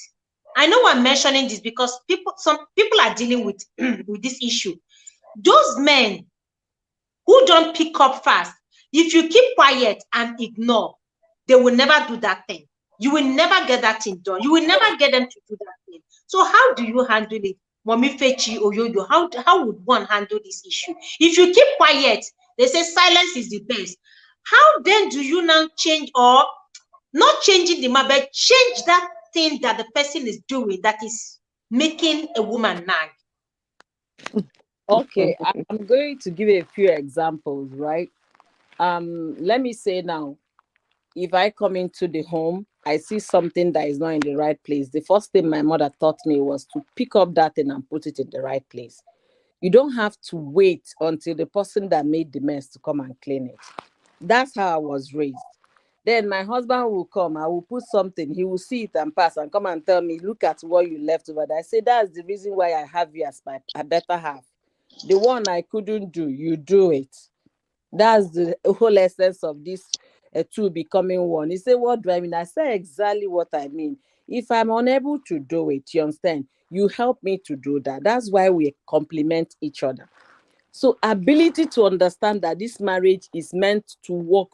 I know I'm mentioning this because some people are dealing with with this issue. Those men who don't pick up fast, if you keep quiet and ignore, they will never do that thing. You will never get that thing done. You will never get them to do that thing. So how do you handle it? Mommy Fechi or Yo-Yo, how would one handle this issue? If you keep quiet, they say silence is the best. How then do you now change, or not changing the man, but change that thing that the person is doing that is making a woman nag? Okay, I'm going to give a few examples, right? Let me say now, if I come into the home, I see something that is not in the right place. The first thing my mother taught me was to pick up that thing and put it in the right place. You don't have to wait until the person that made the mess to come and clean it. That's how I was raised. Then my husband will come, I will put something, he will see it and pass and come and tell me, look at what you left over there. I say, that's the reason why I have you as my better half. The one I couldn't do, you do it. That's the whole essence of this two becoming one. He said, what do I mean? I say exactly what I mean. If I'm unable to do it, you understand, you help me to do that. That's why we complement each other. So ability to understand that this marriage is meant to work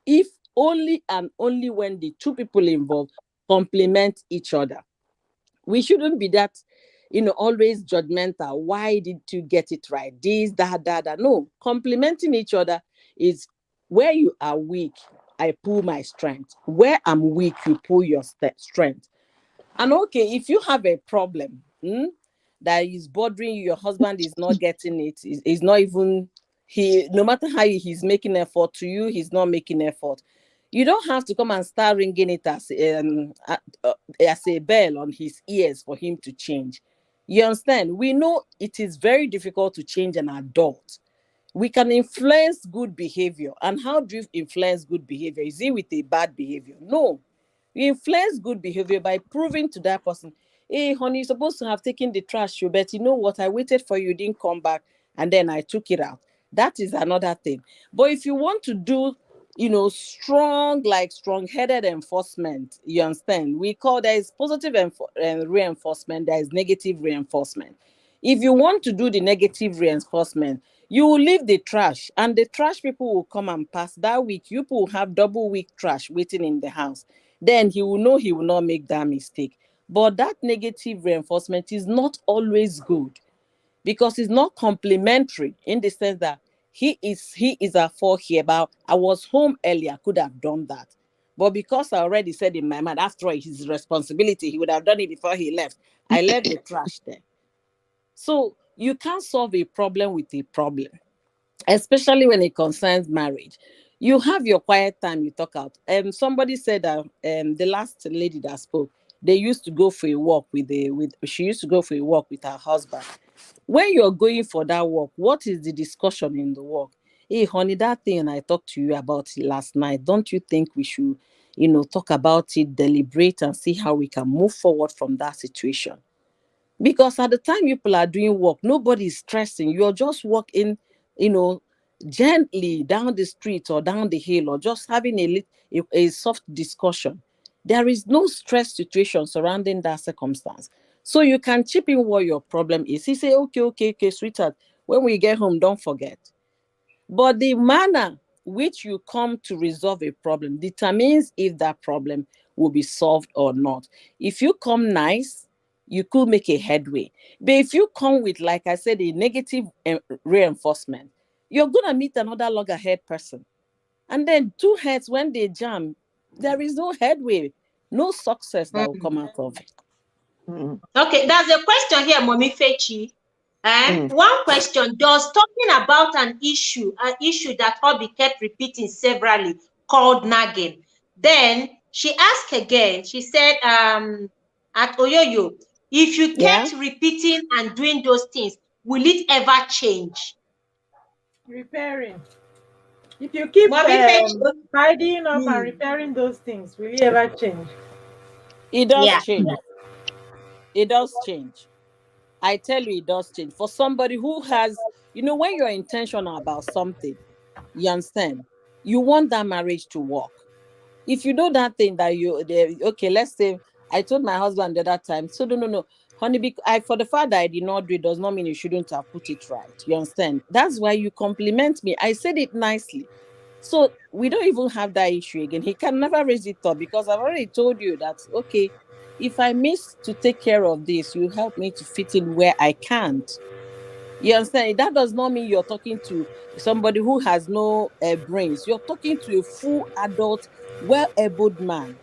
if only and only when the two people involved complement each other. We shouldn't be that, always judgmental. Why did you get it right? This, that. No, complementing each other is where you are weak, I pull my strength. Where I'm weak, you pull your strength. And okay, if you have a problem, that is bothering you, your husband is not getting it, is not even, no matter how he's making effort to you, he's not making effort. You don't have to come and start ringing it as a bell on his ears for him to change. You understand? We know it is very difficult to change an adult. We can influence good behavior. And how do you influence good behavior? Is it with a bad behavior? No. You influence good behavior by proving to that person, hey, honey, you're supposed to have taken the trash, but you know what? I waited for you, didn't come back, and then I took it out. That is another thing. But if you want to do, strong-headed enforcement, you understand? There is positive reinforcement, there is negative reinforcement. If you want to do the negative reinforcement, you will leave the trash, and the trash people will come and pass. That week, you people will have double week trash waiting in the house. Then he will know he will not make that mistake. But that negative reinforcement is not always good, because it's not complimentary, in the sense that he is at fault here, but I was home earlier, could have done that. But because I already said in my mind, after all, his responsibility, he would have done it before he left. I left the trash there. So you can't solve a problem with a problem, especially when it concerns marriage. You have your quiet time, you talk out. Somebody said that the last lady that spoke, they used to go for a walk she used to go for a walk with her husband. When you're going for that walk, what is the discussion in the walk? Hey, honey, that thing I talked to you about last night, don't you think we should, talk about it, deliberate, and see how we can move forward from that situation? Because at the time people are doing work, nobody's stressing. You're just walking, you know, gently down the street or down the hill, or just having a soft discussion. There is no stress situation surrounding that circumstance. So you can chip in what your problem is. He say, okay, sweetheart, when we get home, don't forget. But the manner which you come to resolve a problem determines if that problem will be solved or not. If you come nice, you could make a headway. But if you come with, like I said, a negative reinforcement, you're going to meet another loggerhead person. And then two heads, when they jam, there is no headway, no success that will come out of it. Okay, there's a question here, Mommy Fechi. One question: does talking about an issue that hobby kept repeating severally, called nagging? Then she asked again, she said, at Oyoyo, if you kept repeating and doing those things, will it ever change? Repairing. If you keep tidying up and repairing those things, will it ever change? It does change. It does change. I tell you, it does change. For somebody who has, when you're intentional about something, you understand, you want that marriage to work. If you know that thing that okay, let's say I told my husband the other time, so no, honey, for the fact that I did not do it does not mean you shouldn't have put it right. You understand? That's why you compliment me. I said it nicely. So we don't even have that issue again. He can never raise it up, because I've already told you that, okay, if I miss to take care of this, you help me to fit in where I can't. You understand? That does not mean you're talking to somebody who has no brains. You're talking to a full adult, well-abled man,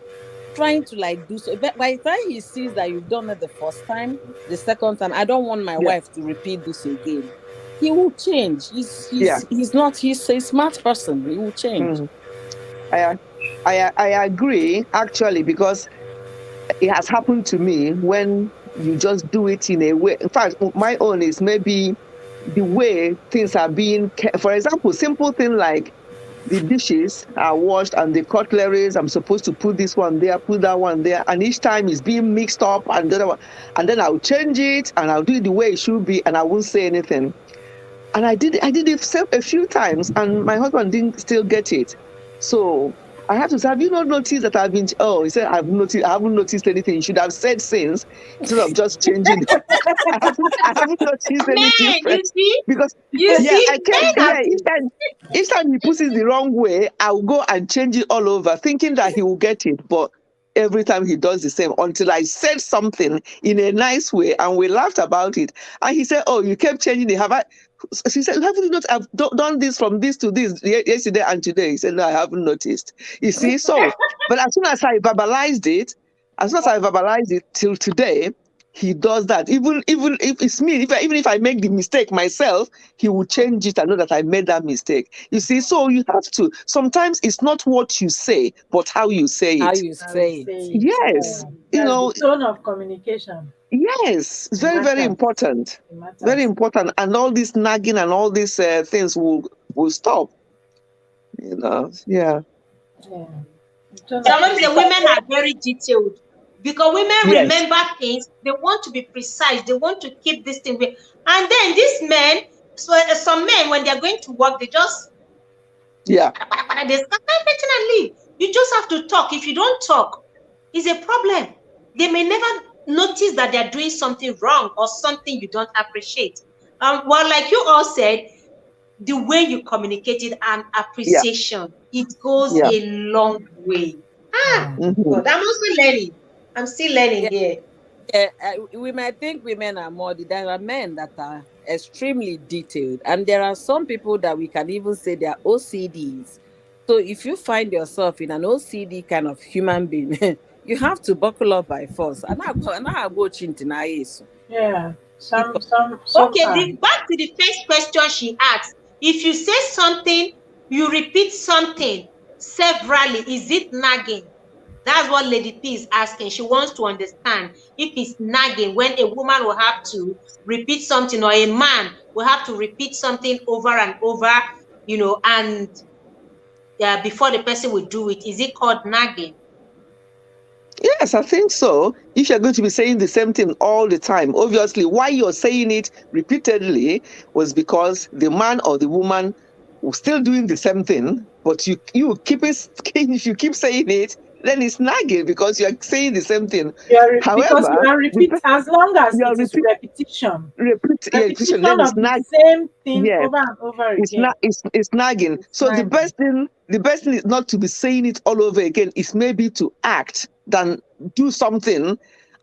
trying to do so. But by the time he sees that you've done it the first time, the second time, I don't want my wife to repeat this again. He will change. He's a smart person. He will change. I agree, actually, because it has happened to me when you just do it in a way. In fact, my own is maybe the way things are being kept. For example, simple thing like the dishes are washed and the cutleries, I'm supposed to put this one there, put that one there, and each time it's being mixed up, and then I'll change it and I'll do it the way it should be, and I won't say anything. And I did it a few times, and my husband didn't still get it. So I have to say, have you not noticed that I've been? Oh, he said, I haven't noticed anything. You should have said since, instead of just changing. I haven't noticed any difference. Because I can't. Each time he puts it the wrong way, I'll go and change it all over, thinking that he will get it. But every time he does the same, until I said something in a nice way, and we laughed about it. And he said, "Oh, you kept changing it. Have I?" She said, "Haven't you not? I've done this from this to this yesterday and today." He said, "No, I haven't noticed." You see, so, but as soon as I verbalized it till today, he does that. Even if it's me, even if I make the mistake myself, he will change it and know that I made that mistake. You see, so you have to. Sometimes it's not what you say, but how you say How it. you I would say it. say it. Yes, you That's know, the tone of communication. yes, it's It very, very matters. important. It Very matters. important. And all this nagging and all these things will stop. Yeah. Yeah. The tone of Sometimes the communication. women are very detailed because women Yes. remember things. They want to be precise. They want to keep this thing. And then these men, so some men, when they're going to work, they just Yeah. they start everything and leave. You just have to talk. If you don't talk, it's a problem. They may never notice that they're doing something wrong or something you don't appreciate. Well, like you all said, the way you communicate it and Yeah. appreciation, it goes Yeah. a long way. Ah, Yeah. God, I'm also learning. I'm still learning Yeah, here. we might think women are more. There are men that are extremely detailed, and there are some people that we can even say they are OCDs. So if you find yourself in an OCD kind of human being, you have to buckle up by force. And I go chintina so Yeah. because Some Okay, are. back to the first question she asked. If you say something, you repeat something severally, is it nagging? That's what Lady P is asking. She wants to understand if it's nagging when a woman will have to repeat something or a man will have to repeat something over and over, and before the person will do it. Is it called nagging? Yes, I think so. If you're going to be saying the same thing all the time, obviously, why you're saying it repeatedly was because the man or the woman was still doing the same thing, but you keep it. If you keep saying it, then it's nagging because you're saying the same thing. Because you However, are repeat as long as you're it is repetition. yeah, repetition, then Repetition it's of the nag. same thing Yes. over and over It's again. not it's nagging. It's So nagging. the best thing is not to be saying it all over again. It's maybe to act than do something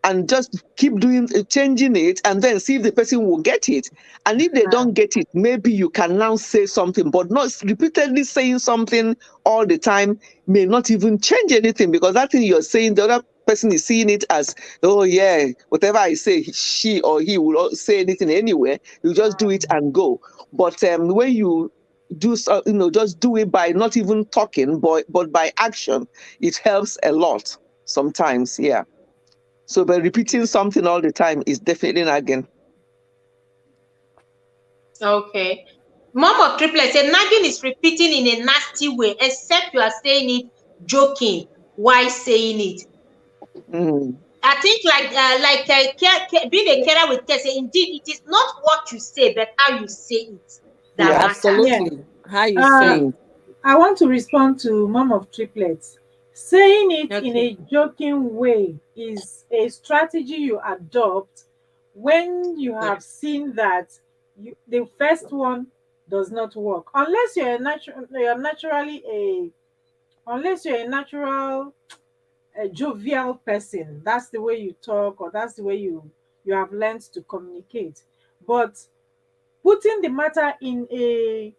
and just keep doing changing it and then see if the person will get it. And if they Ah, don't get it, maybe you can now say something, but not repeatedly saying something all the time may not even change anything because that thing you're saying, the other person is seeing it as, oh yeah, whatever I say, she or he will not say anything anyway. You just do it and go. But when you do so, just do it by not even talking, but by action, it helps a lot sometimes. Yeah. So by repeating something all the time is definitely nagging. Okay. Mom of triplets said nagging is repeating in a nasty way, except you are saying it joking while saying it. Mm. I think being a carer with care, say indeed it is not what you say, but how you say it that Yeah. matters. yeah. absolutely how you say Uh, it. Mm. I want to respond to Mom of Triplets. Saying it in Okay. a joking way is a strategy you adopt when you have seen that the first one does not work. Unless you're a natural a jovial person. That's the way you talk, or that's the way you have learned to communicate. But putting the matter in a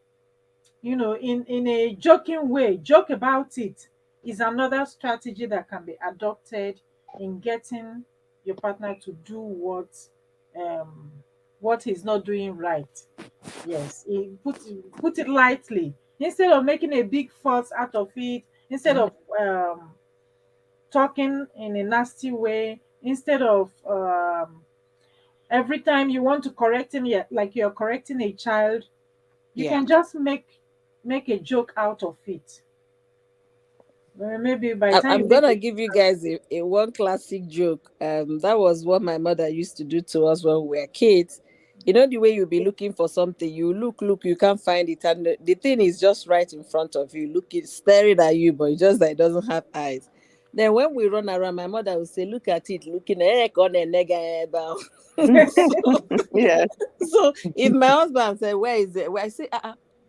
in a joking way, joke about it, is another strategy that can be adopted in getting your partner to do um what he's not doing right. Yes, put it lightly instead of making a big fuss out of it, instead of talking in a nasty way, instead of every time you want to correct him, like you're correcting a child, you Yeah. can just make a joke out of it. Maybe by the time you I'm make gonna it, give you guys a one classic joke. That was what my mother used to do to us when we were kids. You know the way you'll be looking for something, you look, you can't find it, and the thing is just right in front of you, looking, staring at you, but it's just that it doesn't have eyes. Then when we run around, my mother will say, "Look at it, looking on a nigga bow." Yeah. So if my husband said, "Where is it?" Well, I say,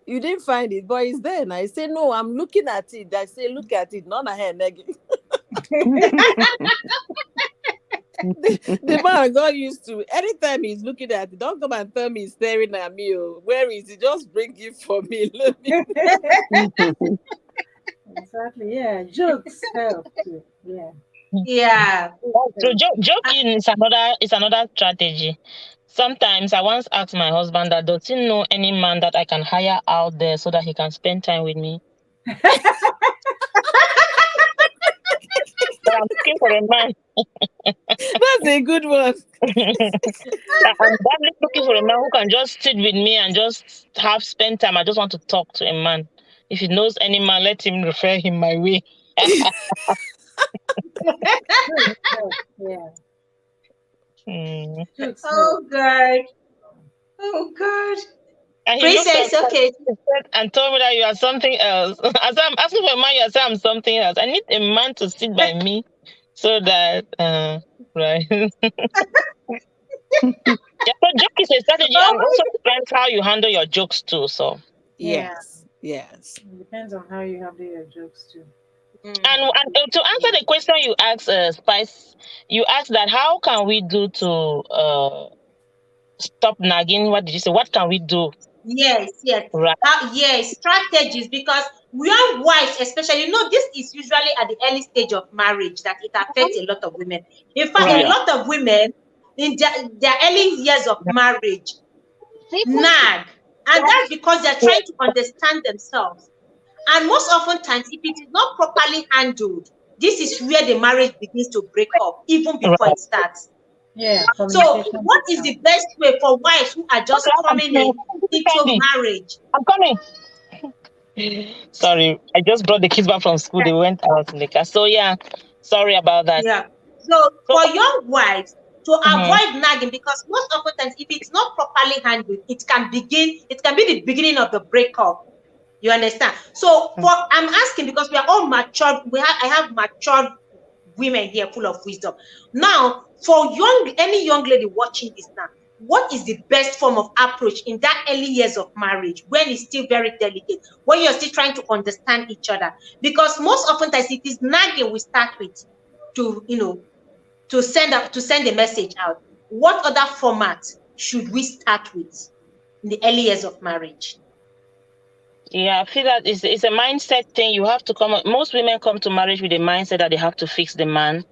you didn't find it, but it's there." And I say, "No, I'm looking at it." I say, "Look at it, not a hair nagging." The man got used to anytime he's looking at it. Don't come and tell me he's staring at me. Oh, where is he? Just bring it for me. Let me. exactly, yeah, jokes help too. Yeah. Yeah. So joking is another strategy. Sometimes I once asked my husband that does he know any man that I can hire out there so that he can spend time with me? But I'm looking for a man. That's a good one. I'm badly looking for a man who can just sit with me and just have spend time. I just want to talk to a man. If he knows any man, let him refer him my way. Yeah. Hmm. Jokes, no. Oh God. Oh God. And he looked Princess, at me okay. and told me that you are something else. As I'm asking for a man, you are saying I'm something else. I need a man to sit by me so that right. Yeah, so joke is a strategy Oh and also depends how you handle your jokes too. So Yeah. Yes, yes. It depends on how you handle your jokes too. my. and to answer the question you asked, Spice, you asked that how can we do to stop nagging? What did you say? What can we do? Yes, yes. Right. Yes, strategies, because we are wives, especially, this is usually at the early stage of marriage that it affects a lot of women. In fact, a Right. lot of women in their early years of marriage nag, and that's because they're trying to understand themselves. And most often times, if it is not properly handled, this is where the marriage begins to break up, even before Right. it starts. Yeah, So, communication what is is the best way for wives who are just coming in into Candy, marriage? I'm coming. Sorry, I just brought the kids back from school. They went out in the car. So yeah, sorry about that. Yeah. So So for young wives to mhm, avoid nagging, because most often times, if it's not properly handled, it can be the beginning of the breakup. You understand? So I'm asking because we are all matured. I have matured women here full of wisdom. Now, for any young lady watching this now, what is the best form of approach in that early years of marriage when it's still very delicate, when you're still trying to understand each other? Because most often times it is nagging we start with to to send a message out. What other format should we start with in the early years of marriage? yeah, I feel that it's a mindset thing. You have to come. Most women come to marriage with a mindset that they have to fix the man,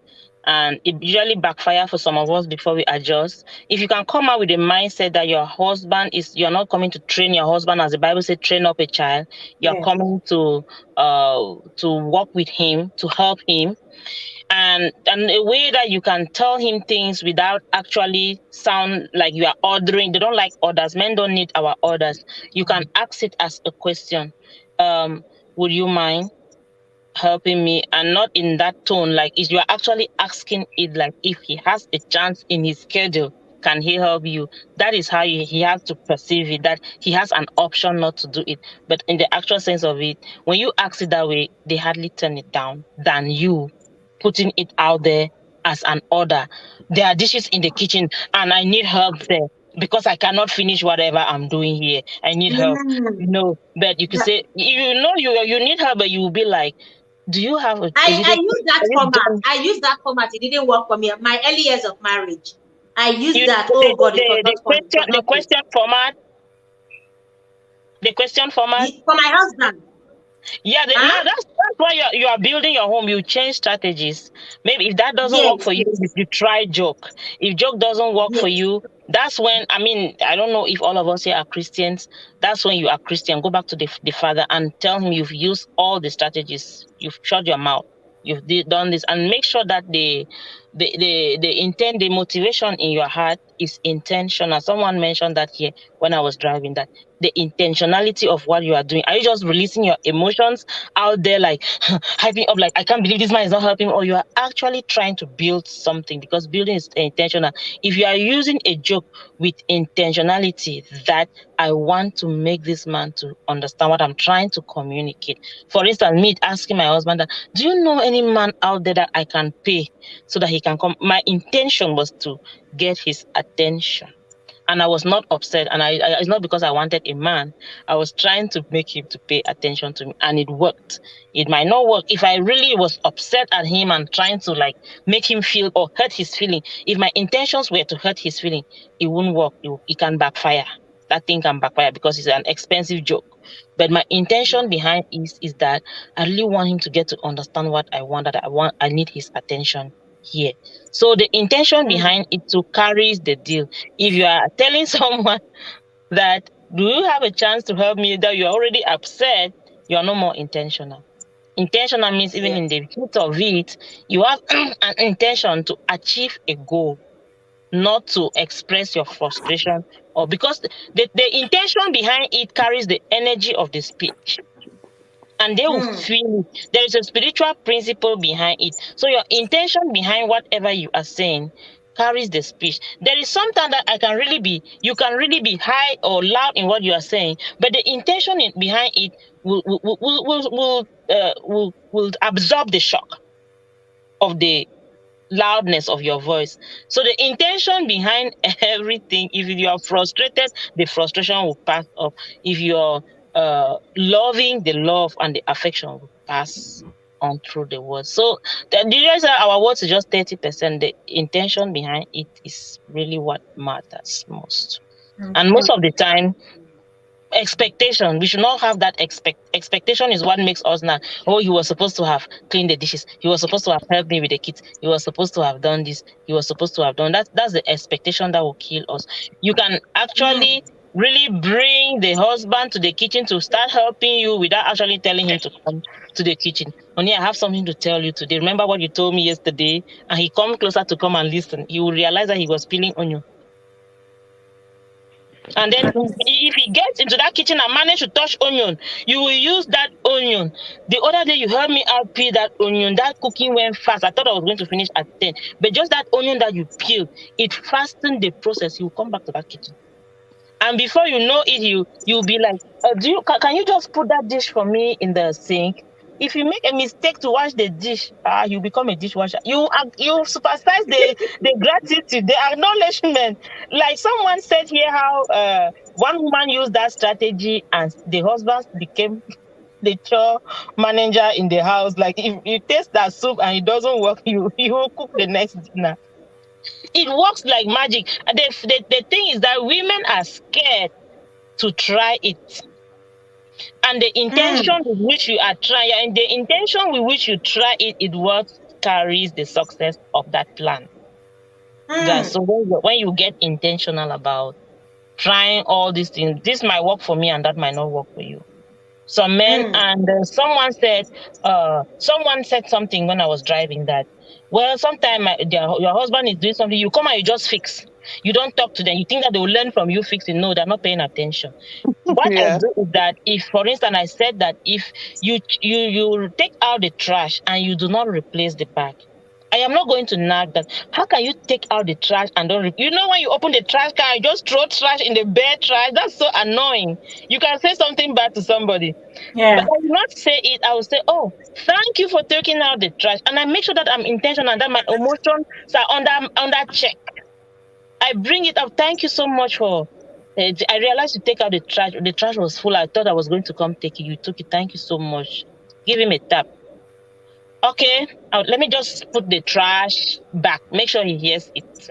and it usually backfire for some of us before we adjust. If you can come out with a mindset that you're not coming to train your husband, as the Bible says, train up a child. You're yes. coming to work with him, to help him, and a way that you can tell him things without actually sound like you are ordering. They don't like orders. Men don't need our orders. You can ask it as a question. um would you mind helping me, and not in that tone, like if you are actually asking it, like if he has a chance in his schedule, can he help you? That is how he has to perceive it, that he has an option not to do it. But in the actual sense of it, when you ask it that way, they hardly turn it down than you putting it out there as an order. There are dishes in the kitchen and I need help there because I cannot finish whatever I'm doing here. I need help. Mm. But you can That- say, you need help, but you will be like, do you have a I little use that have you format. done I use that format. It didn't work for me. My early years of marriage, I used you that. Oh God, it was the not fun. It was the not good. question format, the question format? For my husband, Yeah, now huh? that's why you are building your home. You change strategies. Maybe if that doesn't work Yes, for you, yes, you try joke. If joke doesn't work for yes. you, that's when, I mean, I don't know if all of us here are Christians. That's when you are Christian. Go back to the father and tell him you've used all the strategies. You've shut your mouth. Done this, and make sure that the intent, the motivation in your heart is intentional. Someone mentioned that here when I was driving, that the intentionality of what you are doing. Are you just releasing your emotions out there, like hyping up, like I can't believe this man is not helping, or you are actually trying to build something? Because building is intentional. If you are using a joke with intentionality, that I want to make this man to understand what I'm trying to communicate. For instance, me asking my husband that, do you know any man out there that I can pay so that he can come? My intention was to get his attention, and I was not upset. And it's not because I wanted a man. I was trying to make him to pay attention to me, and it worked. It might not work if I really was upset at him and trying to like make him feel or hurt his feeling. If my intentions were to hurt his feeling, it won't work. It can backfire. that thing can backfire because it's an expensive joke. But my intention behind is that I really want him to get to understand what I want. That I need his attention here. So the intention behind it to carries the deal. If you are telling someone that, do you have a chance to help me, that you're already upset, you're no more intentional. Intentional means even in the heat of it, you have an intention to achieve a goal, not to express your frustration, or because the intention behind it carries the energy of the speech. And they will feel it. There is a spiritual principle behind it. So your intention behind whatever you are saying carries the speech. There is sometimes that you can really be high or loud in what you are saying, but the intention behind it will absorb the shock of the loudness of your voice. So the intention behind everything, if you are frustrated, the frustration will pass off. If you're loving, the love and the affection will pass on through the words. So the reason our words is just 30%, the intention behind it is really what matters most. And most of the time, expectation, we should not have that expectation is what makes us now, oh, he was supposed to have cleaned the dishes, he was supposed to have helped me with the kids, he was supposed to have done this, he was supposed to have done that. That's the expectation that will kill us. You can actually really bring the husband to the kitchen to start helping you without actually telling him to come to the kitchen. Only, I have something to tell you today. Remember what you told me yesterday? And he come closer to come and listen. You will realize that he was peeling onion. And then if he gets into that kitchen and manage to touch onion, you will use that onion. The other day you heard me out peel that onion. That cooking went fast. I thought I was going to finish at 10. But just that onion that you peeled, it fastened the process. You will come back to that kitchen. And before you know it, you'll be like, can you just put that dish for me in the sink? If you make a mistake to wash the dish, you become a dishwasher. You supersize the gratitude, the acknowledgement. Like someone said here, how one woman used that strategy and the husband became the chore manager in the house. Like if you taste that soup and it doesn't work, you will cook the next dinner. It works like magic. The thing is that women are scared to try it. And the intention with which you are trying, and the intention with which you try it is what carries the success of that plan. Guys, so when you get intentional about trying all these things, this might work for me and that might not work for you. Some men and someone said something when I was driving that, well, sometimes your husband is doing something, you come and you just fix. You don't talk to them. You think that they will learn from you fixing. No, they're not paying attention. What I do is that if, for instance, I said that if you take out the trash and you do not replace the bag, I am not going to nag that. How can you take out the trash and don't? You know, when you open the trash can, you just throw trash in the bare trash. That's so annoying. You can say something bad to somebody. Yeah. But I will not say it. I will say, oh, thank you for taking out the trash. And I make sure that I'm intentional and that my emotions are under check. I bring it up. Thank you so much for. I realized you take out the trash. The trash was full. I thought I was going to come take it. You took it. Thank you so much. Give him a tap. Okay, let me just put the trash back. Make sure he hears it.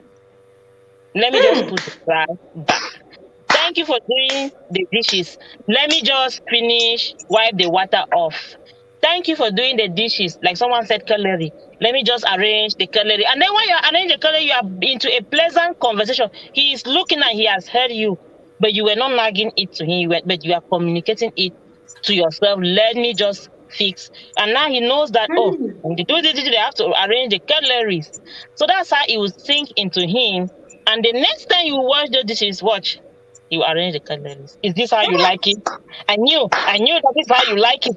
Let me just put the trash back. Thank you for doing the dishes. Let me just wipe the water off. Thank you for doing the dishes. Like someone said, cutlery. Let me just arrange the cutlery. And then when you arrange the cutlery, you are into a pleasant conversation. He is looking and he has heard you, but you were not nagging it to him, but you are communicating it to yourself. Let me just fix. And now he knows that, when they do this, they have to arrange the cutleries. So that's how it will sink into him. And the next time you wash the dishes, watch. You arrange the cutleries. Is this how you like it? I knew that is how you like it.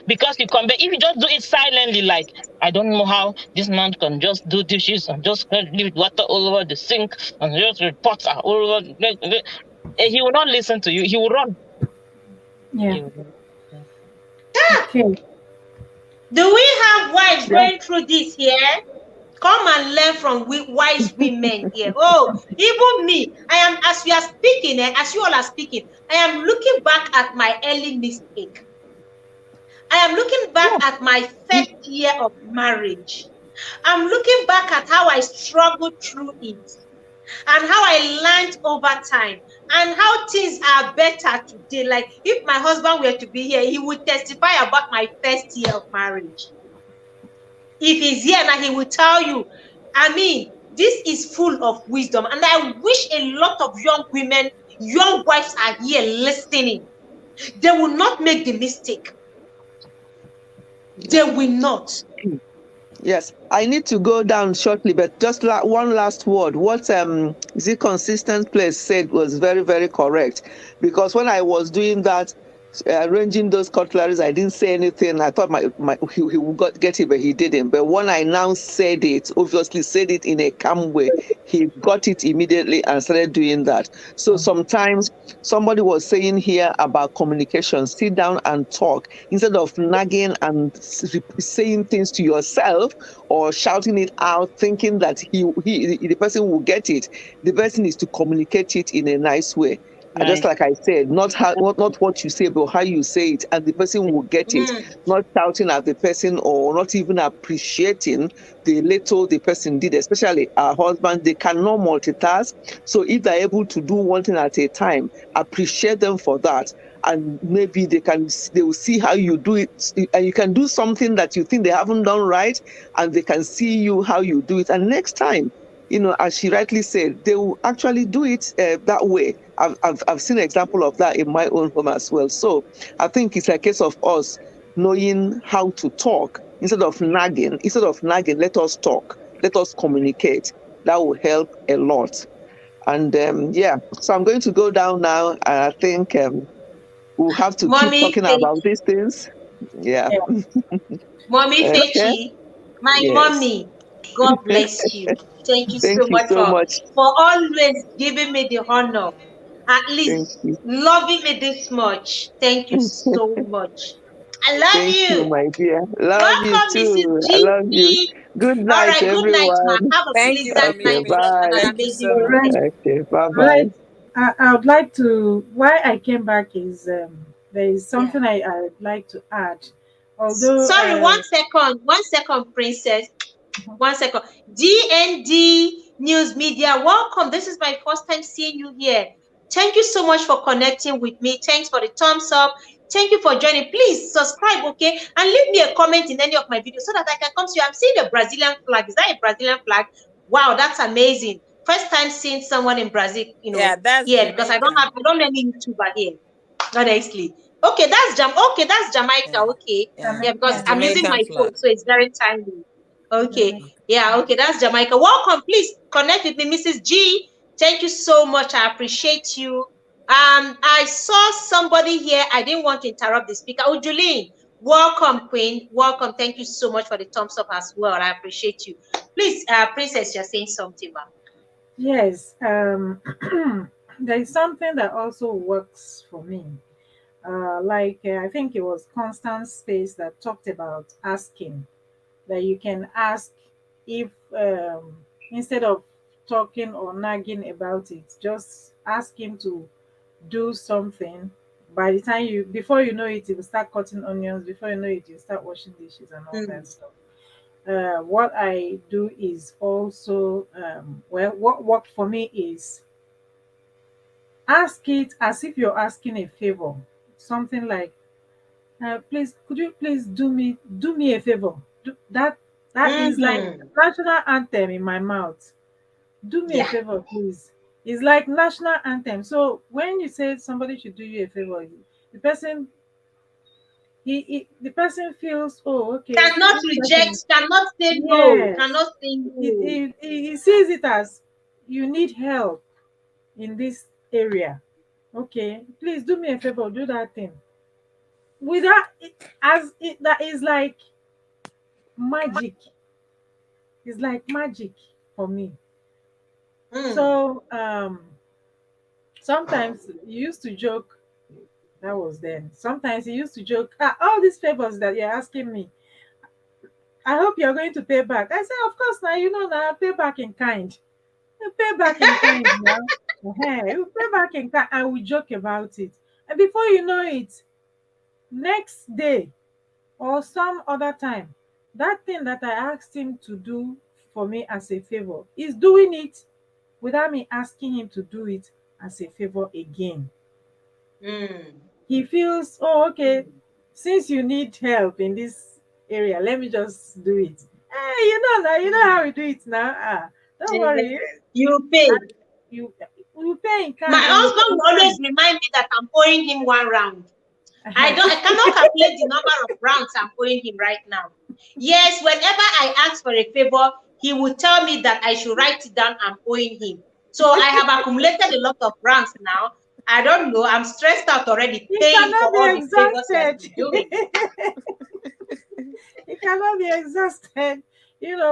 Because you compare. If you just do it silently, like, I don't know how this man can just do dishes and just leave water all over the sink and just the pots are all over. He will not listen to you. He will run. Yeah. Okay. Do we have wives going through this here? Come and learn from wise women here. Oh, even me, I am, as we are speaking, as you all are speaking, I am looking back at my early mistake. I am looking back at my first year of marriage. I'm looking back at how I struggled through it and how I learned over time and how things are better today. Like if my husband were to be here, he would testify about my first year of marriage. If he's here now, he will tell you. I mean, this is full of wisdom. And I wish a lot of young women, young wives are here listening. They will not make the mistake. They will not. Yes, I need to go down shortly, but just one last word. What the consistent place said was very, very correct. Because when I was doing that, arranging those cutleries, I didn't say anything. I thought he would get it, but he didn't. But when I now said it, obviously said it in a calm way, he got it immediately and started doing that. So sometimes somebody was saying here about communication, sit down and talk instead of nagging and saying things to yourself or shouting it out, thinking that the person will get it. The person is to communicate it in a nice way. Just Right. like I said, not what you say, but how you say it, and the person will get it. Not shouting at the person or not even appreciating the little the person did, especially our husbands, they cannot multitask. So if they're able to do one thing at a time, appreciate them for that. And maybe they will see how you do it, and you can do something that you think they haven't done right, and they can see you how you do it. And next time, as she rightly said, they will actually do it that way. I've seen an example of that in my own home as well. So I think it's a case of us knowing how to talk instead of nagging. Instead of nagging, let us talk. Let us communicate. That will help a lot. And so I'm going to go down now. And I think we'll have to keep Mommy talking about these things. Yeah. Mommy Okay. Fechi, my Yes. mommy, God bless you. Thank you Thank so you much so much. for always giving me the honor, at Thank least you. loving me this much. Thank you so much. I love Thank you, you. my dear. Love you Welcome, Mrs. too. I love you. G. Good All night, right, good night, ma. everyone. Have a Thank you, pleasant Mommy Okay, night Faith. and bye. an Thank you amazing so much. Right. weekend. Okay, bye bye. Right. I would like to. Why I came back is there is Yeah. something I'd like to add. Although, Sorry, 1 second. 1 second, princess. 1 second. DND News Media, welcome. This is my first time seeing you here. Thank you so much for connecting with me. Thanks for the thumbs up. Thank you for joining. Please subscribe, okay? And leave me a comment in any of my videos so that I can come to you. I'm seeing the Brazilian flag. Is that a Brazilian flag? Wow, that's amazing. First time seeing someone in Brazil, Yeah, that's here, because I Jamaican. don't know any YouTuber here. Honestly. Okay, that's Jamaica. Yeah, Okay. yeah. Yeah, because It's Jamaican, I'm using Jamaican my phone, flag. so it's very timely. Okay. Jamaican. Yeah, okay, that's Jamaica. Welcome. Please connect with me, Mrs. G. Thank you so much. I appreciate you. I saw somebody here. I didn't want to interrupt the speaker. Oh, Julene, welcome, Queen. Welcome. Thank you so much for the thumbs up as well. I appreciate you. Please, Princess, you're saying something, ma'am. Yes. There is something that also works for me. I think it was Constance Space that talked about asking, that you can ask if instead of talking or nagging about it, just ask him to do something. By the time before you know it, you will start cutting onions. Before you know it, you start washing dishes and all that stuff. What I do is also, what worked for me is ask it as if you're asking a favor. Something like, please, could you please do me a favor? That is like Mm-hmm. national anthem in my mouth. Do me a Yeah. favor, please. It's like national anthem. So when you say somebody should do you a favor, the person the person feels, oh, okay, Cannot this reject, person, cannot say no, yes, cannot say no. he sees it as you need help in this area. Okay, please do me a favor, do that thing. Without it, that is like magic. It's like magic for me. Mm. So sometimes you used to joke. That was then. Sometimes you used to joke, all these favors that you're asking me, I hope you're going to pay back. I say, of course, now now pay back in kind. You pay back in kind now. You pay back in kind, and we joke about it. And before you know it, next day or some other time, that thing that I asked him to do for me as a favor, he's doing it without me asking him to do it as a favor again. Mm. He feels, oh, okay, since you need help in this area, let me just do it. Hey, you know how we do it now. Don't Eh, worry. you pay. And you pay in My kind and you husband pay in will always kind. remind me that I'm owing him 1 round. I Uh-huh. don't. I cannot calculate the number of rounds I'm owing him right now. Yes, whenever I ask for a favor, he will tell me that I should write it down. I'm owing him. So I have accumulated a lot of rounds now. I don't know. I'm stressed out already, It paying for cannot all be the favors he has exhausted. been doing. It cannot be exhausted,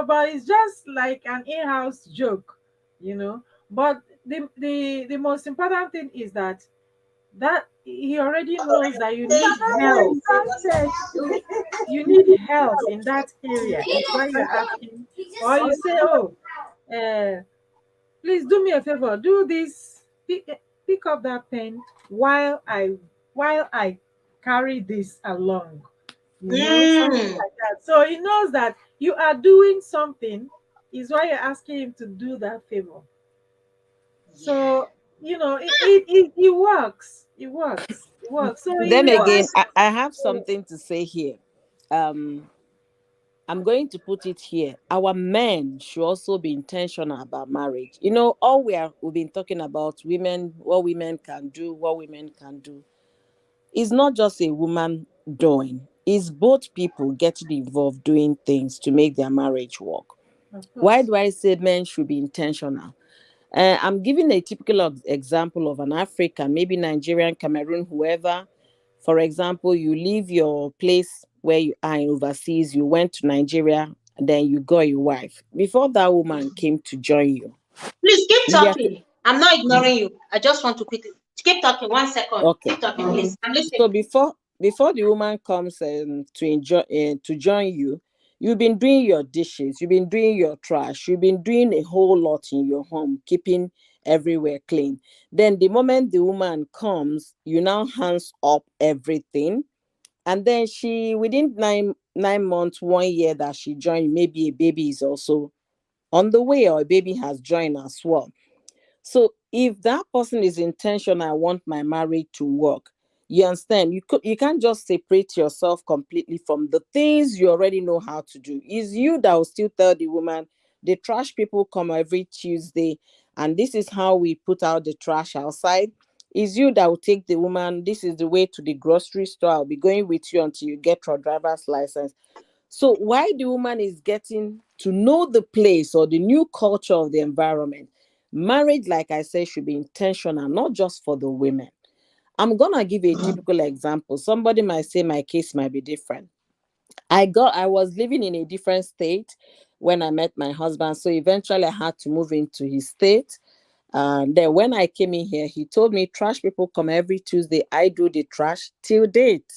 but it's just like an in-house joke, you know. But the most important thing is that he already knows that you Paying need for all help. the favors he has been doing. You need help in that area. It's why you're asking, or you say, oh, uh, please do me a favor, do this, pick up that pen while I carry this along, something Mm. like that. So he knows that you are doing something, is why you're asking him to do that favor. Yeah. So it works. It works. So It Then he again, works. I have something to say here. Um, I'm going to put it here. Our men should also be intentional about marriage. All we've been talking about women, what women can do, what women can do. It's not just a woman doing. It's both people getting involved doing things to make their marriage work. of Why course. do I say men should be intentional? I'm giving a typical example of an African, maybe Nigerian, Cameroon, whoever. For example, you leave your place where you are in overseas, you went to Nigeria, and then you got a wife. Before that woman came to join you, Please keep you get talking. I'm not ignoring you. I just want to quickly keep talking. 1 second. okay. Keep talking, please. I'm listening. So before the woman comes to join you, you've been doing your dishes, you've been doing your trash, you've been doing a whole lot in your home, keeping everywhere clean. Then the moment the woman comes, you now hands up everything, and then she within 9 months, 1 year that she joined, maybe a baby is also on the way or a baby has joined as well. So if that person is intentional, I want my marriage to work. You understand? You can't just separate yourself completely from the things you already know how to do. Is you that will still tell the woman the trash people come every Tuesday, and this is how we put out the trash outside. Is you that will take the woman, this is the way to the grocery store. I'll be going with you until you get your driver's license. So why the woman is getting to know the place or the new culture of the environment. Marriage, like I said, should be intentional, not just for the women. I'm gonna give a typical example. Somebody might say my case might be different. I was living in a different state when I met my husband. So eventually I had to move into his state. And then when I came in here, he told me trash people come every Tuesday. I do the trash till date.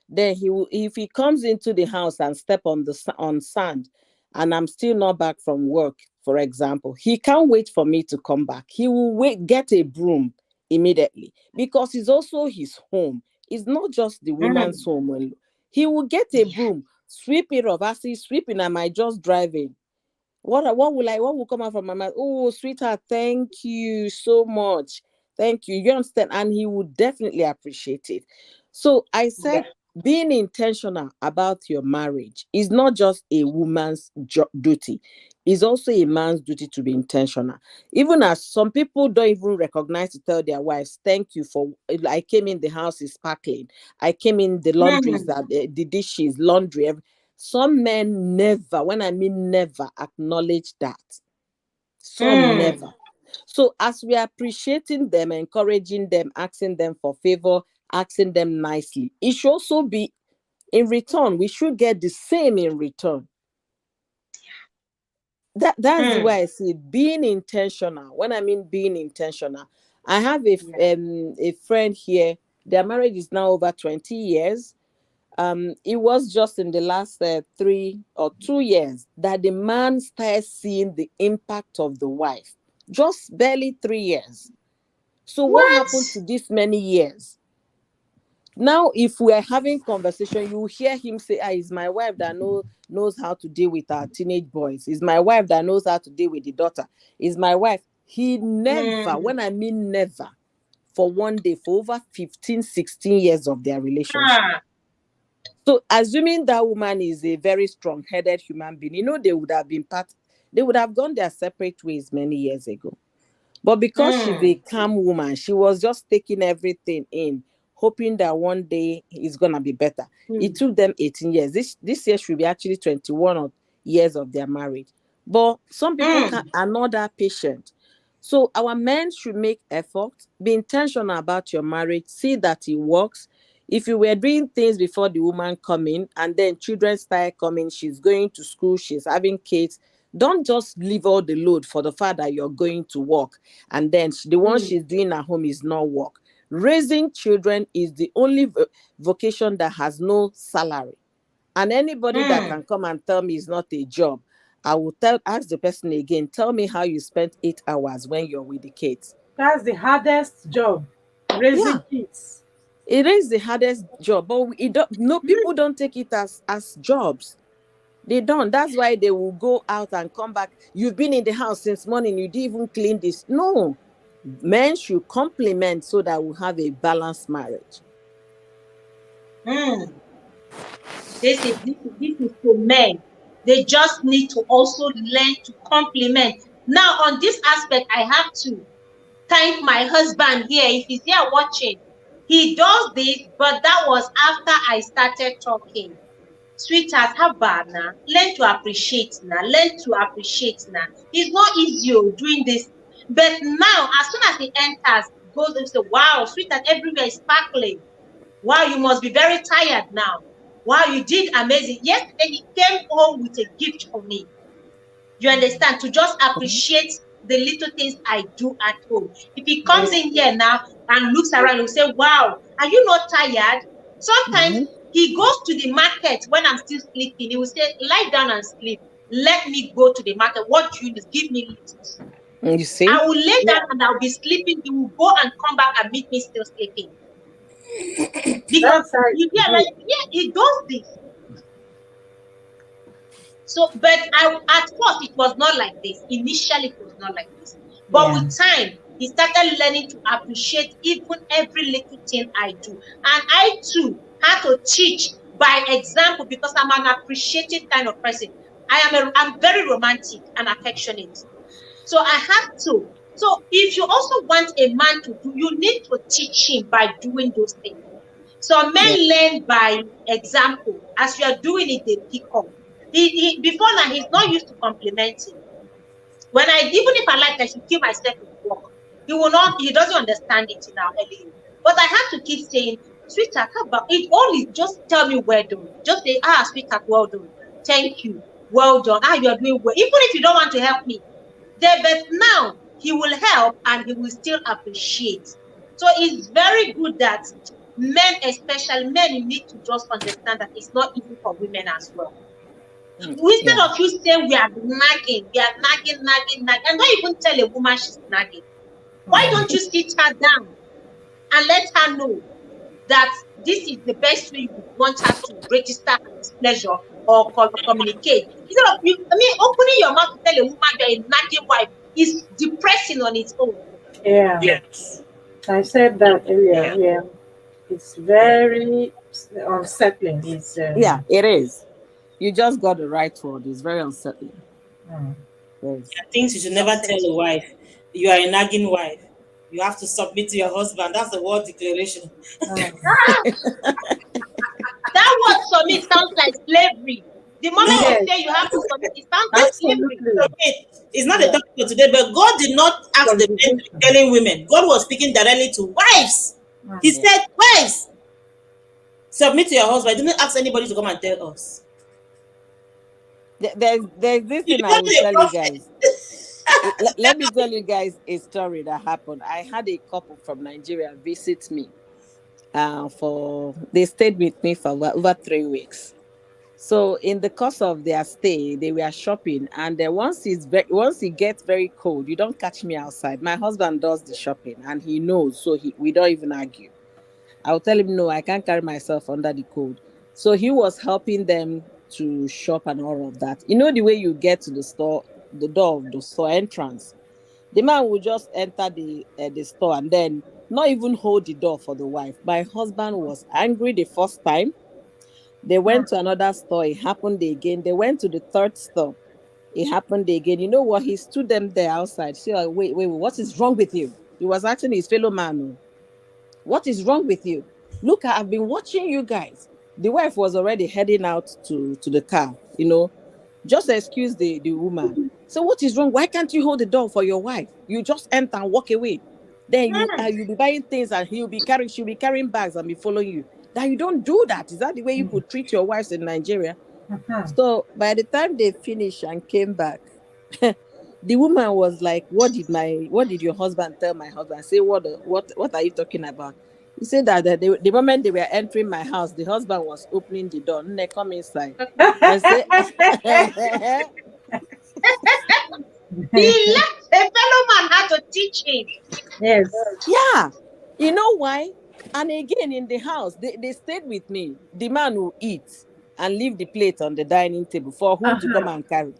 Then if he comes into the house and step on on sand, and I'm still not back from work, for example, he can't wait for me to come back. He will get a broom immediately, because it's also his home. It's not just the woman's Mm. home. He will get a Yeah. broom, sweep it off. As he's sweeping, I might just drive in. What will come out from my mouth? Oh, sweetheart, thank you so much. Thank you. You understand? And he would definitely appreciate it. So I Yeah. said, being intentional about your marriage is not just a woman's duty. It's also a man's duty to be intentional. Even as some people don't even recognize to tell their wives, thank you for, I came in, the house is sparkling. I came in, the laundry is Mm. that the dishes, laundry, some men never, when I mean never, acknowledge that. Some Mm. never. So as we are appreciating them, encouraging them, asking them for favor, asking them nicely, it should also be in return. We should get the same in return. That's the way Mm. I see it. Being intentional. When I mean being intentional, I have Yeah. a friend here. Their marriage is now over 20 years. It was just in the last 3 or 2 years that the man started seeing the impact of the wife. Just barely 3 years. So what happened What? to this many years? Now, if we are having conversation, you hear him say, it's my wife that knows how to deal with our teenage boys. It's my wife that knows how to deal with the daughter. It's my wife. He never, when I mean never, for one day, for over 15, 16 years of their relationship. Ah. So assuming that woman is a very strong-headed human being, they would have they would have gone their separate ways many years ago. But because she's a calm woman, she was just taking everything in, hoping that one day it's gonna be better. It took them 18 years. This year should be actually 21 years of their marriage. But some people are not that patient. So our men should make effort, be intentional about your marriage, see that it works. If you were doing things before the woman come in and then children start coming, she's going to school, she's having kids, don't just leave all the load for the fact that you're going to work and then the one she's doing at home is not work. Raising children is the only vocation that has no salary. And anybody that can come and tell me it's not a job, I will ask the person again, tell me how you spent 8 hours when you're with the kids. That's the hardest job, raising kids. It is the hardest job, but people don't take it as jobs. They don't. That's why they will go out and come back. You've been in the house since morning. You didn't even clean this. No. Men should complement so that we have a balanced marriage. This is for men. They just need to also learn to complement. Now, on this aspect, I have to thank my husband here. If he's here watching, he does this, but that was after I started talking. Sweetheart, how bad now? Learn to appreciate now. Learn to appreciate now. It's not easy doing this. But now, as soon as he enters, goes and say, wow, sweetheart, everywhere is sparkling. Wow, you must be very tired now. Wow, you did amazing. Yesterday, he came home with a gift for me. You understand? To just appreciate the little things I do at home. If he comes in here now and looks around, he'll say, wow, are you not tired? Sometimes he goes to the market when I'm still sleeping. He will say, lie down and sleep. Let me go to the market. What do you need? Give me lists. You see? I will lay down and I'll be sleeping. He will go and come back and meet me still sleeping. Because he does this. So, but at first it was not like this. Initially, it was not like this. But with time, he started learning to appreciate even every little thing I do. And I too had to teach by example because I'm an appreciative kind of person. I'm very romantic and affectionate. So I have to. So if you also want a man to do, you need to teach him by doing those things. So men learn by example. As you are doing it, they pick up. Before now, he's not used to complimenting. Even if I like, I should keep myself in work. He doesn't understand it now, early. But I have to keep saying, sweetheart, how about it? Only just tell me well done. Just say, sweetheart, well done. Thank you. Well done. You are doing well. Even if you don't want to help me. But now he will help and he will still appreciate. So it's very good that men, especially men, you need to just understand that it's not easy for women as well. Instead of you saying we are nagging, and don't even tell a woman she's nagging. Why don't you sit her down and let her know that this is the best way you want her to register her displeasure or communicate? Instead of opening your mouth to tell a woman you're a nagging wife is depressing on its own. Yeah. Yes. I said that earlier. Yeah. It's very unsettling. It is. You just got the right word. It's very unsettling. Yes. Things you should never tell a wife. You are a nagging wife. You have to submit to your husband. That's the word declaration. That word submit sounds like slavery. The moment you say you have to submit, it sounds like slavery. It's not a topic for today, but God did not ask the men to be telling women. God was speaking directly to wives. He said, wives, submit to your husband. He didn't ask anybody to come and tell us. There's this thing I will tell you guys. Let me tell you guys a story that happened. I had a couple from Nigeria visit me. They stayed with me for over 3 weeks. So in the course of their stay, they were shopping, and once it gets very cold, you don't catch me outside. My husband does the shopping, and he knows, so we don't even argue. I'll tell him, no, I can't carry myself under the cold. So he was helping them to shop and all of that. You know the way you get to the store, the door of the store entrance, The man will just enter the store and then not even hold the door for the wife. My husband was angry the first time. They went to another store. It happened again. They went to the third store. It happened again. You know what? He stood them there outside. Say, "Oh, wait, what is wrong with you?" He was asking his fellow man. "Oh, what is wrong with you? Look, I've been watching you guys." The wife was already heading out to the car. Just excuse the woman. So what is wrong? Why can't you hold the door for your wife? You just enter and walk away. Then you'll be buying things and she'll be carrying bags and be following you. That you don't do that. Is that the way you could treat your wives in Nigeria? So by the time they finished and came back, the woman was like, what did your husband tell my husband?" I say, what are you talking about?" He said that the moment they were entering my house, the husband was opening the door. "Nne, come inside." I say, He left a fellow man had to teach him. Yes. yeah. You know why? And again, in the house, they stayed with me. The man will eat and leave the plate on the dining table for who to come and carry.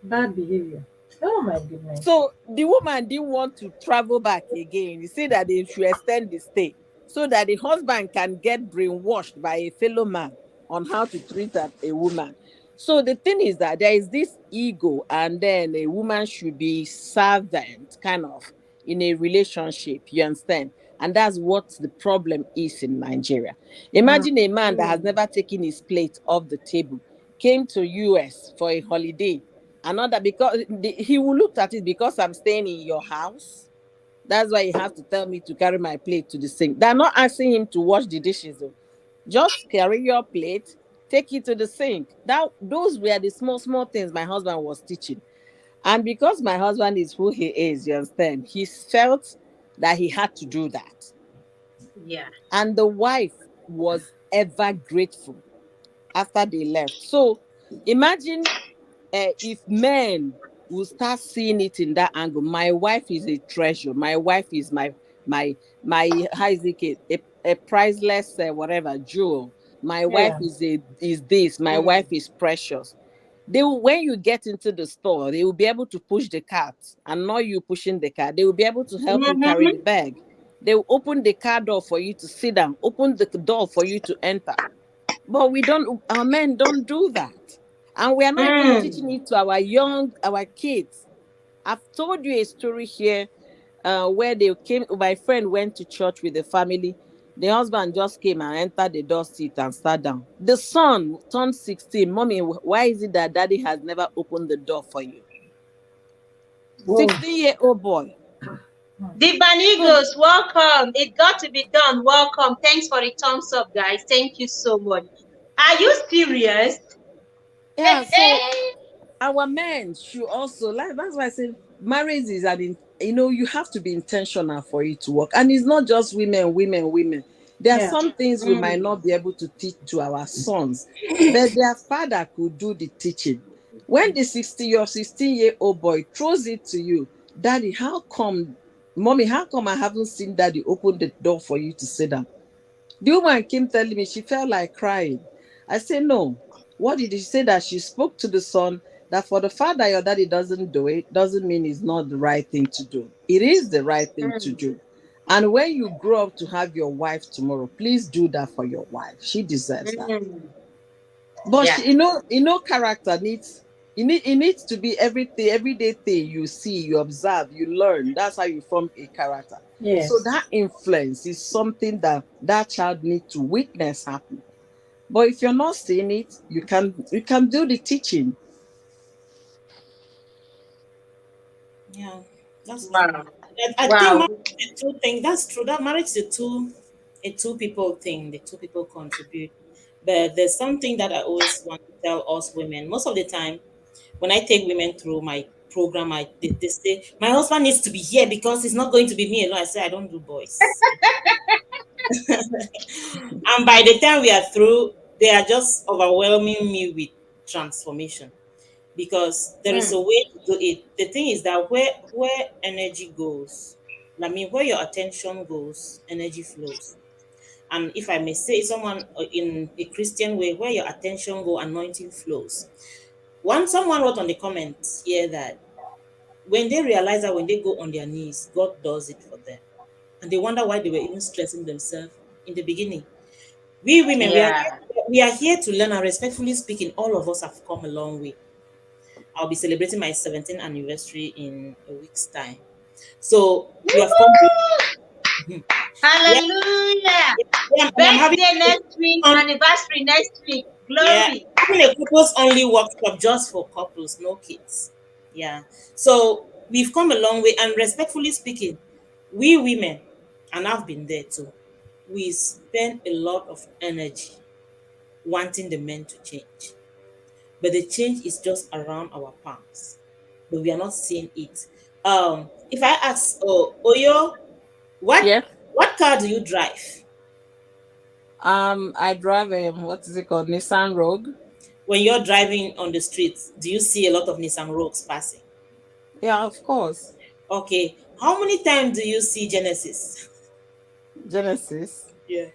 Bad behavior. Oh my goodness. So the woman didn't want to travel back again. He said that they should extend the stay so that the husband can get brainwashed by a fellow man on how to treat a woman. So the thing is that there is this ego, and then a woman should be servant, kind of, in a relationship. You understand? And that's what the problem is in Nigeria. Imagine a man that has never taken his plate off the table, came to US for a holiday. Another, because he will look at it, because I'm staying in your house. That's why you have to tell me to carry my plate to the sink. They're not asking him to wash the dishes though. Just carry your plate, take it to the sink. Those were the small things my husband was teaching. And because my husband is who he is, you understand, he felt that he had to do that. Yeah. And the wife was ever grateful after they left. So imagine if men will start seeing it in that angle. My wife is a treasure. My wife is my how is it, a priceless whatever jewel. My wife Yeah. is this. My wife is precious. When you get into the store, they will be able to push the cart and not you pushing the cart. They will be able to help you carry the bag. They will open the car door for you to sit down, open the door for you to enter. But our men don't do that. And we are not even teaching it to our kids. I've told you a story here where my friend went to church with the family. The husband just came and entered the door seat and sat down. The son turned 16. "Mommy, why is it that daddy has never opened the door for you?" Whoa. 16-year-old boy. The So Banigos, welcome. It got to be done. Welcome. Thanks for the thumbs up, guys. Thank you so much. Are you serious? yeah, so our men should also, like, that's why I said marriage is you have to be intentional for it to work. And it's not just women. There are Yeah. some things we might not be able to teach to our sons, but their father could do the teaching. When the 16-year-old boy throws it to you, "Daddy, how come, mommy, how come I haven't seen daddy open the door for you to sit down?" The woman came telling me she felt like crying. I said, "No." What did she say? That she spoke to the son, that for the fact that your daddy doesn't do it doesn't mean it's not the right thing to do. It is the right thing to do. And when you grow up to have your wife tomorrow, please do that for your wife. She deserves that. But Yeah. character it needs to be everyday thing you see, you observe, you learn. That's how you form a character. So Yes. that influence is something that child needs to witness happen. But if you're not seeing it, you can do the teaching. Yeah, that's true. Wow. I think Wow. marriage is a two thing. That's true. That marriage is a two people thing. The two people contribute. But there's something that I always want to tell us women. Most of the time, when I take women through my program, they say my husband needs to be here because it's not going to be me alone. I say I don't do boys. And by the time we are through, they are just overwhelming me with transformation because there is a way to do it. The thing is that where energy goes, I mean, where your attention goes, energy flows. And if I may say, someone in a Christian way, where your attention go, anointing flows. Someone wrote on the comments here that when they realize that when they go on their knees, God does it for them. And they wonder why they were even stressing themselves in the beginning. We women, Yeah. we are here to learn, and respectfully speaking, all of us have come a long way. I'll be celebrating my 17th anniversary in a week's time. So we have come. Mhm. Yeah, Hallelujah. yeah, and I'm having Birthday next week, anniversary next week. yeah, Glory. having a couples only workshop just for couples, no kids. Yeah. So we've come a long way, and respectfully speaking, we women, and I've been there too, we spend a lot of energy wanting the men to change. But the change is just around our palms. But we are not seeing it. If I ask Oyo, what Yes. what car do you drive? I drive a what is it called? Nissan Rogue. When you're driving on the streets, do you see a lot of Nissan Rogues passing? Yeah, of course. Okay. How many times do you see Genesis? Genesis. Yeah.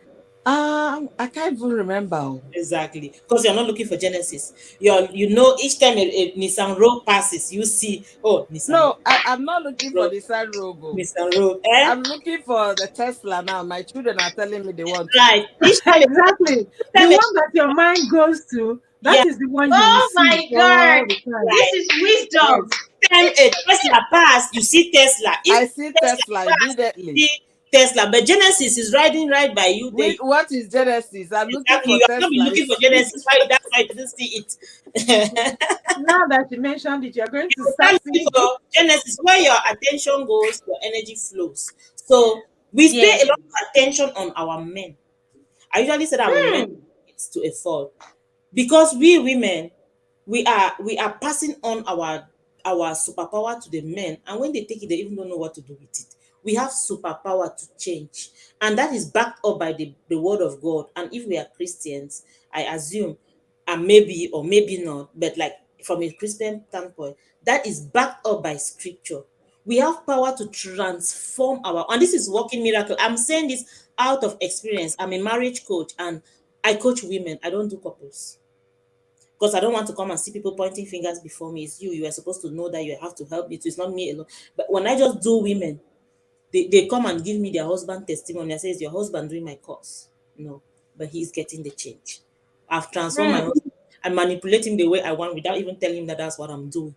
I can't even remember. Oh. Exactly. Because you're not looking for Genesis. You know each time a Nissan Rogue passes, you see, oh, Nissan No, I'm not looking for Rogue, the Nissan Rogue. Oh. Nissan Rogue. Eh? I'm looking for the Tesla now. My children are telling me they want it. Right. Exactly. Each The time a, one that your mind goes to, yeah, that is the one you will Oh see my God. all the time. This right. is Yes. wisdom. Time a Tesla pass, you see Tesla. I If see Tesla Tesla pass, immediately. you see Tesla. But Genesis is riding right by you there. With what is Genesis? I'm looking Exactly. for You are not be Tesla. looking for Genesis. Why? That's why you didn't see it. Now that you mentioned it, you're going to You start can't see seeing it. for Genesis where your attention goes, your energy flows. So we pay a Yes. lot of attention on our men. I usually say that I'm a man, Hmm. it's to a fault, because we women, we are passing on our superpower to the men, and when they take it, they even don't know what to do with it. We have superpower to change, and that is backed up by the word of God. And if we are Christians, I assume, and maybe or maybe not, but like from a Christian standpoint, that is backed up by scripture. We have power to transform our, and this is working miracle. I'm saying this out of experience. I'm a marriage coach, and I coach women. I don't do couples, because I don't want to come and see people pointing fingers before me. It's you. You are supposed to know that you have to help me too. It's not me alone. But when I just do women, they come and give me their husband testimony. I say, "Is your husband doing my course?" No, but he's getting the change. I've transformed my Hmm. husband. I'm manipulating the way I want without even telling him that that's what I'm doing.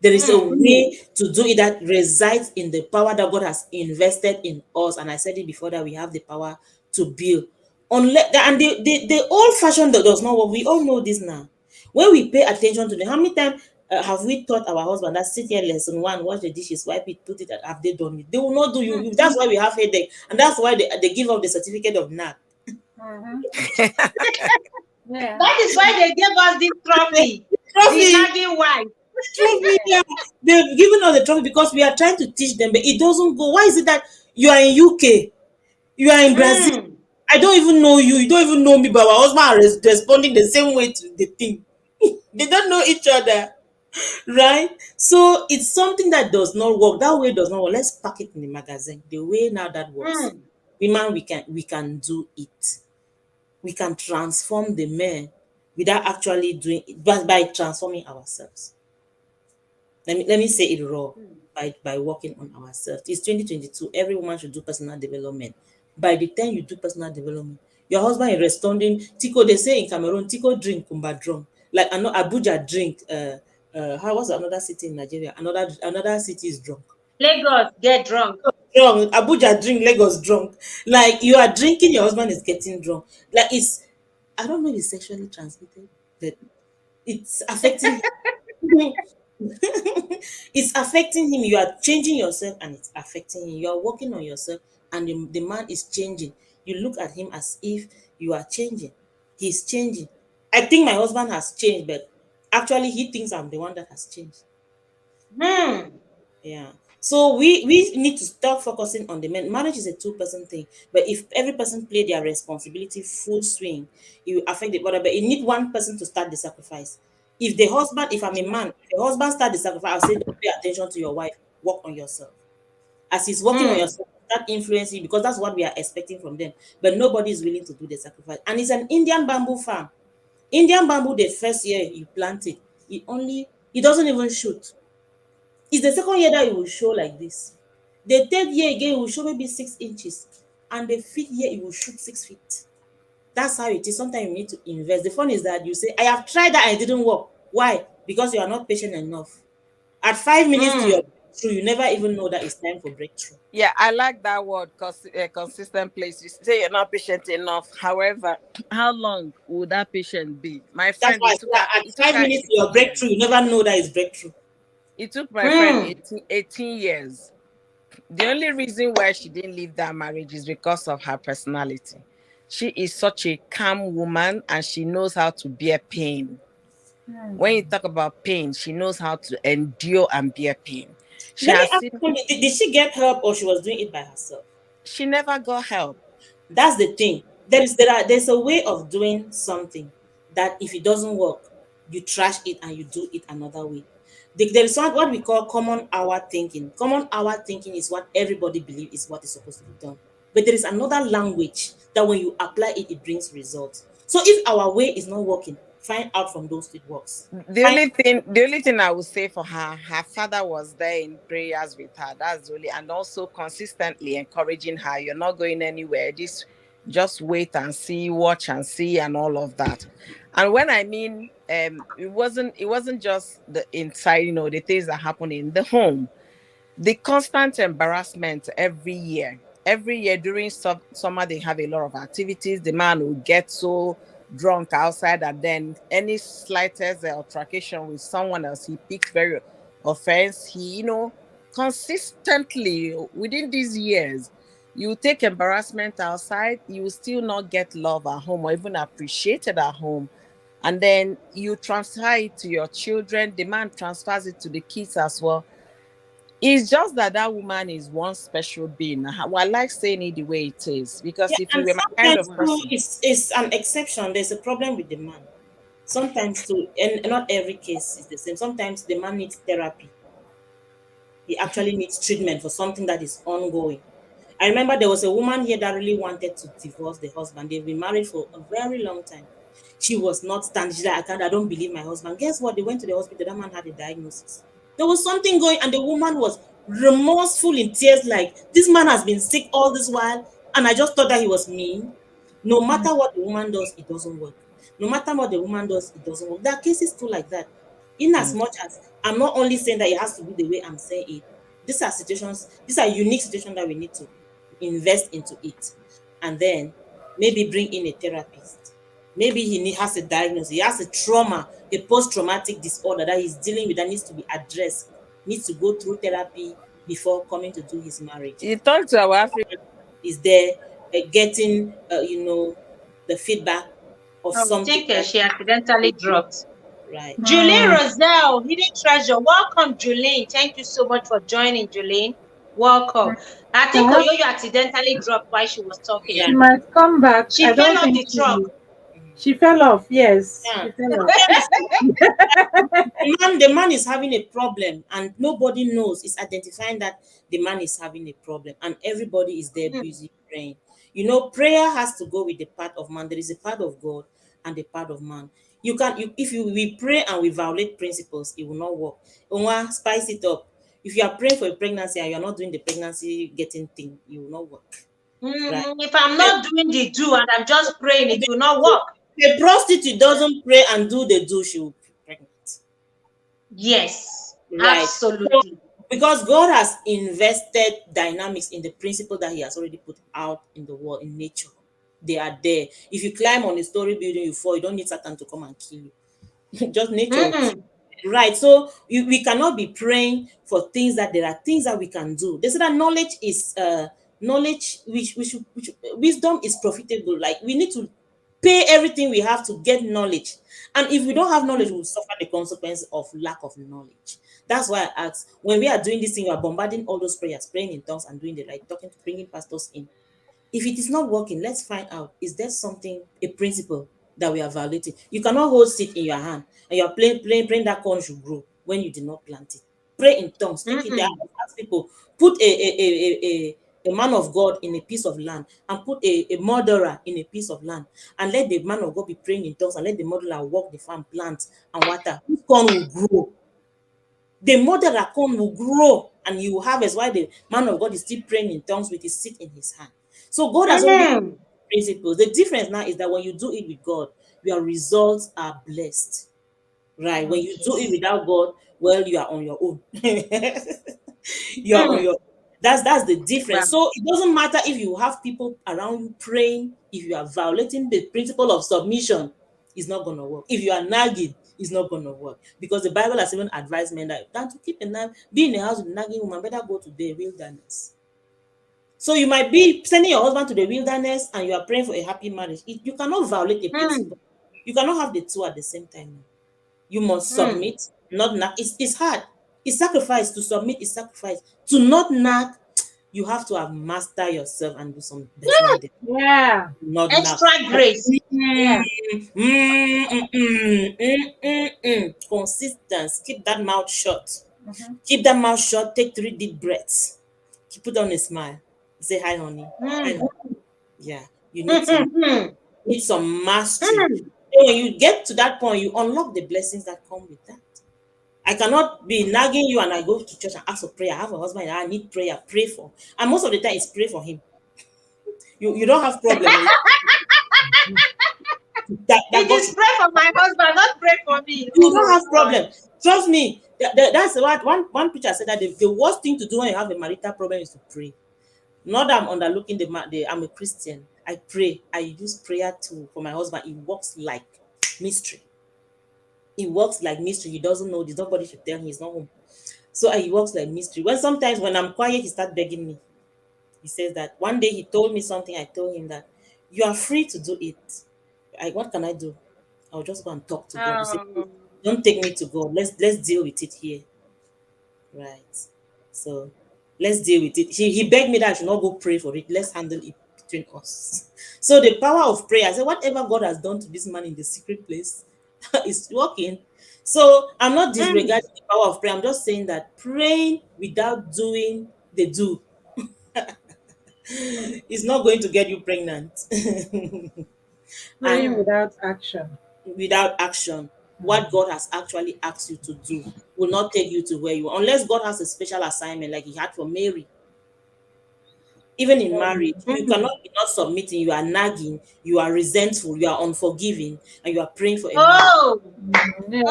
There is a Hmm. way to do it that resides in the power that God has invested in us. And I said it before, that we have the power to build. Unless, and the old fashioned that does not work. We all know this now. When we pay attention to them, how many times have we taught our husband that sit here, lesson one, wash the dishes, wipe it, put it, have they done it? They will not do you. That's why we have headache. And that's why they give up the certificate of Nagg. Mhm. Yeah. That is why they gave us this trophy, the Trophy. nagging wife. Trophy, yeah. They've given us the trophy because we are trying to teach them, but it doesn't go. Why is it that you are in UK, you are in Brazil? Hmm. I don't even know you. You don't even know me, but our husband are responding the same way to the thing. They don't know each other, right? So it's something that does not work. That way does not work. Let's pack it in the magazine. The way now that works, Hmm. women, we can do it. We can transform the men without actually doing it, but by transforming ourselves. Let me say it raw, by working on ourselves. It's 2022. Every woman should do personal development. By the time you do personal development, your husband is responding. Tico, they say in Cameroon, Tico drink kumba drum. Like I know Abuja drink. How was another city in Nigeria? Another city is drunk. Lagos get drunk. Drunk. Abuja drink. Lagos drunk. Like you are drinking, your husband is getting drunk. Like it's, I don't know if it's sexually transmitted, but it's affecting. It's affecting him. You are changing yourself and it's affecting him. You are working on yourself and the man is changing. You look at him as if you are changing. He's changing. I think my husband has changed, but actually he thinks I'm the one that has changed. Hmm. Yeah. So we need to stop focusing on the men. Marriage is a two-person thing, but if every person play their responsibility full swing, it will affect the other. But you need one person to start the sacrifice. If the husband, if I'm a man, if the husband start the sacrifice, I'll say don't pay attention to your wife. Work on yourself. As he's working on Hmm. yourself, start influencing, because that's what we are expecting from them. But nobody is willing to do the sacrifice. And it's an Indian bamboo farm. Indian bamboo, the first year you plant it, it doesn't even shoot. It's the second year that it will show like this. The third year again, it will show maybe 6 inches. And the fifth year, it will shoot 6 feet. That's how it is. Sometimes you need to invest. The fun is that you say, I have tried that and it didn't work. Why? Because you are not patient enough. At 5 minutes to your breakthrough, you never even know that it's time for breakthrough. Yeah, I like that word, consistent place. You say you're not patient enough. However, how long would that patient be? My That's friend, why I say that it at took five her minutes to 18 your years. breakthrough, you never know that it's breakthrough. It took my friend 18 years. The only reason why she didn't leave that marriage is because of her personality. She is such a calm woman and she knows how to bear pain. When you talk about pain, she knows how to endure and bear pain. She Let me has ask seen, you, did she get help or she was doing it by herself? she never got help. That's the thing. There's a way of doing something that if it doesn't work, you trash it and you do it another way. There is what we call common hour thinking. Common hour thinking is what everybody believes is what is supposed to be done. But there is another language that when you apply it, it brings results. So if our way is not working, find out from those it works. Find The only thing I would say for her, her father was there in prayers with her. That's the only, and also consistently encouraging her. You're not going anywhere. This, just wait and see, watch and see, and all of that. And when I mean, it wasn't just the inside, the things that happen in the home, the constant embarrassment every year during summer they have a lot of activities. The man will get so drunk outside, and then any slightest altercation with someone else, he picks very offense. He, consistently within these years, you take embarrassment outside, you will still not get love at home or even appreciated at home. And then you transfer it to your children, the man transfers it to the kids as well. It's just that that woman is one special being. Well, I like saying it the way it is, Yeah, because if you and were my kind sometimes of too, person, it's an exception. There's a problem with the man. Sometimes too, and not every case is the same. Sometimes the man needs therapy. He actually needs treatment for something that is ongoing. I remember there was a woman here that really wanted to divorce the husband. They've been married for a very long time. She was not standing. She's like, I don't believe my husband. Guess what? They went to the hospital. That man had a diagnosis. There was something going, and the woman was remorseful in tears, like, this man has been sick all this while, and I just thought that he was mean. No matter what the woman does, it doesn't work. No matter what the woman does, it doesn't work. There are cases too like that. In as much as I'm not only saying that it has to be the way I'm saying it, these are situations, these are unique situations that we need to invest into it. And then maybe bring in a therapist. Maybe has a diagnosis, he has a trauma, a post-traumatic disorder that he's dealing with that needs to be addressed, needs to go through therapy before coming to do his marriage. you talk to our African. Is there getting, the feedback of I something think that she accidentally dropped. right? Julie Roselle, hidden treasure. Welcome, Julie. Thank you so much for joining, Julie. Welcome. I think Perhaps Oyoyo accidentally dropped while she was talking. Yeah. she might come back. She I fell don't off think the truck. she fell off. Yes, Yeah. she The fell off. problem is the man is having a problem and nobody knows. It's identifying that the man is having a problem and everybody is there busy praying. Prayer has to go with the part of man. There is a part of God and the part of man. You can you if you we pray and we violate principles, it will not work. Onwa, spice it up. If you are praying for a pregnancy and you are not doing the pregnancy getting thing, it will not work. Right? If I'm not doing the do and I'm just praying, it will not work. A prostitute doesn't pray and do the do, she will be pregnant. Yes, Right. So, absolutely. because God has invested dynamics in the principle that He has already put out in the world, in nature. They are there. If you climb on a story building, you fall, you don't need Satan to come and kill you. Just nature will kill you. Right. So we cannot be praying for things that there are things that we can do. They say that knowledge is knowledge which wisdom is profitable. Like we need to pay everything we have to get knowledge. And if we don't have knowledge, we'll suffer the consequence of lack of knowledge. That's why I ask, when we are doing this thing, we are bombarding all those prayers, praying in tongues and doing the right, talking to bringing pastors in. If it is not working, let's find out, is there something, a principle that we are violating? You cannot hold seed in your hand and you're praying that corn should grow when you did not plant it. Pray in tongues, speak in the ask people, put a man of God in a piece of land and put a murderer in a piece of land and let the man of God be praying in tongues and let the murderer walk the farm, plant and water. This corn will grow. the mother that come will grow and you will harvest while the man of God is still praying in tongues with his seed in his hand. So God has already Mm. principles. The difference now is that when you do it with God, your results are blessed. Right? When you do it Okay. without God, well, you are on your own. You are on Mm. your that's the Wow. difference. So it doesn't matter if you have people around you praying, if you are violating the principle of submission, it's not gonna work. If you are nagging, it's not gonna work. Because the Bible has even advised men that than to keep a nag, be in a house with a nagging woman, better go to the wilderness. So you might be sending your husband to the wilderness and you are praying for a happy marriage. You cannot violate a Mm. principle. You cannot have the two at the same time. You must Mm. submit, not nag. It's hard. It's sacrifice to submit. Is sacrifice to not nag. You have to have master yourself and do some personal development. Yeah. Not nag. Extra grace. Yeah. Consistence. Keep that mouth shut. Mhm. Keep that mouth shut. Take 3 deep breaths. Keep put on a smile. Say hi, honey. Hi, Mm. honey. Yeah. You need some Mm. mastery. Mm. So when you get to that point, you unlock the blessings that come with that. I cannot be nagging you and I go to church and ask for prayer. I have a husband and I need prayer. Pray for. And most of the time, it's pray for him. You don't have problem. That It God is should. pray for my husband, not pray for me. You don't Oh have God. problem. Trust me. That's what one preacher said that the worst thing to do when you have a marital problem is to pray. Not that I'm underlooking I'm a Christian. I pray. I use prayer to for my husband. It works like mystery. It works like mystery. He doesn't know. There's nobody should tell him he's not home. So he works like mystery. When I'm quiet, he starts begging me. He says that one day he told me something. I told him that you are free to do it. What can I do? I'll just go and talk to God. He said, Oh. don't take me to God. Let's deal with it here. Right. So let's deal with it. He begged me that I should not go pray for it. Let's handle it between us. So the power of prayer, I said, whatever God has done to this man in the secret place is working. So I'm not Mm. disregarding the power of prayer. I'm just saying that praying without doing the do is not going to get you pregnant. And Praying without action. without action, what God has actually asked you to do will not take you to where you are, unless God has a special assignment like He had for Mary. Even in Oh, marriage, you Mm. cannot be not submitting, you are nagging, you are resentful, you are unforgiving, and you are praying for a marriage. Oh. yeah,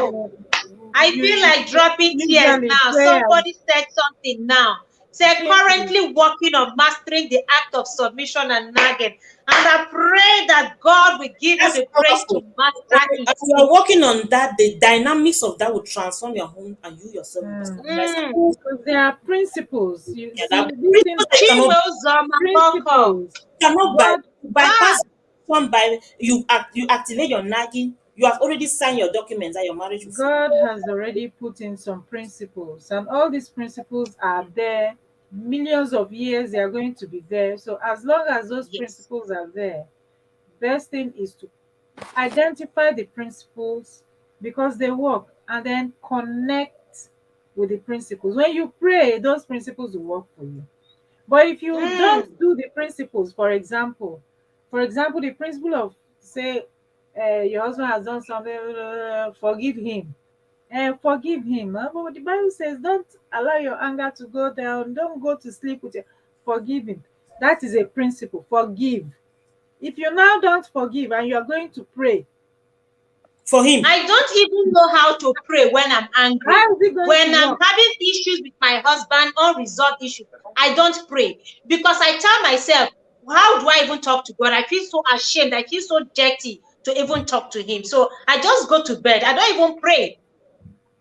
Oh. I feel you, like dropping tears usually now. prayers. Somebody said something now. Said Simply. currently working on mastering the act of submission and nagging. And I pray that God will give you That's the grace to powerful. master it. As you are working on that, the dynamics of that will transform your home and you yourself will be Mm. stabilized. Mm. Because there are principles. You Yeah, that see, these things principles that you cannot Chimozoma Boko. principles. by God, Ah. bypass one by you activate your nagging. You have already signed your documents that your marriage will flow. God has already put in some principles, and all these principles are there. Millions of years they are going to be there. So as long as those Yes. principles are there, best thing is to identify the principles because they work, and then connect with the principles. When you pray, those principles will work for you. But if you Mm. don't do the principles, for example, the principle of say your husband has done something, forgive him, and forgive him. But the Bible says, don't allow your anger to go down. Don't go to sleep with your forgive him. That is a principle. Forgive. If you now don't forgive and you are going to pray, For him, I don't even know how to pray when I'm angry. how is it going to When I'm work? having issues with my husband, unresolved issues, I don't pray because I tell myself, how do I even talk to God? I feel so ashamed. I feel so dirty to even talk to Him. So I just go to bed. I don't even pray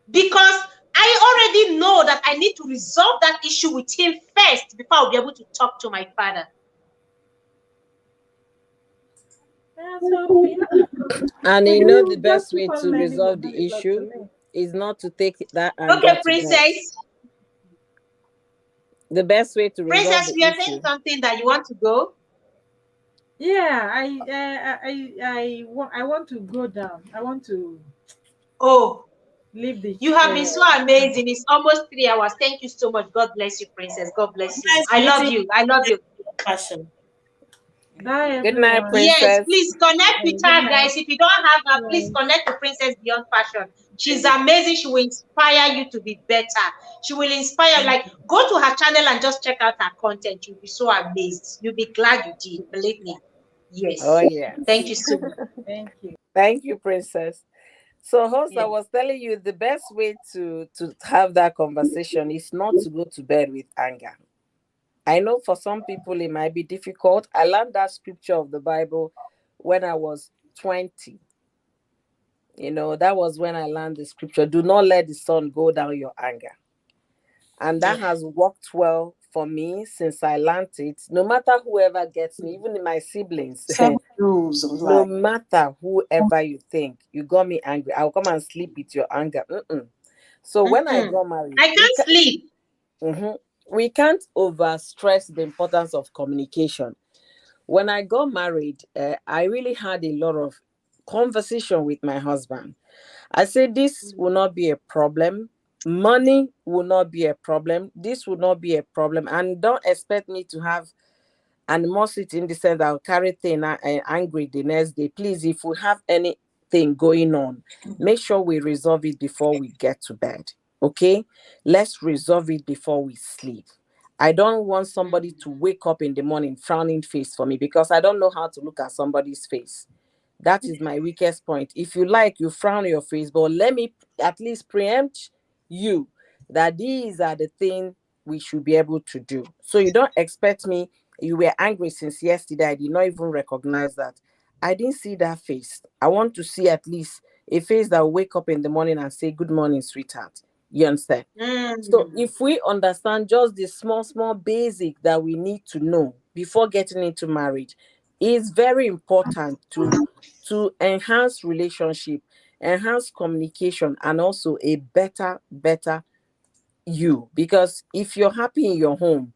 because I already know that I need to resolve that issue with Him first before I'll be able to talk to my Father. Yeah, so And you know the you just best keep way on to learning resolve and have the a lot to issue learn. is not to take that anger Okay, to God. Princess. The best way to resolve Princess, the we are saying issue. something that you want to go. Yeah, I want to go down. I want to Oh, leave the you have been so amazing. It's almost 3 hours. Thank you so much. God bless you, Princess. God bless you. nice I love meeting you. I love you. passion. Bye, Good night, everyone. Yes, Princess. please connect with Good her, night. guys. If you don't have her, please Yeah. connect to Princess Beyond Fashion. She's amazing. She will inspire you to be better. She will inspire, like, go to her channel and just check out her content. You'll be so amazed. You'll be glad you did. Believe me. Oh, Yes. yes. Thank you so much. Thank you. Thank you, Princess. So, host, I Yes. was telling you the best way to have that conversation is not to go to bed with anger. I know for some people it might be difficult. I learned that scripture of the Bible when I was 20. That was when I learned the scripture. Do not let the sun go down your anger. And that Yeah. has worked well for me since I learned it. No matter whoever gets me, even my siblings, Seven rules of no life. matter whoever you think, you got me angry, I'll come and sleep with your anger. Mm-mm. So when I Mm-mm. got married, I can't sleep. Mhm. We can't overstress the importance of communication. When I got married, I really had a lot of conversation with my husband. I said, this will not be a problem. Money will not be a problem. This will not be a problem. And don't expect me to have animosity in the sense that I'll carry thing angry the next day. Please, if we have anything going on, make sure we resolve it before we get to bed. Okay? Let's resolve it before we sleep. I don't want somebody to wake up in the morning frowning face for me because I don't know how to look at somebody's face. That is my weakest point. If you like, you frown your face, but let me at least preempt you that these are the things we should be able to do. So you don't expect me, you were angry since yesterday. I did not even recognize that. I didn't see that face. I want to see at least a face that will wake up in the morning and say, good morning, sweetheart. You understand? So Mm. if we understand just the small, small basic that we need to know before getting into marriage, it's very important to enhance relationship, enhance communication, and also a better you. Because if you're happy in your home,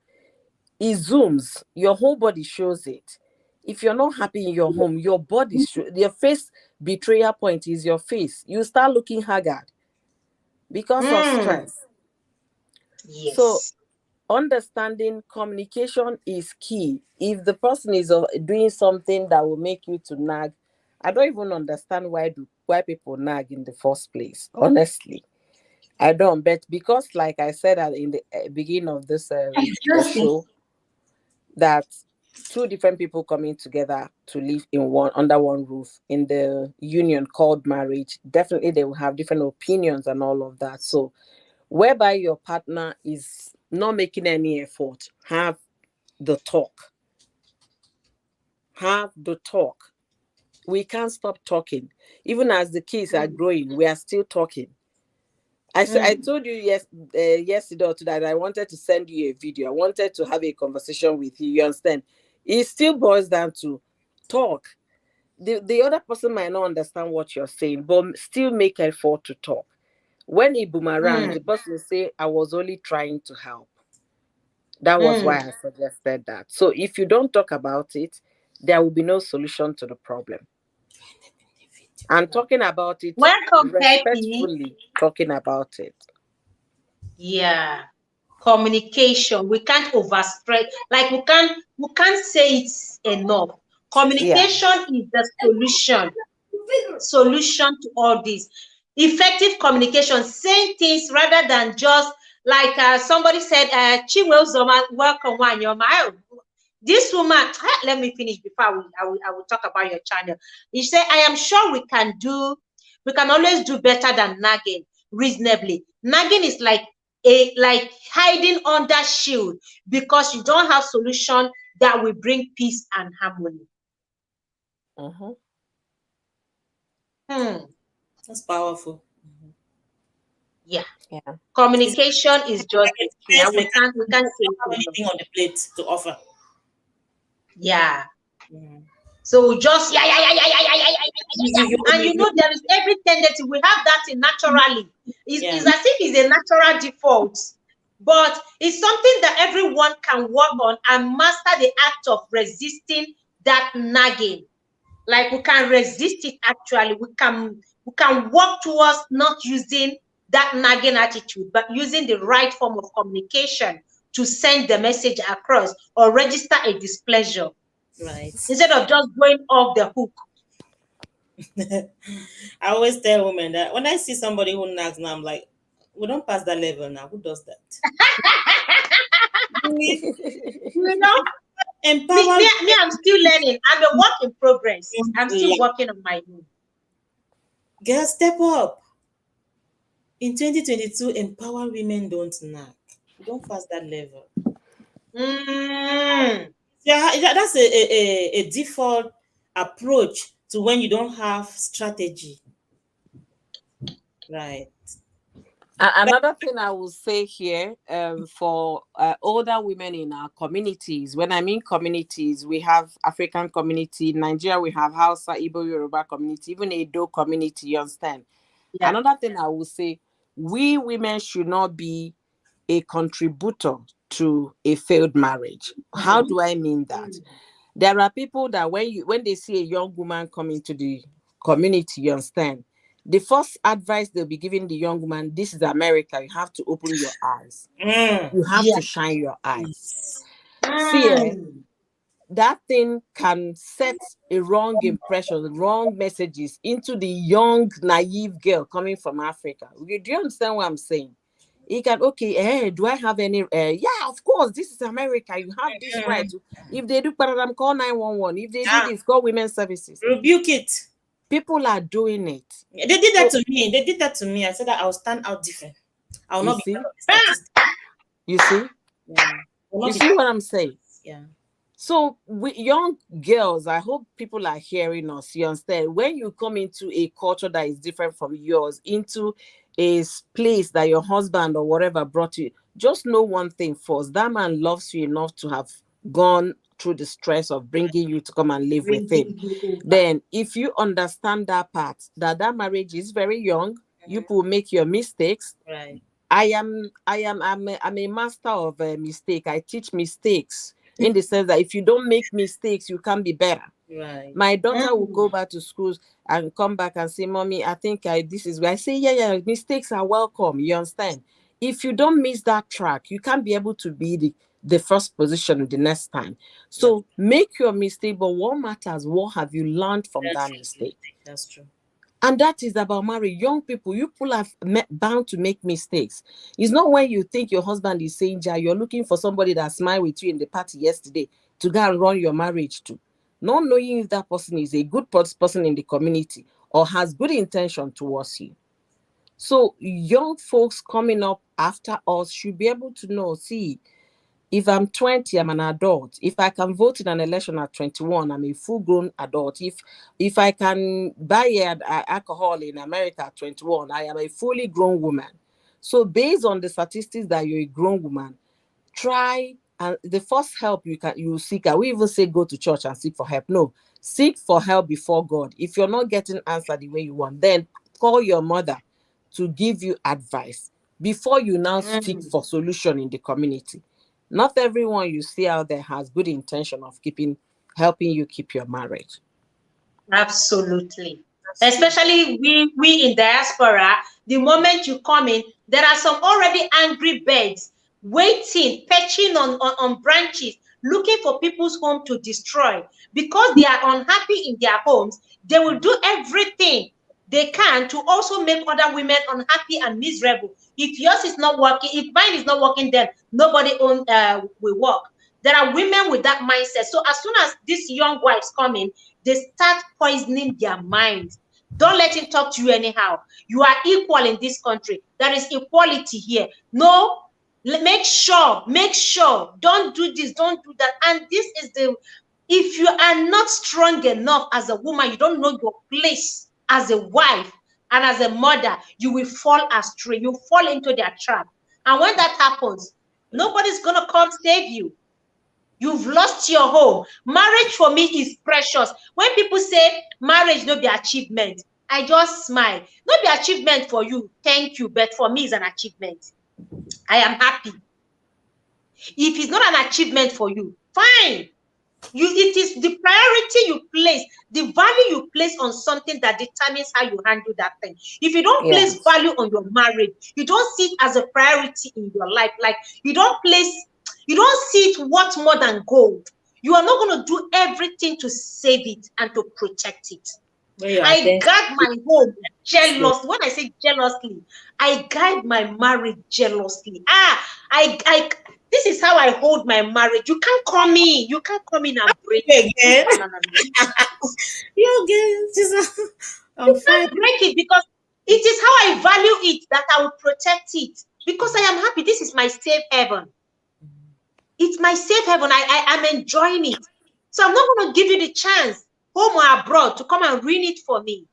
it zooms, your whole body shows it. If you're not happy in your home, your body your face betrayal point is your face. You start looking haggard because of Mm. stress. So Yes. understanding communication is key. If the person is doing something that will make you to nag, I don't even understand why people nag in the first place. Honestly, I don't. But because, like I said in the beginning of this show, that two different people coming together to live in one under one roof in the union called marriage, definitely they will have different opinions and all of that. So whereby your partner is not making any effort, the talk. Have the talk. We can't stop talking. Even as the kids are Mm. growing, we are still talking. I Mm. told you yesterday or today that I wanted to send you a video. I wanted to have a conversation with you. You understand? It still boils down to talk. The other person might not understand what you're saying, but still make effort to talk. When it boomerang, the Mm. person say, I was only trying to help. That was why Mm. I suggested that. So if you don't talk about it, there will be no solution to the problem. And talking about it, Welcome, Peppy. respectfully talking about it. Yeah. Communication. We can't overspread. Like we can't say it enough. Yeah. Communication is the solution to all this. Effective communication, saying things rather than just like somebody said, Chinwe Uzoma, welcome one your mile. This woman, let me finish before I will talk about your channel. You say, I am sure we can always do better than nagging reasonably. Nagging is like hiding under shield because you don't have solution that will bring peace and harmony. Mm-hmm. That's powerful. Yeah. Yeah. It's Communication is just the key. defense And we mechanism can't when say you it don't have enough. anything on the plate to offer. Yeah. Mm. So just and there is every tendency. We have that in naturally. Yeah. It's as if it's a natural default, but it's something that everyone can work on and master the act of resisting that nagging. Like we can resist it actually. We can work towards not using that nagging attitude, but using the right form of communication to send the message across or register a displeasure. Right. instead of just going off the hook. I always tell women that when I see somebody who nags now, I'm like, we don't pass that level now. Who does that? We You know, empower I'm still learning. I'm a work in progress. I'm still like, working on my own. girls, step up. In 2022, empower women don't nag. We don't pass that level. Mm. Yeah, that's a default approach to when you don't have strategy. Right. Another thing I will say here, for older women in our communities, when I mean communities, we have African community, in Nigeria we have Hausa, Igbo, Yoruba community, even Edo community, you understand? Yeah. Another thing I will say, we women should not be a contributor to a failed marriage. How do I mean that? There are people that when they see a young woman come into the community, you understand, the first advice they'll be giving the young woman, this is America, you have to open your eyes. Mm. You have Yeah. to shine your eyes. Yes. See, Mm. that thing can set a wrong impression, wrong messages into the young, naive girl coming from Africa. Do you understand what I'm saying? He can, okay, do I have any? Yeah, of course, this is America. You have this right. If they do paradigm, call 911. If they do Ah, this, call women's services. rebuke it. People are doing it. They did that So, to me. They did that to me. I said that I'll stand out different. I'll you not be see, part of the statistics. you see, Yeah. I'll you not be see part what of I'm saying? yeah. So, with young girls, I hope people are hearing us. You understand? When you come into a culture that is different from yours, into a place that your husband or whatever brought you, just know one thing first: that man loves you enough to have gone through the stress of bringing you to come and live with him. Bringing you over. Then, if you understand that part, that marriage is very young, you Mhm. will make your mistakes. Right. I'm a master of mistake. I teach mistakes in the sense that if you don't make mistakes, you can be better. Right. My daughter will go Mm. back to school and come back and say, "Mommy, I think this is where." I say, yeah, mistakes are welcome. You understand? If you don't miss that track, you can't be able to be the first position the next time. That's So make your mistake, but what matters, what have you learned from that's that true. mistake? That's true. And that is about marriage. Young people, you people are bound to make mistakes. It's not when you think your husband is saying, "Ja, you're looking for somebody that smiled with you in the party yesterday to go and run your marriage to." Not knowing if that person is a good person in the community or has good intention towards you. So young folks coming up after us should be able to know, see, if I'm 20, I'm an adult. If I can vote in an election at 21, I'm a full-grown adult. If I can buy alcohol in America at 21, I am a fully grown woman. So based on the statistics that you're a grown woman, try, and the first help you seek. I will even say go to church and seek for help. No, seek for help before God. If you're not getting answer the way you want, then call your mother to give you advice before you now seek Mm. for solution in the community. Not everyone you see out there has good intention of helping you keep your marriage. Absolutely. That's true. Especially we in diaspora, the moment you come in, there are some already angry birds waiting, perching on branches, looking for people's home to destroy. Because they are unhappy in their homes, they will do everything they can to also make other women unhappy and miserable. If yours is not working, if mine is not working, then nobody will work. There are women with that mindset. So as soon as these young wives come in, they start poisoning their minds. Don't let him talk to you anyhow. You are equal in this country. There is equality here. No, make sure, don't do this, don't do that. And this is if you are not strong enough as a woman, you don't know your place as a wife and as a mother, you will fall astray. You fall into their trap. And when that happens, nobody's going to come save you. You've lost your home. Marriage for me is precious. When people say marriage no be achievement, I just smile. No be achievement for you, thank you, but for me it's an achievement. I am happy. If it's not an achievement for you, fine. It is the priority you place, the value you place on something that determines how you handle that thing. If you don't place Yes. value on your marriage, you don't see it as a priority in your life. Like you don't see it worth more than gold. You are not going to do everything to save it and to protect it. I guard my home jealously. When I say jealously, I guide my marriage jealously. This is how I hold my marriage. You can't come in. You can't come in and break it. Again. You again. I'm You fine. can't break it because it is how I value it that I will protect it. Because I am happy. This is my safe haven. It's my safe haven. I'm enjoying it. So I'm not going to give you the chance, home or abroad, to come and ruin it for me.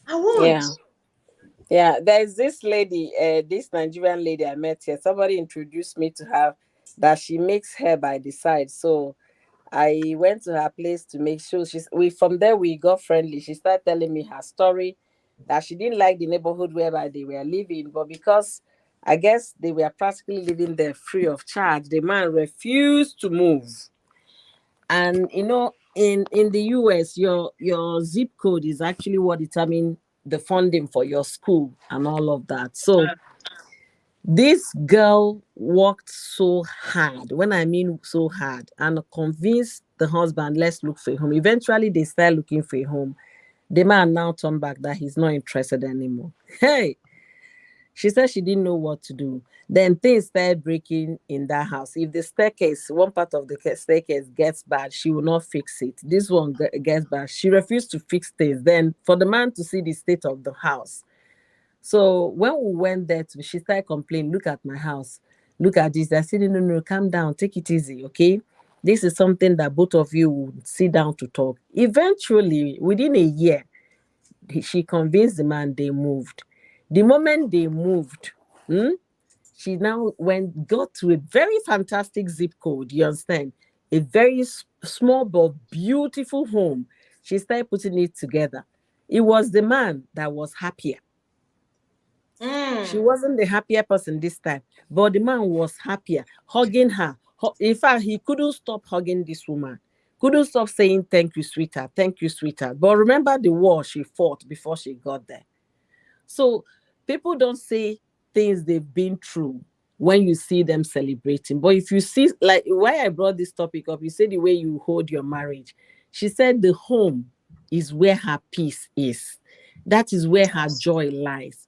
I won't. Yeah. Yeah, there's this lady, this Nigerian lady I met here. Somebody introduced me to her that she makes hair by the side. So I went to her place to make sure from there we got friendly. She started telling me her story that she didn't like the neighborhood whereby they were living, but because I guess they were practically living there free of charge, the man refused to move. And in the US, your zip code is actually what determines the funding for your school and all of that. So this girl worked so hard, when I mean so hard, and convinced the husband, let's look for a home. Eventually, they start looking for a home. The man now turned back that he's not interested anymore. Hey, she said she didn't know what to do. Then things started breaking in that house. If the staircase, one part of the staircase gets bad, she will not fix it. This one gets bad. She refused to fix things. Then for the man to see the state of the house. So when we went there, she started complaining, look at my house. Look at this. I said, no, calm down. Take it easy, okay? This is something that both of you would sit down to talk. Eventually, within a year, she convinced the man they moved. The moment they moved, she now got to a very fantastic zip code. You understand? A very small but beautiful home. She started putting it together. It was the man that was happier. She wasn't the happier person this time, but the man was happier, hugging her. In fact, he couldn't stop hugging this woman. Couldn't stop saying, thank you, sweetheart. Thank you, sweetheart. But remember the war she fought before she got there. So people don't say things they've been through when you see them celebrating. But if you see, like why I brought this topic up, you say the way you hold your marriage. She said the home is where her peace is. That is where her joy lies.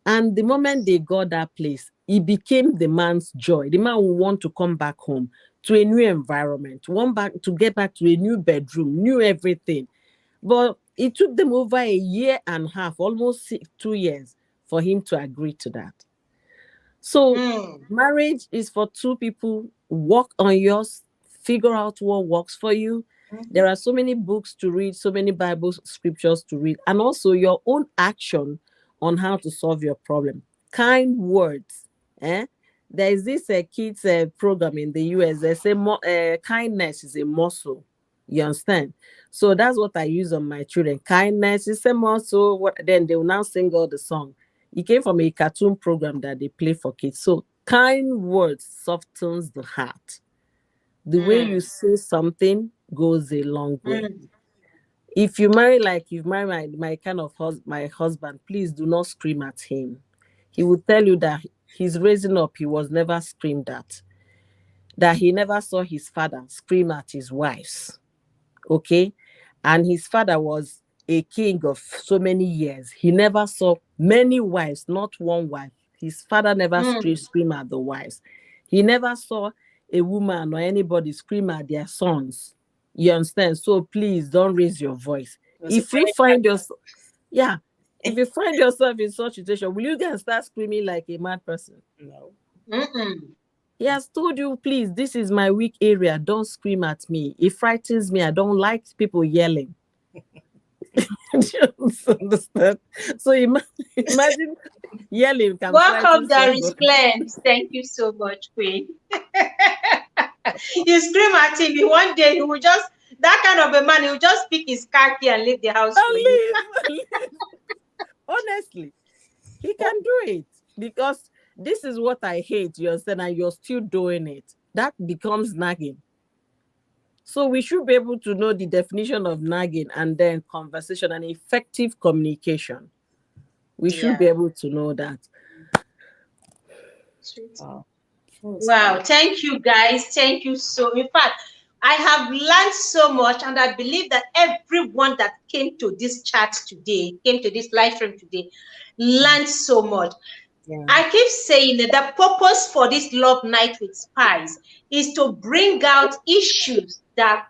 And the moment they got that place, it became the man's joy. The man will want to come back home to a new environment, to get back to a new bedroom, new everything. But it took them over a year and a half, almost 2 years, for him to agree to that. So marriage is for two people. Work on yours, figure out what works for you. There are so many books to read, so many Bible scriptures to read, and also your own action on how to solve your problem. Kind words. There is this kids program in the US. They say kindness is a muscle. You understand? So that's what I use on my children. Kindness is a muscle. Then they will now sing all the song. It came from a cartoon program that they play for kids. So kind words softens the heart. The way you say something goes a long way. If you marry like you've married my kind of my husband, please do not scream at him. He will tell you that he's raising up, he was never screamed at. That he never saw his father scream at his wives. Okay? And his father was a king of so many years. He never saw many wives, not one wife. His father never screamed at the wives. He never saw a woman or anybody scream at their sons. You understand? So please don't raise your voice. If you find yourself, if you find yourself in such a situation, will you then start screaming like a mad person? No. He has told you, please, this is my weak area. Don't scream at me. It frightens me. I don't like people yelling. You understand? So imagine yelling. Welcome, Doris Clem. Thank you so much, Queen. You scream at him, one day he will just, that kind of a man, he will just pick his car key and leave the house. Leave. Honestly, he can do it because this is what I hate, you understand, and you're still doing it. That becomes nagging. So we should be able to know the definition of nagging and then conversation and effective communication. We should be able to know that. Wow, thank you guys. Thank you so. In fact, I have learned so much, and I believe that everyone that came to this chat today, came to this live stream today, learned so much. Yeah. I keep saying that the purpose for this love night with spies is to bring out issues that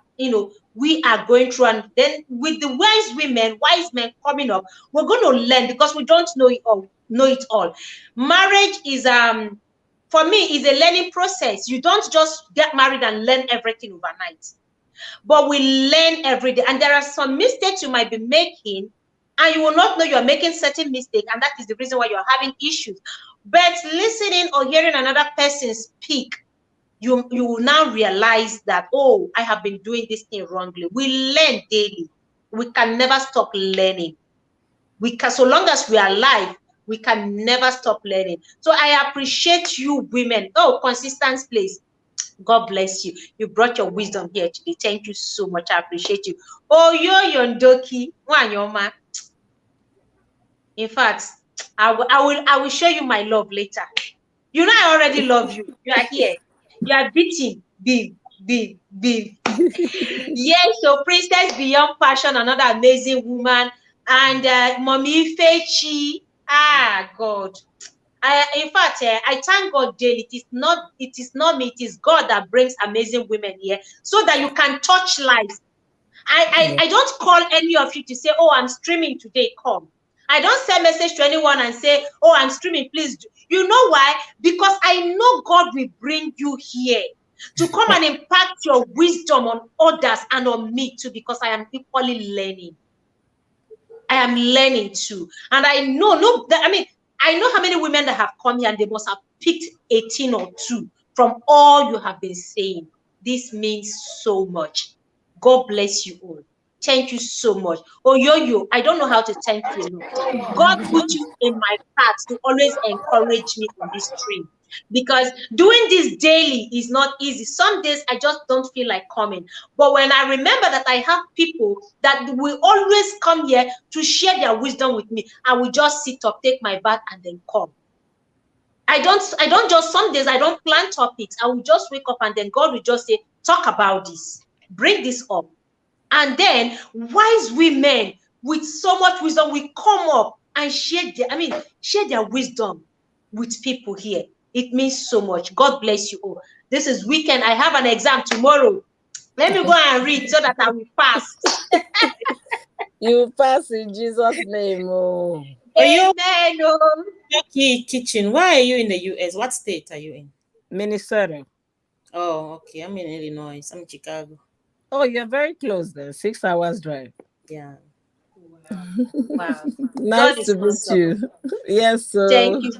we are going through, and then with the wise men coming up, we're going to learn because we don't know it all. Marriage is for me is a learning process. You don't just get married and learn everything overnight, but we learn every day. And there are some mistakes you might be making, and you will not know you're making certain mistakes, and that is the reason why you're having issues. But listening or hearing another person speak, you will now realize that, oh, I have been doing this thing wrongly. We learn daily. We can never stop learning. So long as we are alive, we can never stop learning. So I appreciate you women. Oh, consistency, please. God bless you. You brought your wisdom here today. Thank you so much. I appreciate you. Oh, you're Yondoki. Wanyoma. In fact, I will show you my love later. You know I already love you. You are here. You are beating. Beef. Yes, so Princess Beyond Passion, another amazing woman. And Mommy Fechi. Ah, God. In fact, I thank God daily. It is not me, it is God that brings amazing women here so that you can touch lives. I don't call any of you to say, oh, I'm streaming today, come. I don't send message to anyone and say, oh, I'm streaming, please do. You know why? Because I know God will bring you here to come and impact your wisdom on others and on me too, because I am equally learning. I am learning too. And I know, I know how many women that have come here and they must have picked 18 or 2 from all you have been saying. This means so much. God bless you all. Thank you so much. Oh, Yo-Yo, I don't know how to thank you enough. God put you in my path to always encourage me on this stream, because doing this daily is not easy. Some days I just don't feel like coming. But when I remember that I have people that will always come here to share their wisdom with me, I will just sit up, take my bath, and then come. I don't just, some days I don't plan topics. I will just wake up and then God will just say, talk about this, bring this up. And then wise women with so much wisdom will come up and share their wisdom with people here. It means so much. God bless you all. This is weekend. I have an exam tomorrow. Let me go and read so that I will pass. You pass in Jesus' name. Oh. Amen. Okay, teaching. Why are you in the US? What state are you in? Minnesota. Oh, okay. I'm in Illinois. I'm in Chicago. Oh, you're very close then. 6 hours drive. Yeah. Wow. God Nice is to meet awesome. you. Yes, sir. Thank you.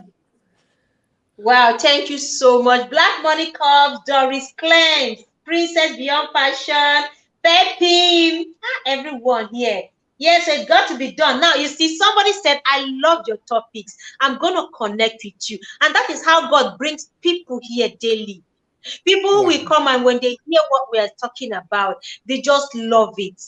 Wow, thank you so much. Black Money Cubs, Doris Clem, Princess Beyond Passion, Peppy, everyone here. Yes, it's got to be done. Now, you see, somebody said, I love your topics. I'm going to connect with you. And that is how God brings people here daily. People who will come, and when they hear what we are talking about, they just love it.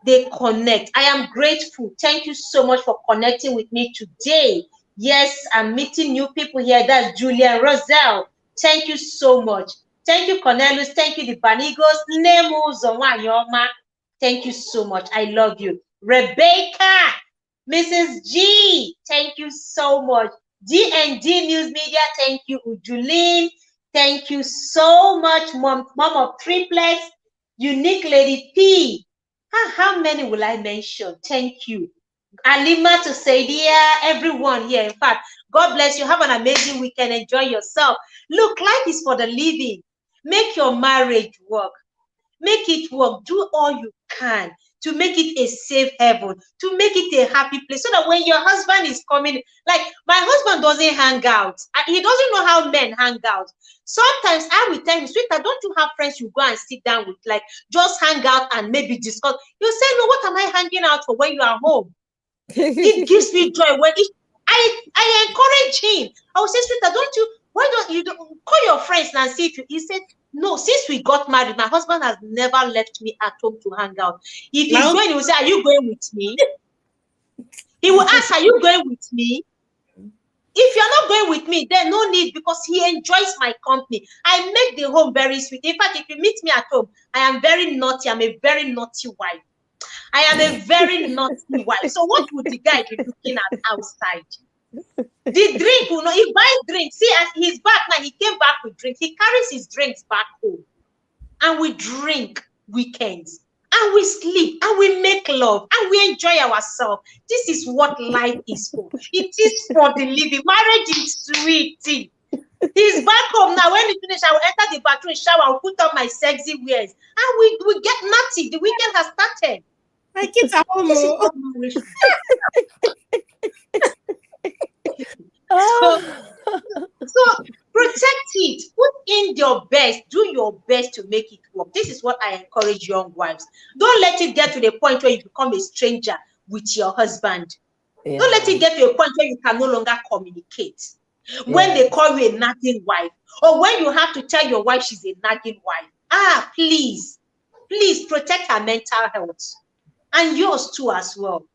They connect. I am grateful. Thank you so much for connecting with me today. Yes, I'm meeting new people here. That's Julia Roselle. Thank you so much. Thank you, Cornelius. Thank you, the Banigos. Nemu Zonwanyoma. Thank you so much. I love you. Rebecca, Mrs. G. Thank you so much. D&D News Media. Thank you, Ujulin. Thank you so much, Mom of Triplets. Unique Lady P. How many will I mention? Thank you. Alima to Saidia, everyone here. In fact, God bless you. Have an amazing weekend. Enjoy yourself. Look, life is for the living. Make your marriage work. Make it work. Do all you can to make it a safe heaven, to make it a happy place, so that when your husband is coming, like my husband doesn't hang out. He doesn't know how men hang out. Sometimes I will tell him, sweetheart, don't you have friends you go and sit down with, like just hang out and maybe discuss? You say, no, what am I hanging out for when you are home? It gives me joy when I encourage him. I will say, sweetheart, why don't you call your friends and see if you? He said, no, since we got married, my husband has never left me at home to hang out. If he's going, he will say, are you going with me? He will ask, are you going with me? If you're not going with me, then no need, because he enjoys my company. I make the home very sweet. In fact, if you meet me at home, I am very naughty. I'm a very naughty wife. I am a very naughty wife. So what would the guy be looking at outside? The drink, you know, he buys drinks. See, as he's back now, he came back with drinks. He carries his drinks back home. And we drink weekends. And we sleep. And we make love. And we enjoy ourselves. This is what life is for. It is for the living. Marriage is sweet. He's back home now. When we finish, I will enter the bathroom, shower, I'll put on my sexy wears. And we get naughty. The weekend has started. My kids are home. This is what marriage so protect it. Put in your best. Do your best to make it work. This is what I encourage young wives. Don't let it get to the point where you become a stranger with your husband. Yeah. Don't let it get to a point where you can no longer communicate. When they call you a nagging wife, or when you have to tell your wife she's a nagging wife. Please protect her mental health and yours too as well.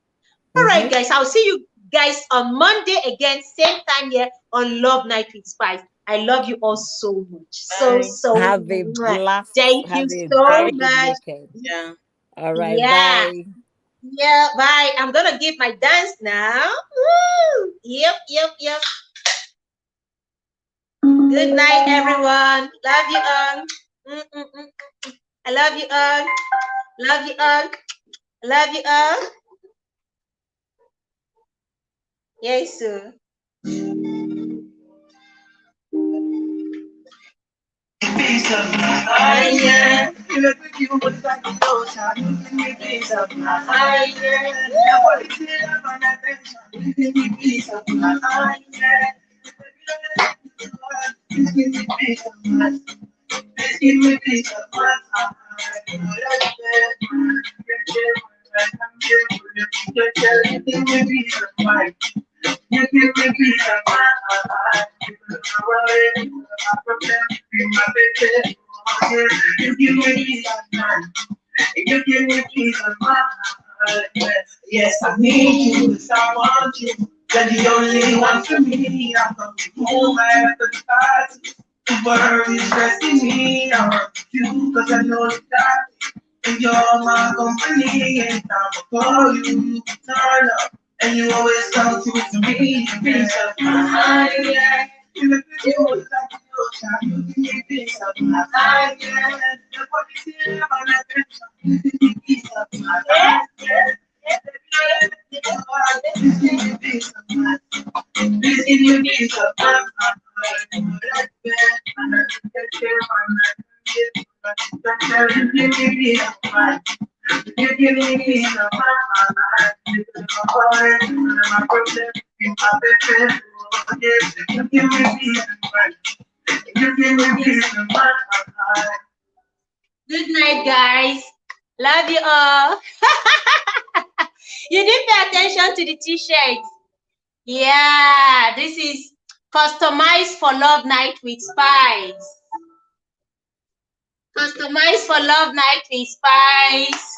All right, guys, I'll see you guys on Monday again, same time here on Love Night with Spice. I love you all so much. So have a blast. Thank you so much. Yeah. All right. Bye. Yeah, bye. I'm gonna give my dance now. Woo! Yep. Good night, everyone. Love you all. I love you all. Love you all. Love you all. Yes, sir. You give me peace of mind. You give me peace of mind. You give me peace of mind. Yes, I need you. Yes, I want you. You're the only one for me. I'm coming home after the party. The world is stressing me. I want you because I know that you're my company. And I'ma call you. Turn up. And you always come to me, peace of mind, yeah. You look at you like you give me peace of mind, yeah. Nobody's here, I'm not you give me peace of mind, yeah. Please give me peace of mind. Please give me peace of mind. You give me peace of mind. You give me peace of mind. You give me my problem, my baby. You give me peace of mind. You give me peace of mind. Good night, guys. Love you all. You didn't pay attention to the t-shirts. Yeah, this is customized for Love Night with Spice. Customized for Love Night with Spice.